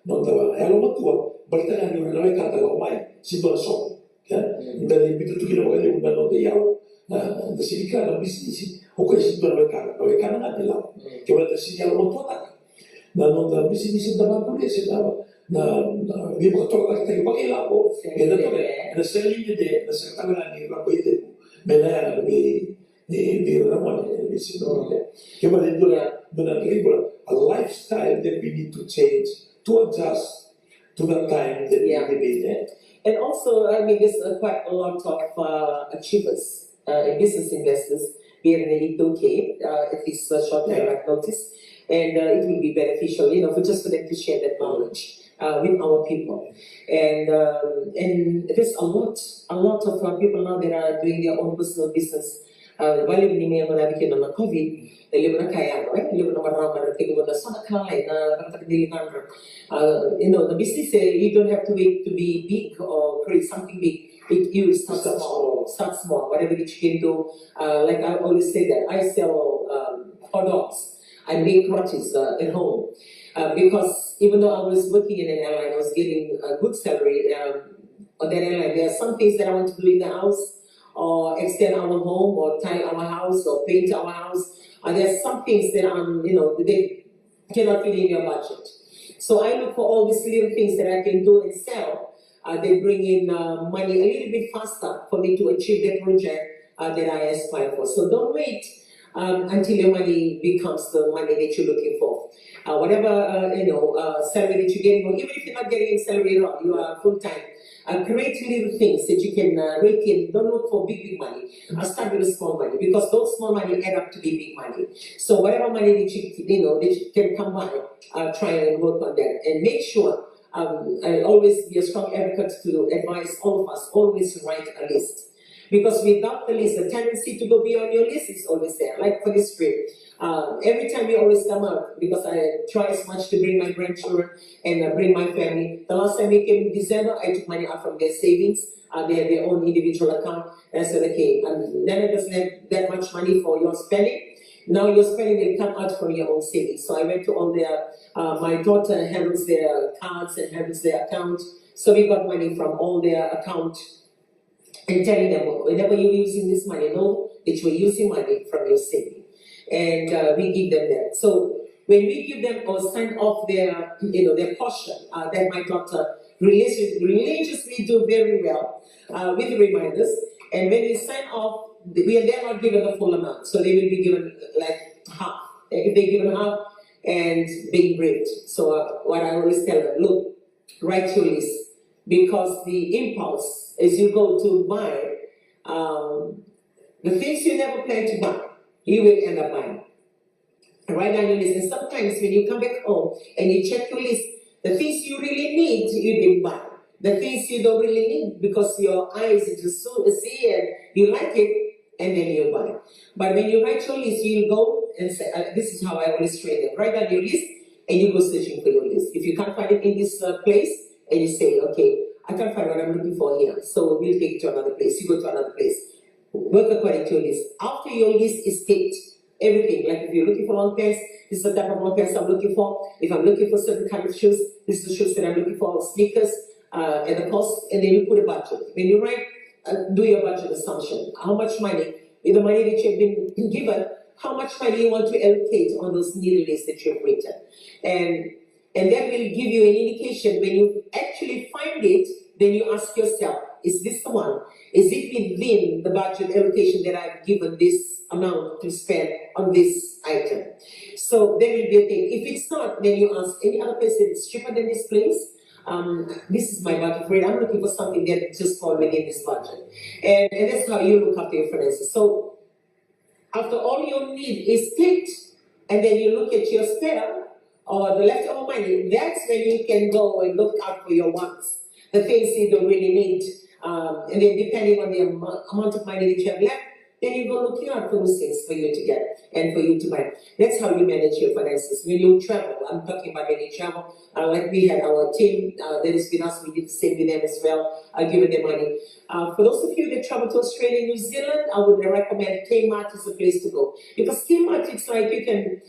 non da ela matua balta na ni na kata ko mai si do so dali bitu tu kilo kali una no de yao da silica da bisisi o che si do na kata na de la che volta si ela matua na non da bisisi da banco se da na vivo torta che poi la o e da dove la serie de la serie ni la poi de me la di Ramon si no che ma dentro la regola a lifestyle that we need to change to adjust to the time that we live in. And also, I mean, there's quite a lot of achievers and business investors here in the UK at this short-term notice, and it will be beneficial, for just for them to share that knowledge with our people. And there's a lot of people now that are doing their own personal business. Bali ni may mga nabikin na COVID, libo na kaya, libo na marama, tigo na sana kaya na kakadilikan. The business you don't have to wait to be big or create something big. You start small. Whatever that you can do. Like I always say that I sell hot dogs. I make rotis at home because even though I was working in an airline, I was getting a good salary on that airline. There are some things that I want to do in the house, or extend our home, or tile our house, or paint our house. There are some things that they cannot fit in your budget. So I look for all these little things that I can do and sell. They bring in money a little bit faster for me to achieve the project that I aspire for. So don't wait until your money becomes the money that you're looking for. Whatever salary that you're getting, or even if you're not getting a salary at all, you are full time. Create little things that you can rake in. Don't look for big money. Start with small money, because those small money add up to be big money. So whatever money that you can come by, try and work on that, and make sure. I always be a strong advocate to advise all of us, always write a list. Because without the list, the tendency to go beyond your list is always there. Like for this trip, every time we always come out, because I try as much to bring my grandchildren and bring my family. The last time we came in December, I took money out from their savings. They have their own individual account. And I said, okay, Nana doesn't have that much money for your spending. Now your spending will come out from your own savings. So I went to all their, my daughter handles their cards and handles their account. So we got money from all their account and telling them, whenever you're using this money, know that you're using money from your saving. And we give them that. So when we give them or sign off their, their portion, that my daughter religiously do very well with reminders. And when we sign off, they're not given the full amount, so they will be given like half. If they're given half and being briefed. So what I always tell them, look, write your list, because the impulse as you go to buy, the things you never plan to buy, you will end up buying. Write down your list. And sometimes when you come back home and you check your list, the things you really need, you didn't buy. The things you don't really need because your eyes just see and you like it, and then you buy. But when you write your list, you go and say, this is how I always train them. Write down your list and you go searching for your list. If you can't find it in this place, and you say, okay, I can't find what I'm looking for here, so we'll take it to another place. You go to another place. Work according to your list. After your list is ticked, everything, like if you're looking for long pants, this is the type of long pants I'm looking for. If I'm looking for certain kind of shoes, this is the shoes that I'm looking for, sneakers, and the cost, and then you put a budget. When you write, do your budget assumption. How much money, with the money that you've been given, how much money you want to allocate on those need lists that you've written. And that will give you an indication. When you actually find it, then you ask yourself, is this the one? Is it within the budget allocation that I've given this amount to spend on this item? So there will be a thing. If it's not, then you ask any other place that is cheaper than this place. This is my budget for it. I'm looking for something that just falls within this budget. And that's how you look after your finances. So after all your need is picked, and then you look at your spare or the leftover money, that's when you can go and look out for your wants, the things you don't really need. And then depending on the amount of money that you have left, then you go looking out for those things for you to get and for you to buy. That's how you manage your finances. When you travel, I'm talking about when you travel, like we had our team that is with us, we did the same with them as well, giving them money. For those of you that travel to Australia and New Zealand, I would recommend Kmart is the place to go. Because Kmart, it's like you can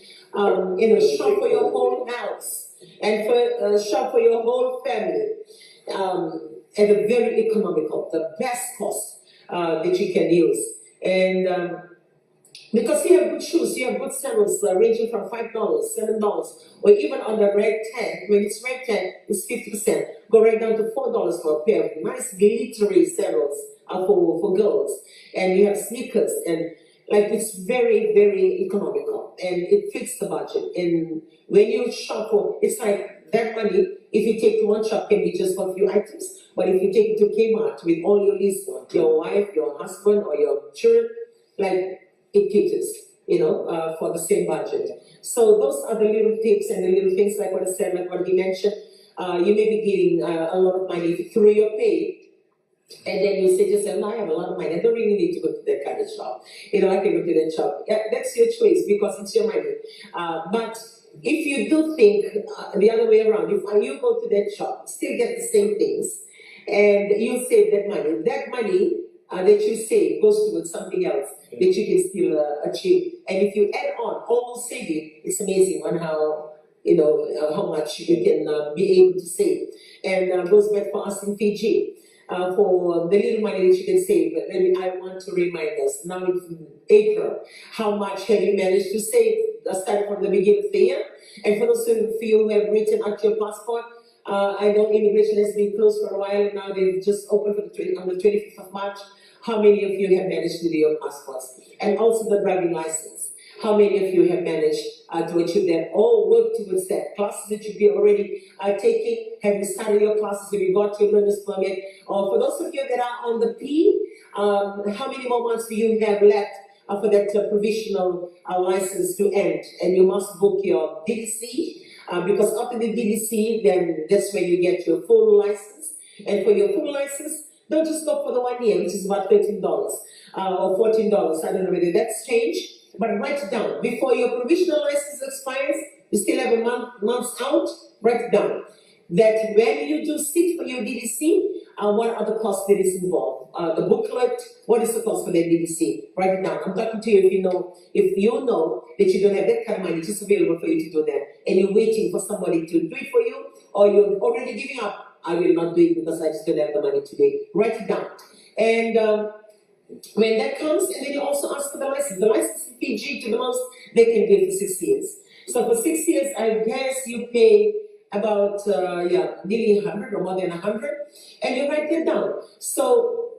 shop for your whole house and for shop for your whole family at a very economical, the best cost that you can use. And because you have good shoes, you have good sandals ranging from $5, $7, or even on the red tag. When it's red tag, it's 50%. Go right down to $4 for a pair of nice glittery sandals for girls. And you have sneakers, and like it's very, very economical, and it fits the budget. And when you shop for, it's like that money, if you take to one shop, can be just for a few items. But if you take it to Kmart with all your list, your wife, your husband, or your children, like it caters, for the same budget. So those are the little tips and the little things, like what I said, like what he mentioned. You may be getting a lot of money through your pay. And then you say to yourself, no, I have a lot of money. I don't really need to go to that kind of shop. I can go to that shop. Yeah, that's your choice because it's your money. But if you do think the other way around, if you go to that shop, still get the same things, and you save that money that you save goes towards something else that you can still achieve. And if you add on all those saving, it's amazing on how much you can be able to save. And goes back for us in Fiji. For the little money that you can save, I want to remind us, now it's April, how much have you managed to save starting from the beginning of the year? And for those of you who have written out your passport, I know immigration has been closed for a while, and now they've just opened on the 25th of March. How many of you have managed to do your passports? And also the driving license. How many of you have managed to achieve that or work towards that? Classes that you've been already taking, have you started your classes? Have you got your learner's permit? Or for those of you that are on the P, how many more months do you have left for that provisional license to end? And you must book your DDC, because after the DDC, then that's when you get your full license. And for your full license, don't just go for the 1 year, which is about $13 or $14. I don't know whether that's changed. But write it down. Before your provisional license expires, you still have a month out, write it down. That when you do sit for your DDC, what are the costs that is involved? The booklet, what is the cost for the DDC? Write it down. I'm talking to you if you know that you don't have that kind of money just available for you to do that, and you're waiting for somebody to do it for you, or you're already giving up. I will not do it because I just don't have the money today. Write it down. And when that comes, and then you also ask for the license. The license in Fiji, to the most, they can give for 6 years. So for 6 years, I guess you pay about, nearly 100 or more than 100, and you write that down. So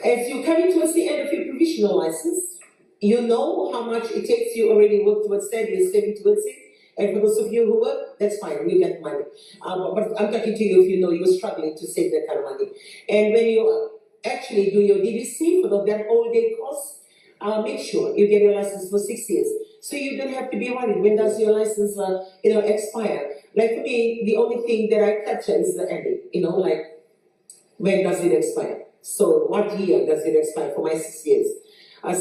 as you're coming towards the end of your provisional license, you know how much it takes. You already work towards that, you're saving towards it. And for those of you who work, that's fine, you get money. But I'm talking to you if you know you're struggling to save that kind of money. And when you actually do your DDC for that all-day course, make sure you get your license for 6 years. So you don't have to be worried. When does your license, expire? Like for me, the only thing that I capture is the ending. Like when does it expire? So what year does it expire for my 6 years?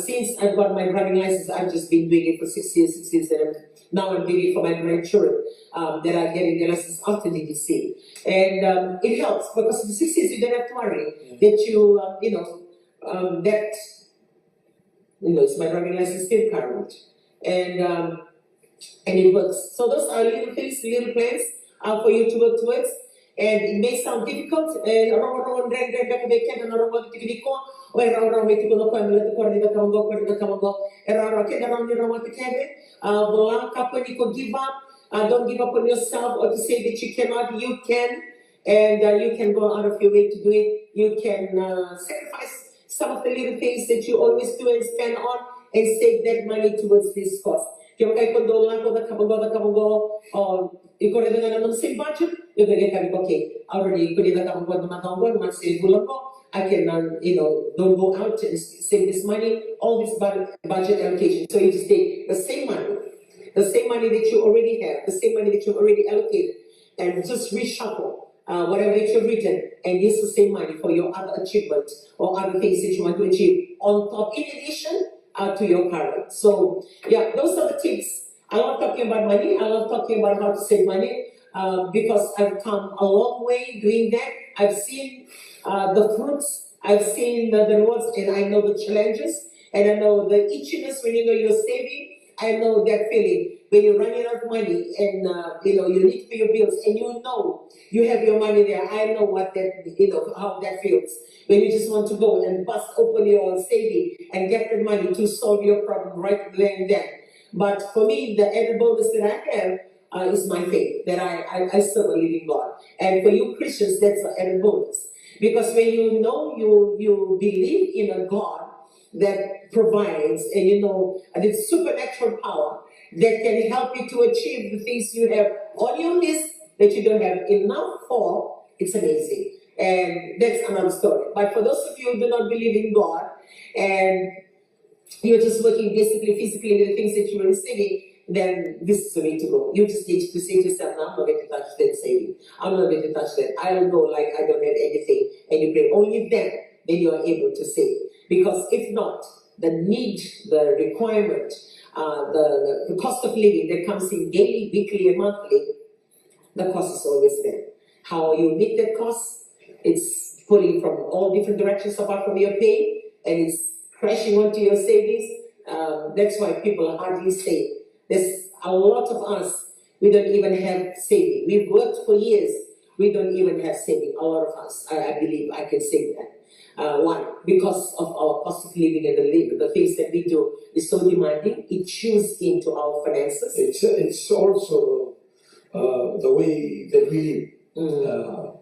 Since I've got my driving license, I've just been doing it for 6 years, and now I'm doing it for my grandchildren that are getting their license after DDC. And it helps because for 6 years you don't have to worry that it's my driving license still current. And it works. So those are little things, little plans for you to work towards. And it may sound difficult. Don't give up on yourself or to say that you cannot. You can, and you can go out of your way to do it. You can sacrifice some of the little things that you always do and spend on, and save that money towards this cost. Kaya kay kondo lang ko ikaw rin nga naman same budget, you're going to get okay. Already, kung hindi na kabubuan naman save ko lang ko, I can, don't go out and save this money, all this budget allocation. So you just take the same money that you already have, the same money that you've already allocated, and just reshuffle whatever that you've written, and use the same money for your other achievements or other things that you want to achieve on top, in addition to your current. So, yeah, those are the tips. I love talking about money. I love talking about how to save money because I've come a long way doing that. I've seen the fruits, I've seen the rewards, and I know the challenges, and I know the itchiness when you know you're saving. I know that feeling when you're running out of money and you need to pay your bills, and you know you have your money there. I know what that how that feels when you just want to go and bust open your saving and get the money to solve your problem right there and then. But for me, the added bonus that I have is my faith, that I serve a living God. And for you Christians, that's the added bonus. Because when you know you believe in a God that provides, and this supernatural power that can help you to achieve the things you have on your list that you don't have enough for, it's amazing. And that's another story. But for those of you who do not believe in God, and you're just working basically physically with the things that you are receiving, then this is the way to go. You just need to say to yourself, no, I'm not going to touch that saving. I'm not going to touch that. I don't go like I don't have anything. And you pray. Only then you are able to save. Because if not, the need, the requirement, the cost of living that comes in daily, weekly, and monthly, the cost is always there. How you meet that cost, it's pulling from all different directions apart from your pay, and it's crashing onto your savings. That's why people hardly save. There's a lot of us, we don't even have saving. We've worked for years, we don't even have saving. A lot of us, I believe I can say that. Why? Because of our cost of living and the things that we do is so demanding. It chews into our finances. It's also the way that we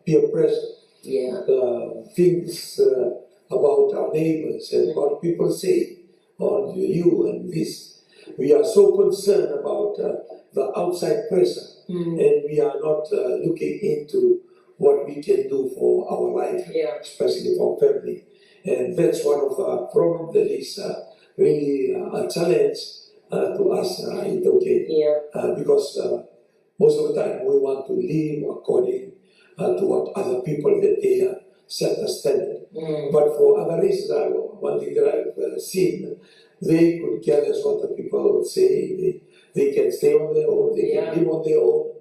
peer pressure. Yeah. Things about our neighbors and what people say on you and this. We are so concerned about the outside pressure, and we are not looking into what we can do for our life, especially for family. And that's one of the problems that is really a challenge to us in Tokyo. Because most of the time we want to live according to what other people that they set a standard. But for other reasons, one thing that I've seen, they could care less what the people say. They can stay on their own, they can live on their own.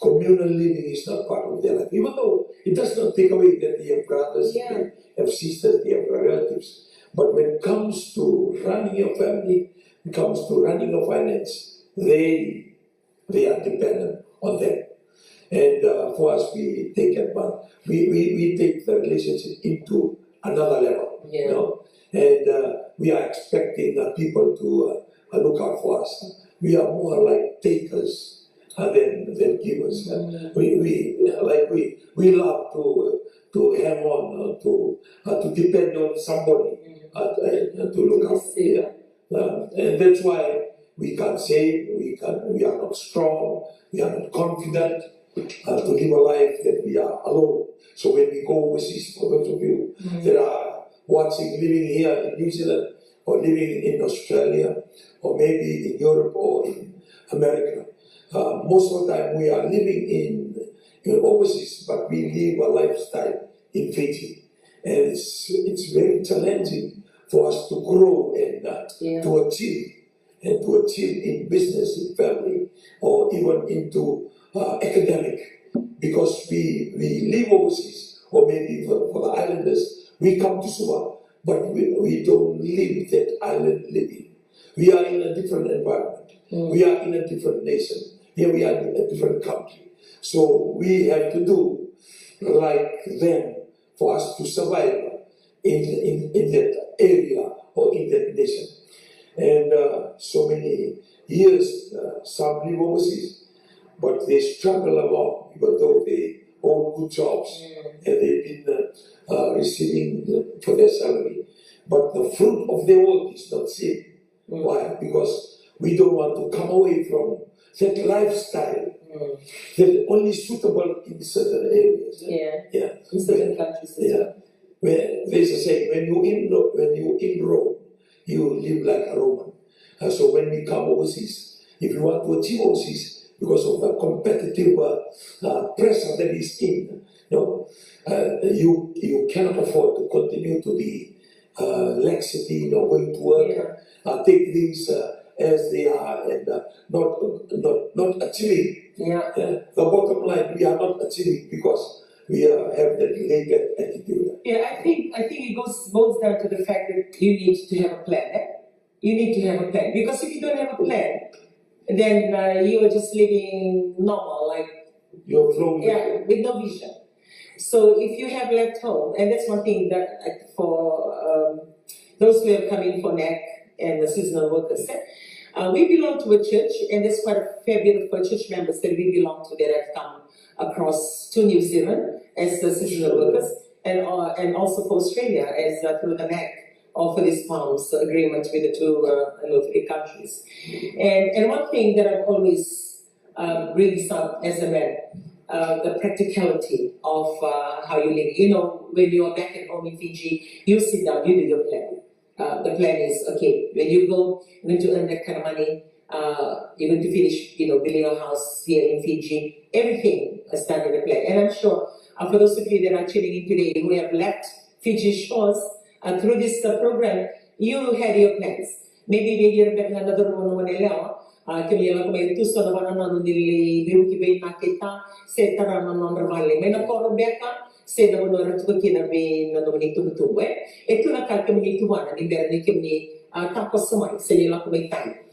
Communal living is not part of their life, even though it does not take away that they have brothers, they have sisters, they have relatives. But when it comes to running your family, when it comes to running your finance, they are dependent on them. And for us, we take we take the relationship into another level, and we are expecting people to look out for us. We are more like takers than givers. We love to hang on to depend on somebody to look out. And that's why we can't save. We are not strong. We are not confident to live a life that we are alone. So when we go overseas, for those of you that are watching, living here in New Zealand, or living in Australia, or maybe in Europe or in America. Most of the time we are living in overseas, but we live a lifestyle in Fiji. And it's very challenging for us to grow and to achieve in business, in family, or even into academic, because we live overseas, or maybe for the islanders, we come to Suva, but we don't live that island living. We are in a different environment. We are in a different nation. Here we are in a different country. So we have to do like them for us to survive in that area or in that nation. And so many years, some live overseas, but they struggle a lot, even though they own good jobs and they've been receiving for their salary. But the fruit of their work is not seen. Why? Because we don't want to come away from that lifestyle that only suitable in certain areas. In certain countries. Where there's a saying, when you in Rome, you live like a Roman. So when we come overseas, if you want to achieve overseas, because of the competitive pressure that is in, you cannot afford to continue to be laxity, going to work, take things as they are, and not achieving. The bottom line, we are not achieving because we have that latent attitude. I think it boils down to the fact that you need to have a plan. You need to have a plan, because if you don't have a plan, then you are just living normal, like you're flowing with no vision. So if you have left home, and that's one thing that for those who have come in for NAC and the seasonal workers, we belong to a church, and there's quite a fair bit of church members that we belong to that have come across to New Zealand as the seasonal workers, and also for Australia as through the NAC, or for this PALMS agreement with the three countries. And one thing that I've always really saw as a man, the practicality of how you live. When you're back at home in Fiji, you sit down, you do your plan. The plan is, okay, when you go, you're going to earn that kind of money, you're going to finish, building a house here in Fiji. Everything is done in the plan. And I'm sure for those of you that are tuning in today who have left Fiji shores through this program, you had your plans. Maybe you're back another one. Kaya lang may tuso na ba na nili liuki bay nakita se tara na normale may nakoro beka se na mo na tuwa kina bay na naman ito tuwa ito na kaya kami tuwa na ni berni kami tapos sumay se nila ko may time.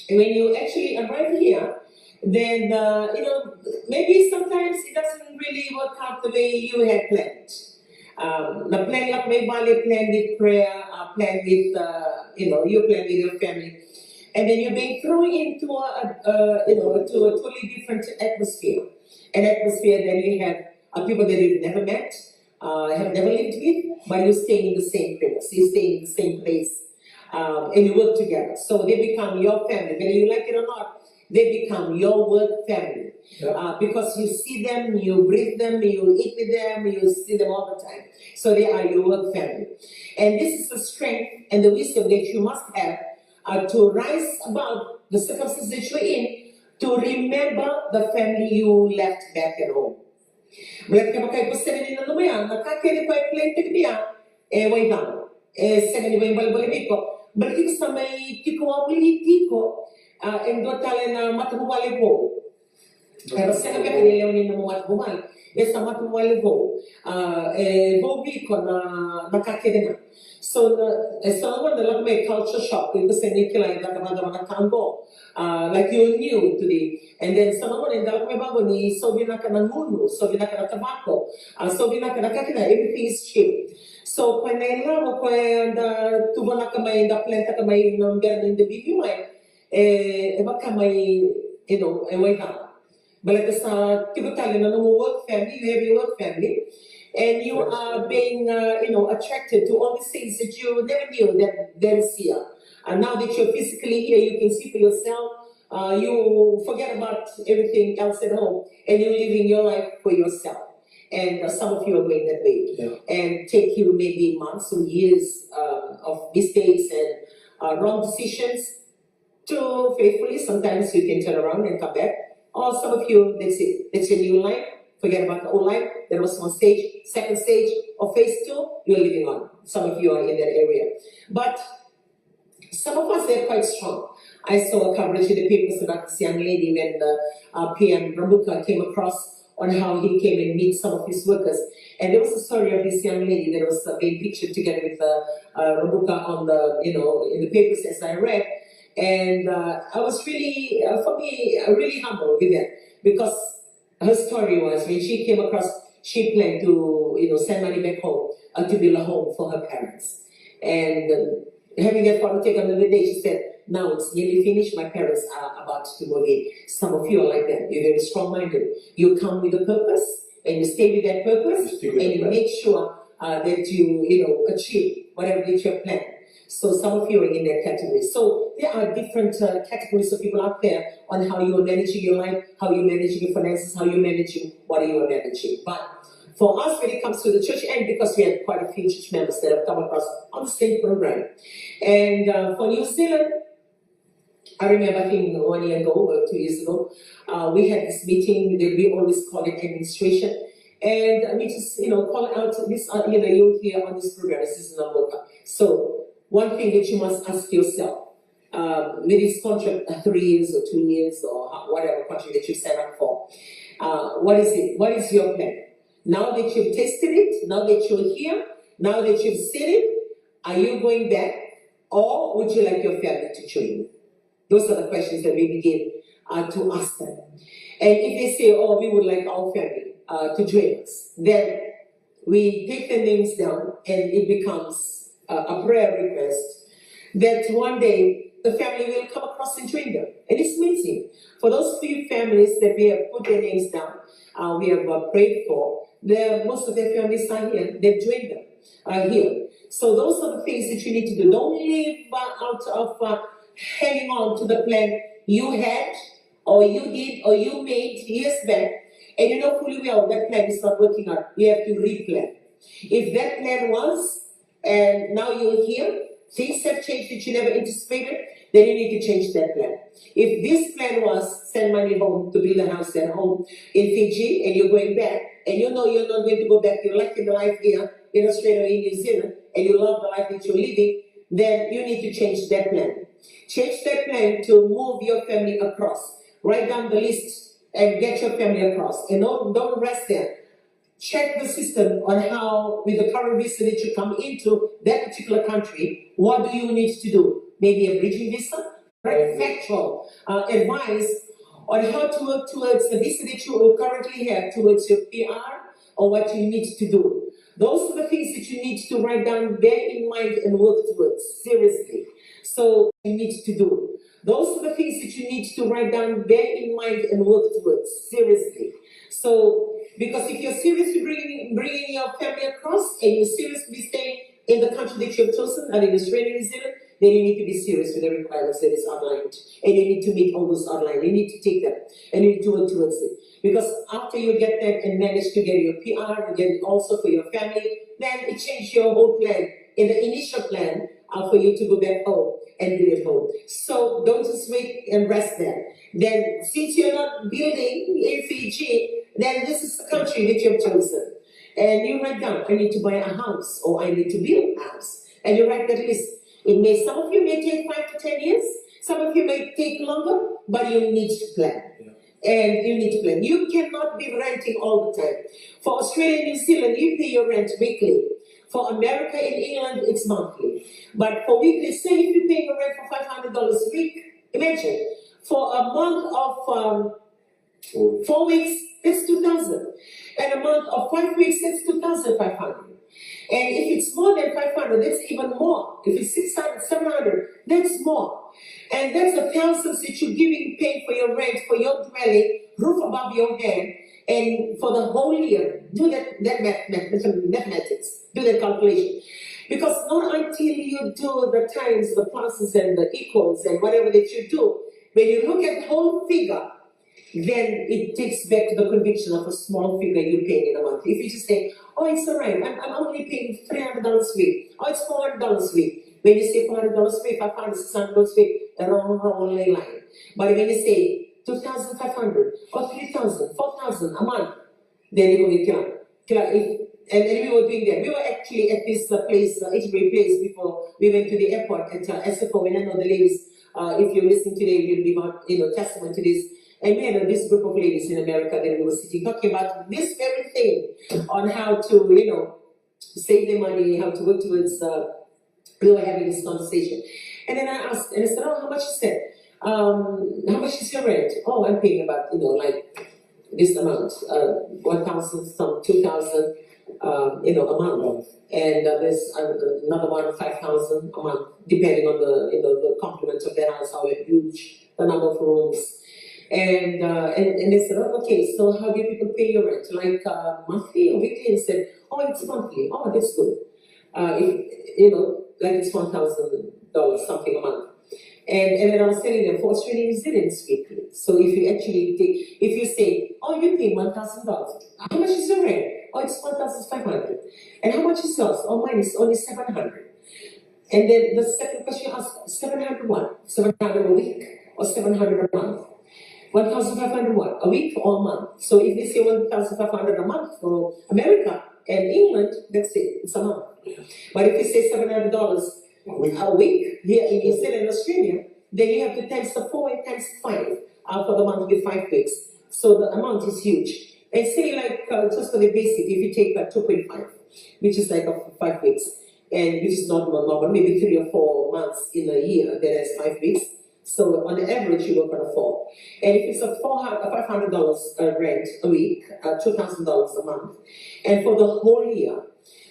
When you actually arrive here, then maybe sometimes it doesn't really work out the way you had planned. Na plan lang may bali, plan with prayer, plan with you plan with your family. And then you're being thrown into a totally different atmosphere. An atmosphere that you have people that you've never met, have never lived with, but you're staying in the same place. You're staying in the same place, and you work together. So they become your family. Whether you like it or not, they become your work family. Because you see them, you breathe them, you eat with them, you see them all the time. So they are your work family. And this is the strength and the wisdom that you must have to rise above the circumstances that you're in, to remember the family you left back at home. Melihat kayak pasal ini lumayan, nakakiri ko ay planted niya, way down. Second ni balik ko, balik sa may tiko tiko, and do tala na matuwali po. Pero sa kaya kanila ni mo matuwali, sa matuwali po, bobi ko na nakakiri na. So, someone that may culture shock, because they like you knew today. And then someone in the Bagoni, so we not gonna munu, so we not gonna tobacco, so we not gonna kakina, everything is cheap. So when they love when the Tubanaka the plant kamay number in the BB mine, Bakamay, a way down. But like the Tibetan work family, you have your work family. And you are being, attracted to all these things that you never knew that there is here. And now that you're physically here, you can see for yourself. You forget about everything else at home, and you're living your life for yourself. And some of you are going that way. And take you maybe months or years of mistakes and wrong decisions to faithfully. Sometimes you can turn around and come back. Or some of you, that's it. That's your new life. Forget about the old life. There was one stage, second stage, or phase 2, you're living on. Some of you are in that area. But some of us, they're quite strong. I saw a coverage in the papers about this young lady when the PM Ramuka came across on how he came and meet some of his workers. And there was a story of this young lady that was being pictured together with Ramuka on the, in the papers as I read. And I was really, for me, really humbled with that, because her story was when she came across, she planned to, send money back home to build a home for her parents. And having that politic on the day, she said, now it's nearly finished, my parents are about to move in. Some of you are like that, you're very strong-minded. You come with a purpose, and you stay with that purpose, and you make sure that you, achieve whatever that you have planned. So some of you are in that category. So there are different categories of people out there on how you are managing your life, how you're managing your finances, how you're managing what you are managing. But for us, when it comes to the church, and because we have quite a few church members that have come across on the same program. And for New Zealand, I remember, I think 1 year ago or 2 years ago, we had this meeting that we always call it administration. And we just, call out this, you'll hear on this program, this is not worker. So one thing that you must ask yourself, with this contract, 3 years or 2 years or whatever contract that you sign up for, what is it? What is your plan? Now that you've tasted it, now that you're here, now that you've seen it, are you going back, or would you like your family to join you? Those are the questions that we begin to ask them. And if they say, oh, we would like our family to join us, then we take their names down, and it becomes a prayer request that one day the family will come across and join them. And it's amazing. For those few families that we have put their names down, we have prayed for, most of their families are here, they've joined them here. So those are the things that you need to do. Don't live out of hanging on to the plan you had, or you did, or you made years back, and you know fully well that plan is not working out. You have to replan. If that plan was, and now you're here, things have changed that you never anticipated, then you need to change that plan. If this plan was send money home to build a house at home in Fiji, and you're going back, and you know you're not going to go back, you're liking the life here in Australia or in New Zealand, and you love the life that you're living, then you need to change that plan. Change that plan to move your family across. Write down the list and get your family across. And don't rest there. Check the system on how, with the current visa that you come into that particular country, what do you need to do? Maybe a bridging visa, right? Factual advice on how to work towards the visa that you currently have, towards your PR, or what you need to do. Those are the things that you need to write down, bear in mind, and work towards, seriously. So you need to do. Those are the things that you need to write down, bear in mind, and work towards, seriously. So, because if you're seriously bringing your family across, and you're seriously staying in the country that you have chosen, and in Australia, New Zealand, then you need to be serious with the requirements that is outlined. And you need to meet all those outlined. You need to take them, and you need to work towards it. Because after you get that and manage to get your PR, and get it also for your family, then it changes your whole plan. In the initial plan, for you to go back home and do it home. So don't just wait and rest there. Then, since you're not building in Fiji, then this is the country that you've chosen. And you write down, I need to buy a house, or I need to build a house. And you write that list. Some of you may take 5 to 10 years, some of you may take longer, but you need to plan. And you need to plan. You cannot be renting all the time. For Australia and New Zealand, you pay your rent weekly. For America and England, it's monthly. But for weekly, say if you pay your rent for $500 a week, imagine, for a month of 4 weeks, that's $2,000. And a month of 5 weeks, that's $2,500. And if it's more than 500, that's even more. If it's 600, 700, that's more. And that's the thousands that you're paying for your rent, for your dwelling, roof above your head, and for the whole year. Do that mathematics, do that calculation. Because not until you do the times, the pluses and the equals and whatever that you do, when you look at the whole figure, then it takes back to the conviction of a small figure you're paying in a month. If you just say, oh, it's all right, I'm only paying $300 a week, oh, it's $400 a week. When you say $400 a week, $500, $600 a week, they're all in line. But when you say $2,500 or $3,000, $4,000 a month, then you go get and we were doing that. We were actually at this place, HB place, before we went to the airport at SFO. When I know the ladies, if you're listening today, you'll be testament to this. And we had this group of ladies in America that we were sitting talking about this very thing on how to, save their money, how to work towards. We were having this conversation, and then I asked, and I said, "Oh, how much is that? How much is your rent? Oh, I'm paying about like this amount, 1,000, some 2,000." A month, and there's another one 5,000 a month, depending on the complement of the house, how huge the number of rooms, and they said, oh, okay, so how do people pay your rent? Like monthly or weekly? And said, oh, it's monthly. Oh, that's good. Like it's $1,000 something a month. And then I was telling them for Australian residents weekly. So if you actually if you say, oh, you pay $1,000, how much is your rent? Oh, it's $1,500. And how much is yours? Oh, mine is only $700. And then the second question asks, $700 what? $700 a week or $700 a month? $1,500 what? A week or a month? So if they say $1,500 a month for America and England, that's it. It's a month. But if you say $700 a week here in New Zealand and Australia, then you have to times the 4 and times 5 for the month with 5 weeks. So the amount is huge. And say just for the basic, if you take 2.5, which is like 5 weeks, and which is not normal, maybe 3 or 4 months in a year, that is 5 weeks. So on the average, you work on a 4. And if it's a $500 rent a week, $2,000 a month, and for the whole year,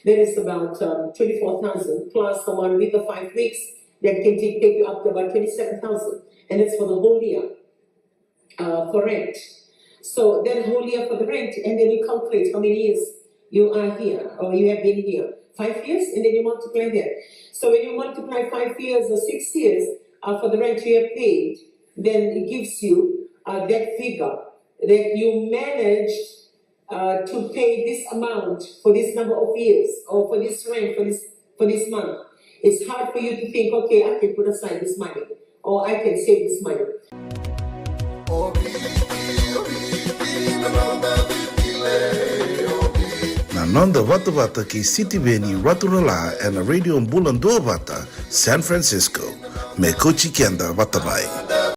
then it's about 24,000 plus the one with the 5 weeks that can take you up to about 27,000, and that's for the whole year for rent. So that whole year for the rent, and then you calculate how many years you are here or you have been here. 5 years, and then you multiply that. So when you multiply 5 years or 6 years for the rent you have paid, then it gives you that figure that you managed to pay this amount for this number of years, or for this rent for this month. It's hard for you to think, okay, I can put aside this money, or I can save this money. Na nonda Vata ki City Veni Raturala and a radio in Bula Duavata, San Francisco. Me kochi kenda Vata vai.